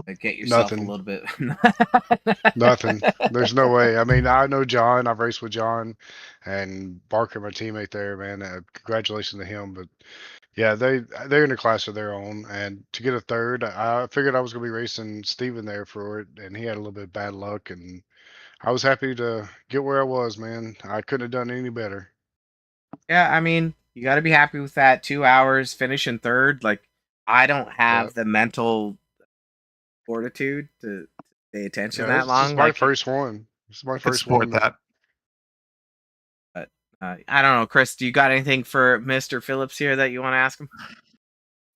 to get yourself a Nothing. little bit? Nothing. There's no way. I mean, I know John. I've raced with John and Barker, my teammate there, man. Congratulations to him. But yeah, they're in a class of their own. And to get a third, I figured I was gonna be racing Steven there for it, and he had a little bit of bad luck. And I was happy to get where I was, man. I couldn't have done any better. Yeah, I mean, you got to be happy with that. 2 hours, finishing third. Like, I don't Yeah, have the mental fortitude to pay attention Yeah, that this is long. my Like, first one. This is my I could first support one. that. but I don't know, Chris. Do you got anything for Mr. Phillips here that you want to ask him?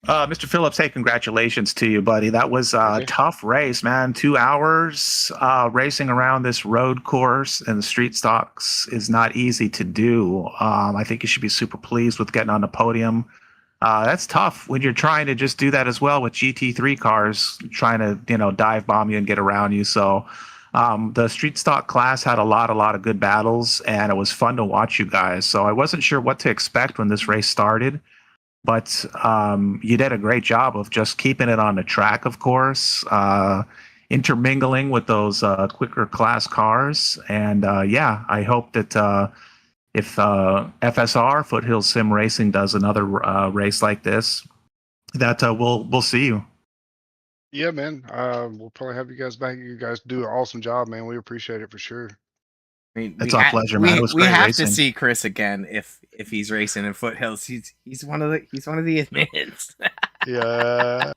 Mr. Phillips, hey, congratulations to you, buddy. That was a Okay. tough race, man. 2 hours racing around this road course and the street stocks is not easy to do. I think you should be super pleased with getting on the podium. That's tough when you're trying to just do that as well with GT3 cars, trying to, dive bomb you and get around you. So the street stock class had a lot of good battles, and it was fun to watch you guys. So I wasn't sure what to expect when this race started. But you did a great job of just keeping it on the track, of course, intermingling with those quicker class cars. And yeah, I hope that if FSR, Foothills Sim Racing, does another race like this, that we'll see you. Yeah, man. We'll probably have you guys back. You guys do an awesome job, man. We appreciate it for sure. I mean, It's our pleasure, man. It was we great have to racing. see Chris again if he's racing in Foothills. He's one of the admins. Yeah.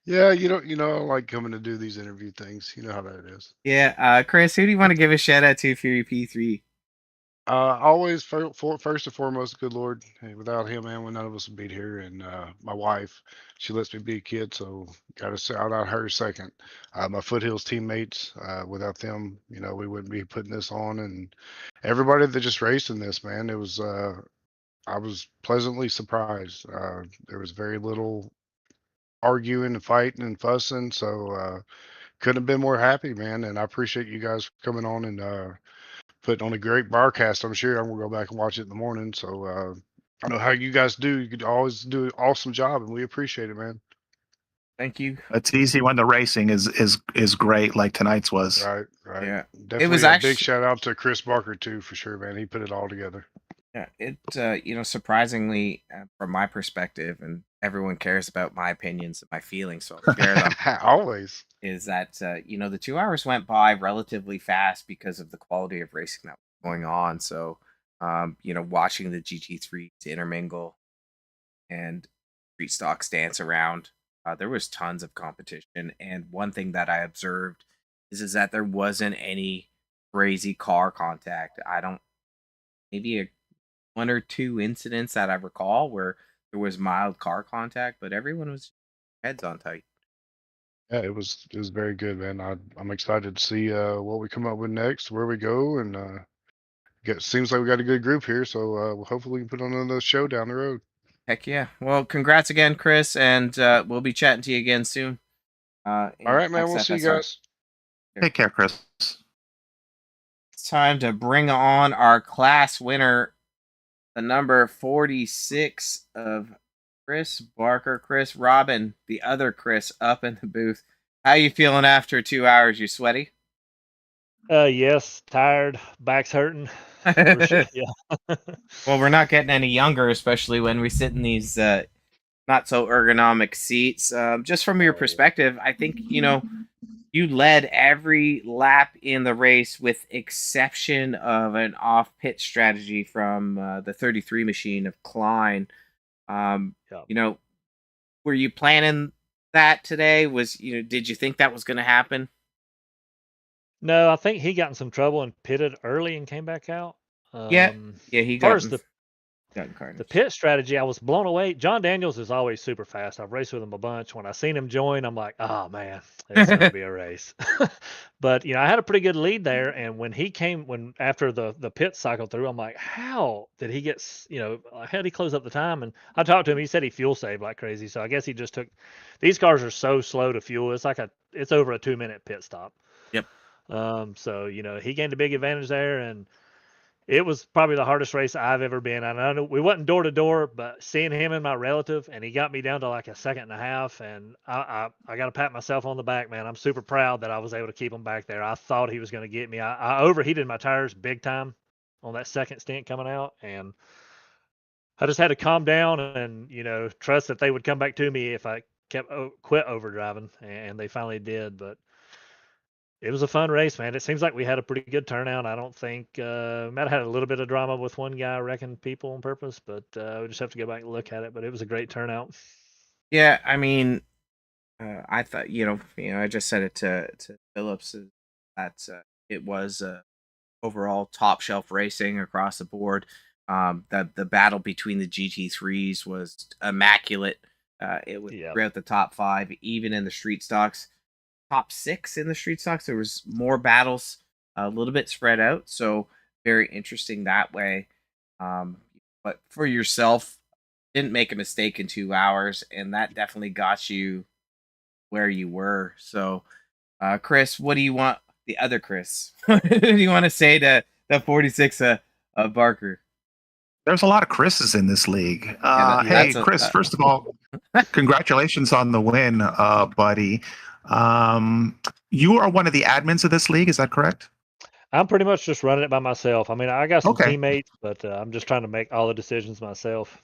Yeah, I like coming to do these interview things. You know how that is. Yeah, Chris, who do you want to give a shout out to for your P3? Always first and foremost, good Lord. Hey, without him, man, none of us would be here. And my wife, she lets me be a kid, so got to shout out her second. My Foothills teammates, without them, we wouldn't be putting this on. And everybody that just raced in this, man, it was. I was pleasantly surprised. There was very little arguing and fighting and fussing, so couldn't have been more happy, man. And I appreciate you guys coming on and putting on a great barcast. I'm sure I'm gonna go back and watch it in the morning. So I know how you guys do. You could always do an awesome job, and we appreciate it, man. Thank you. It's easy when the racing is great, like tonight's was. Right, right. Yeah, Definitely was a big actually shout out to Chris Barker too, for sure, man. He put it all together. yeah. Surprisingly, from my perspective, and everyone cares about my opinions and my feelings, so I'll share them. Always. Is that the 2 hours went by relatively fast because of the quality of racing that was going on. So, watching the GT3s intermingle and street stocks dance around, there was tons of competition. And one thing that I observed is that there wasn't any crazy car contact. I don't maybe one or two incidents that I recall where there was mild car contact, but everyone was heads on tight. Yeah, it was very good, man. I'm excited to see what we come up with next, where we go, and seems like we got a good group here. So hopefully we can put on another show down the road. Heck yeah. Well, congrats again, Chris, and we'll be chatting to you again soon. All right, man. We'll see you guys. Take care, Chris. It's time to bring on our class winner, the number 46 of Chris Barker. Chris Robin, the other Chris, up in the booth. How you feeling after 2 hours? You sweaty? Yes, tired, back's hurting. For sure. Yeah. Well, we're not getting any younger, especially when we sit in these not so ergonomic seats. Just from your perspective, I think you led every lap in the race with exception of an off pit strategy from the 33 machine of Klein. Yeah. Were you planning that today? Did you think that was going to happen? No, I think he got in some trouble and pitted early and came back out. Yeah, he As far got as the carnage. pit strategy, I was blown away. John Daniels is always super fast. I've raced with him a bunch. When I seen him join, I'm like, oh man, it's gonna be a race. But I had a pretty good lead there, and when he came, after the pit cycle through, I'm like, how did he get? How did he close up the time? And I talked to him. He said he fuel saved like crazy. So I guess he just took. These cars are so slow to fuel. It's over a 2-minute pit stop. Yep. So he gained a big advantage there, and it was probably the hardest race I've ever been. And I know we wasn't door to door, but seeing him and my relative, and he got me down to like a second and a half, and I got to pat myself on the back, man. I'm super proud that I was able to keep him back there. I thought he was going to get me. I overheated my tires big time on that second stint coming out, and I just had to calm down and trust that they would come back to me if I quit overdriving, and they finally did. But it was a fun race, man. It seems like we had a pretty good turnout. I don't think might have had a little bit of drama with one guy wrecking people on purpose, but we just have to go back and look at it. But it was a great turnout. Yeah, I mean, I thought, I just said it to Phillips that it was overall top shelf racing across the board. The battle between the GT3s was immaculate. It was Yeah. throughout the top five, even in the street stocks, top six in the street stocks. There was more battles, a little bit spread out, so very interesting that way. But for yourself, didn't make a mistake in 2 hours, and that definitely got you where you were. So, Chris, what do you want? The other Chris, what do you want to say to the 46 Barker? There's a lot of Chris's in this league. Yeah, Hey, that's a Chris, first of all, congratulations on the win, buddy. You are one of the admins of this league, is that correct? I'm pretty much just running it by myself. I mean, I got some Okay. teammates, but I'm just trying to make all the decisions myself.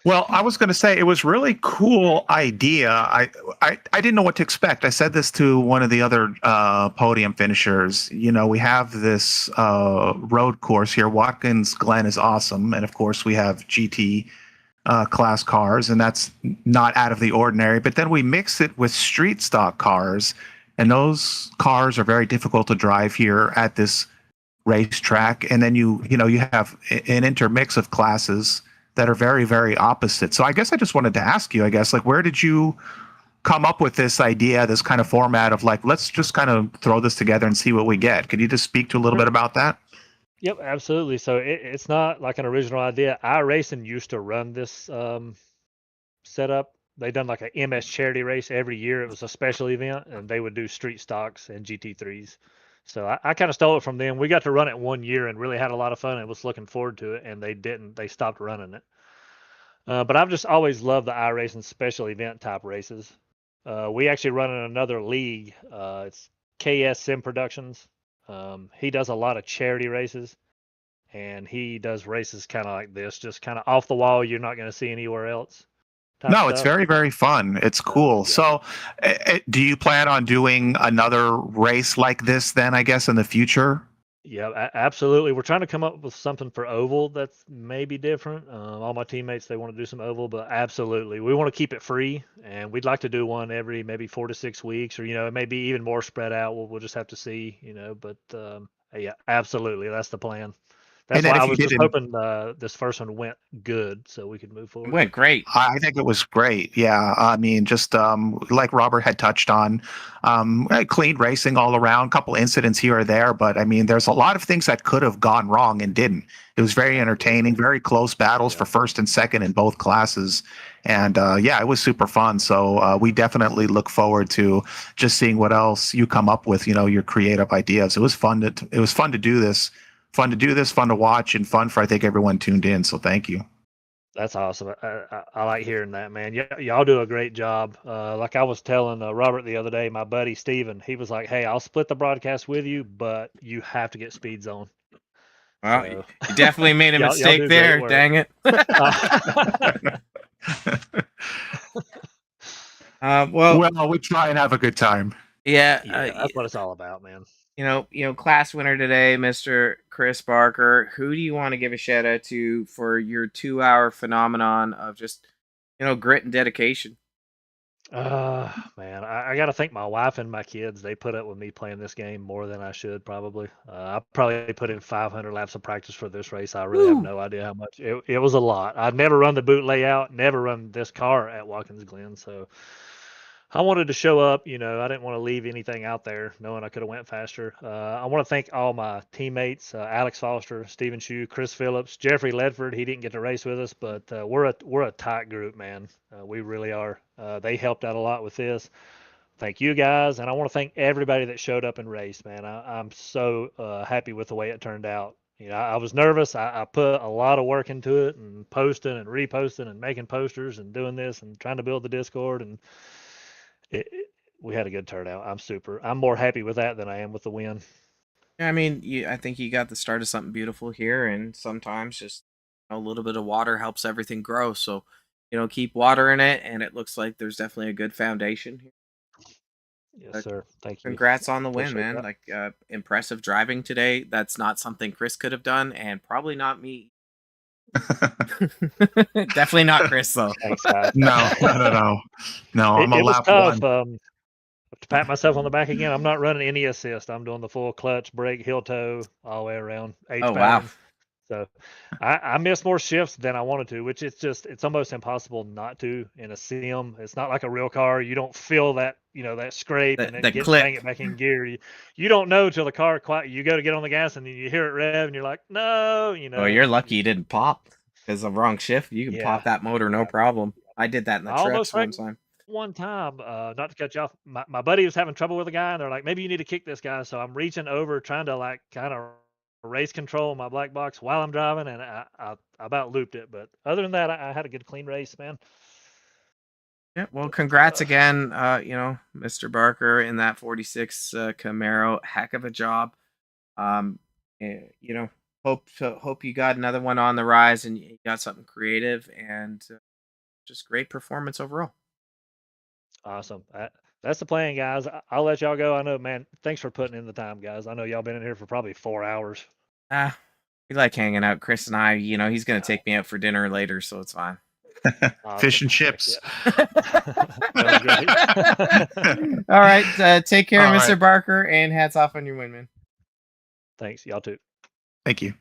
Well, I was going to say it was really cool idea. I didn't know what to expect. I said this to one of the other podium finishers. We have this road course here. Watkins Glen is awesome, and of course we have GT class cars, and that's not out of the ordinary. But then we mix it with street stock cars, and those cars are very difficult to drive here at this racetrack. And then you have an intermix of classes that are very, very opposite. So I guess I just wanted to ask you, like, where did you come up with this idea, this kind of format of like, let's just kind of throw this together and see what we get? Could you just speak to a little bit about that? Yep, absolutely. So it's not like an original idea. iRacing used to run this setup. They done like a MS charity race every year. It was a special event, and they would do street stocks and GT3s. So I kind of stole it from them. We got to run it 1 year and really had a lot of fun and was looking forward to it, and they didn't. They stopped running it. But I've just always loved the iRacing special event type races. We actually run in another league. It's KS Sim Productions. He does a lot of charity races, and he does races kind of like this, just kind of off the wall. You're not going to see anywhere else. No, it's very, very fun. It's cool. Yeah. So, do you plan on doing another race like this then, I guess, in the future? Yeah, absolutely. We're trying to come up with something for oval that's maybe different. All my teammates, they want to do some oval, but absolutely, we want to keep it free, and we'd like to do one every maybe 4 to 6 weeks, or it may be even more spread out. We'll just have to see, But yeah, absolutely, that's the plan. That's why I was just hoping this first one went good, so we could move forward. It went great. I think it was great. Yeah, I mean, just like Robert had touched on, clean racing all around. Couple incidents here or there, but I mean, there's a lot of things that could have gone wrong and didn't. It was very entertaining, very close battles for first and second in both classes, and yeah, it was super fun. So we definitely look forward to just seeing what else you come up with. Your creative ideas. It was fun to do this. Fun to watch, and fun for I think everyone tuned in. So thank you. That's awesome. I like hearing that, man. Y'all do a great job. Like I was telling Robert the other day, my buddy Steven, he was like, "Hey, I'll split the broadcast with you, but you have to get speed zone." Well, you definitely made a mistake there. Dang it. Well, we try and have a good time. Yeah, that's what it's all about, man. Class winner today, Mr. Chris Barker. Who do you want to give a shout out to for your 2 hour phenomenon of just, grit and dedication? Man, I got to thank my wife and my kids. They put up with me playing this game more than I should probably. I probably put in 500 laps of practice for this race. I really have no idea how much. It was a lot. I'd never run the boot layout, never run this car at Watkins Glen, so I wanted to show up. I didn't want to leave anything out there, knowing I could have went faster. I want to thank all my teammates: Alex Foster, Stephen Shue, Chris Phillips, Jeffrey Ledford. He didn't get to race with us, but we're a tight group, man. We really are. They helped out a lot with this. Thank you guys, and I want to thank everybody that showed up and raced, man. I'm so happy with the way it turned out. I was nervous. I put a lot of work into it, and posting and reposting and making posters and doing this and trying to build the Discord, and we had a good turnout. I'm more happy with that than I am with the win. I mean, I think you got the start of something beautiful here, and sometimes just a little bit of water helps everything grow. So, keep watering it, and it looks like there's definitely a good foundation here. Yes, sir. Thank you. Congrats on the win, Appreciate man. that. Like, impressive driving today. That's not something Chris could have done, and probably not me. Definitely not Chris though. Thanks, guys. No. No, I'm a It was lap tough. one. To pat myself on the back again, I'm not running any assist. I'm doing the full clutch, brake, heel toe, all the way around, H Oh wow. pattern. So I missed more shifts than I wanted to, which it's almost impossible not to in a sim. It's not like a real car. You don't feel that, that scrape and The then click. bang it back in gear. You don't know till the car you go to get on the gas and then you hear it rev and you're like, no, Oh, you're lucky you didn't pop because of wrong shift. You can pop Yeah. that motor no problem. I did that in the I trucks almost one wrecked time. one time, not to cut you off. My buddy was having trouble with a guy, and they're like, maybe you need to kick this guy. So I'm reaching over, trying to like kind of race control my black box while I'm driving, and I about looped it. But other than that, I had a good clean race, man. Yeah, well, congrats again, Mr. Barker in that 46 Camaro. Heck of a job. Hope you got another one on the rise and you got something creative and just great performance overall. Awesome. That's the plan, guys. I'll let y'all go. I know, man. Thanks for putting in the time, guys. I know y'all been in here for probably 4 hours. We like hanging out. Chris and I, he's gonna take me out for dinner later, so it's fine. Awesome. Fish and chips. Sounds great. All right, take care, All Mr. right. Barker, and hats off on your win, man. Thanks. Y'all too. Thank you.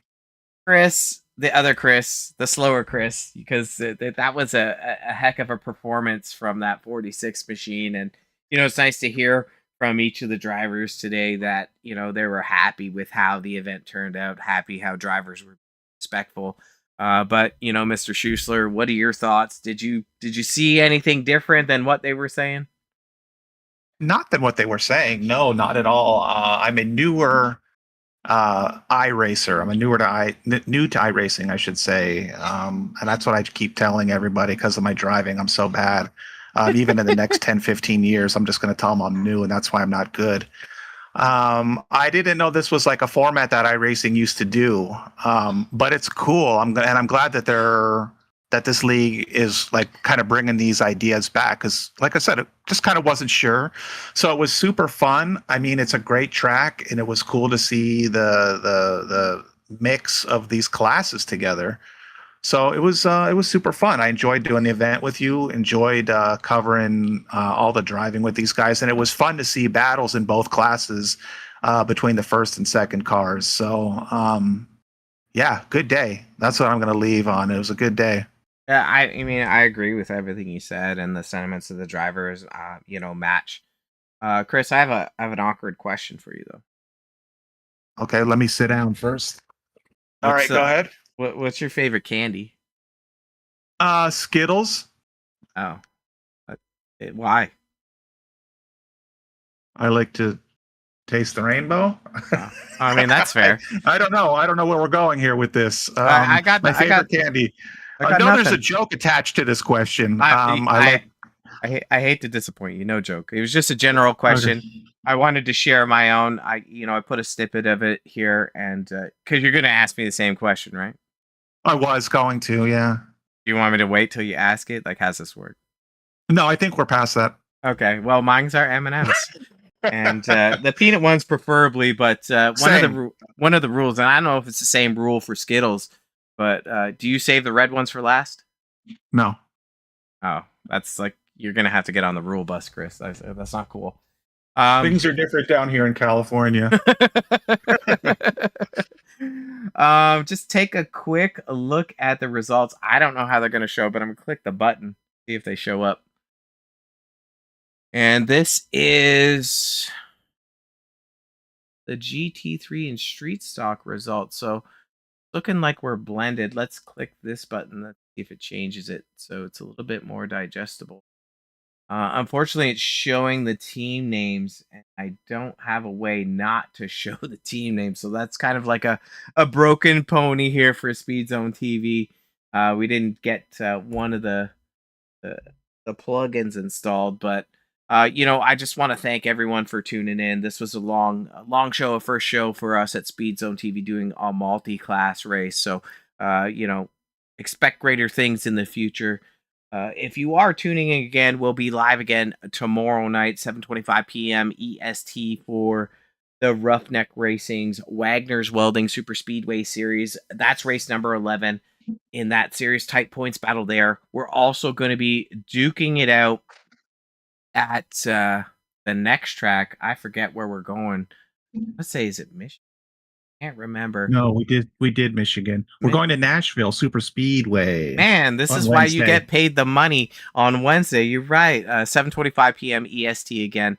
Chris, the other Chris, the slower Chris, because that was a heck of a performance from that 46 machine. And, it's nice to hear from each of the drivers today that, they were happy with how the event turned out, happy how drivers were respectful. But, Mr. Schuessler, what are your thoughts? Did you see anything different than what they were saying? Not than what they were saying. No, not at all. I'm a newer iRacer. I'm a new to iRacing, I should say. And that's what I keep telling everybody because of my driving. I'm so bad. Even in the next 10, 15 years, I'm just going to tell them I'm new, and that's why I'm not good. I didn't know this was like a format that iRacing used to do, but it's cool. I'm glad that this league is like kind of bringing these ideas back because, like I said, it just kind of wasn't sure. So it was super fun. I mean, it's a great track, and it was cool to see the mix of these classes together. So it was super fun. I enjoyed doing the event with you. Enjoyed covering all the driving with these guys, and it was fun to see battles in both classes between the first and second cars. So yeah, good day. That's what I'm going to leave on. It was a good day. Yeah, I mean, I agree with everything you said and the sentiments of the drivers, match. Chris, I have an awkward question for you though. Okay, let me sit down first. All right, go ahead. What's your favorite candy? Skittles. Oh, why? I like to taste the rainbow. Oh, I mean, that's fair. I don't know. I don't know where we're going here with this. I got my favorite candy. I know there's a joke attached to this question. I hate to disappoint you. No joke. It was just a general question. Okay. I wanted to share my own. I put a snippet of it here, and because you're going to ask me the same question, right? I was going to, yeah. Do you want me to wait till you ask it? Like, how's this work? No, I think we're past that. Okay. Well, mine's are M&Ms. And the peanut ones preferably, but one of the rules, and I don't know if it's the same rule for Skittles, but do you save the red ones for last? No. Oh, that's like you're gonna have to get on the rule bus, Chris. That's not cool. Things are different down here in California. Just take a quick look at the results. I don't know how they're gonna show, but I'm gonna click the button, see if they show up. And this is the GT3 and Street Stock results. So looking like we're blended. Let's click this button. Let's see if it changes it so it's a little bit more digestible. Unfortunately, it's showing the team names, and I don't have a way not to show the team names. So that's kind of like a broken pony here for Speed Zone TV. We didn't get one of the plugins installed, but I just want to thank everyone for tuning in. This was a long show, a first show for us at Speed Zone TV doing a multi-class race. So, expect greater things in the future. If you are tuning in again, we'll be live again tomorrow night, 7:25 p.m. EST for the Roughneck Racing's Wagner's Welding Super Speedway Series. That's race number 11. in that serious tight points battle there. We're also going to be duking it out at the next track. I forget where we're going. Let's say, is it Michigan? Can't remember. No, we did Michigan. We're going to Nashville Super Speedway. Man, this on is why you Wednesday. get paid the money on Wednesday. You're right. 7:25 p.m. EST again.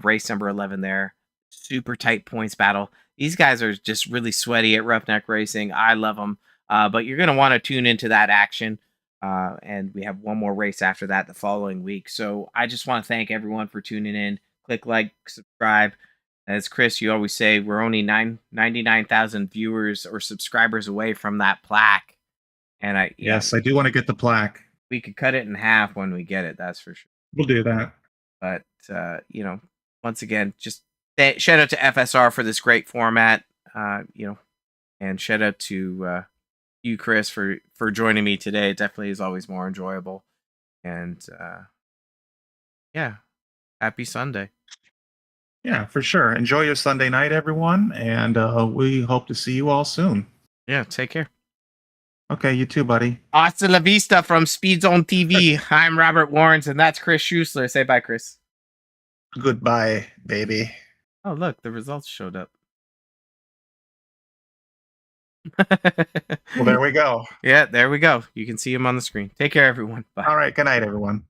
Race number 11 there. Super tight points battle. These guys are just really sweaty at Roughneck Racing. I love them. But you're going to want to tune into that action. And we have one more race after that the following week. So I just want to thank everyone for tuning in. Click like, subscribe. As Chris, you always say, we're only 99,000 viewers or subscribers away from that plaque. And Yes, I do want to get the plaque. we could cut it in half when we get it. That's for sure. We'll do that. But once again, just shout out to FSR for this great format. And shout out to you, Chris, for joining me today. It definitely is always more enjoyable. And happy Sunday. Yeah, for sure. Enjoy your Sunday night, everyone, and we hope to see you all soon. Yeah, take care. Okay, you too, buddy. Hasta la vista from Speed Zone TV. I'm Robert Warrens, and that's Chris Schusler. Say bye, Chris. Goodbye, baby. Oh, look, the results showed up. Well, there we go. Yeah, there we go. You can see him on the screen. Take care, everyone. Bye. All right, good night, everyone.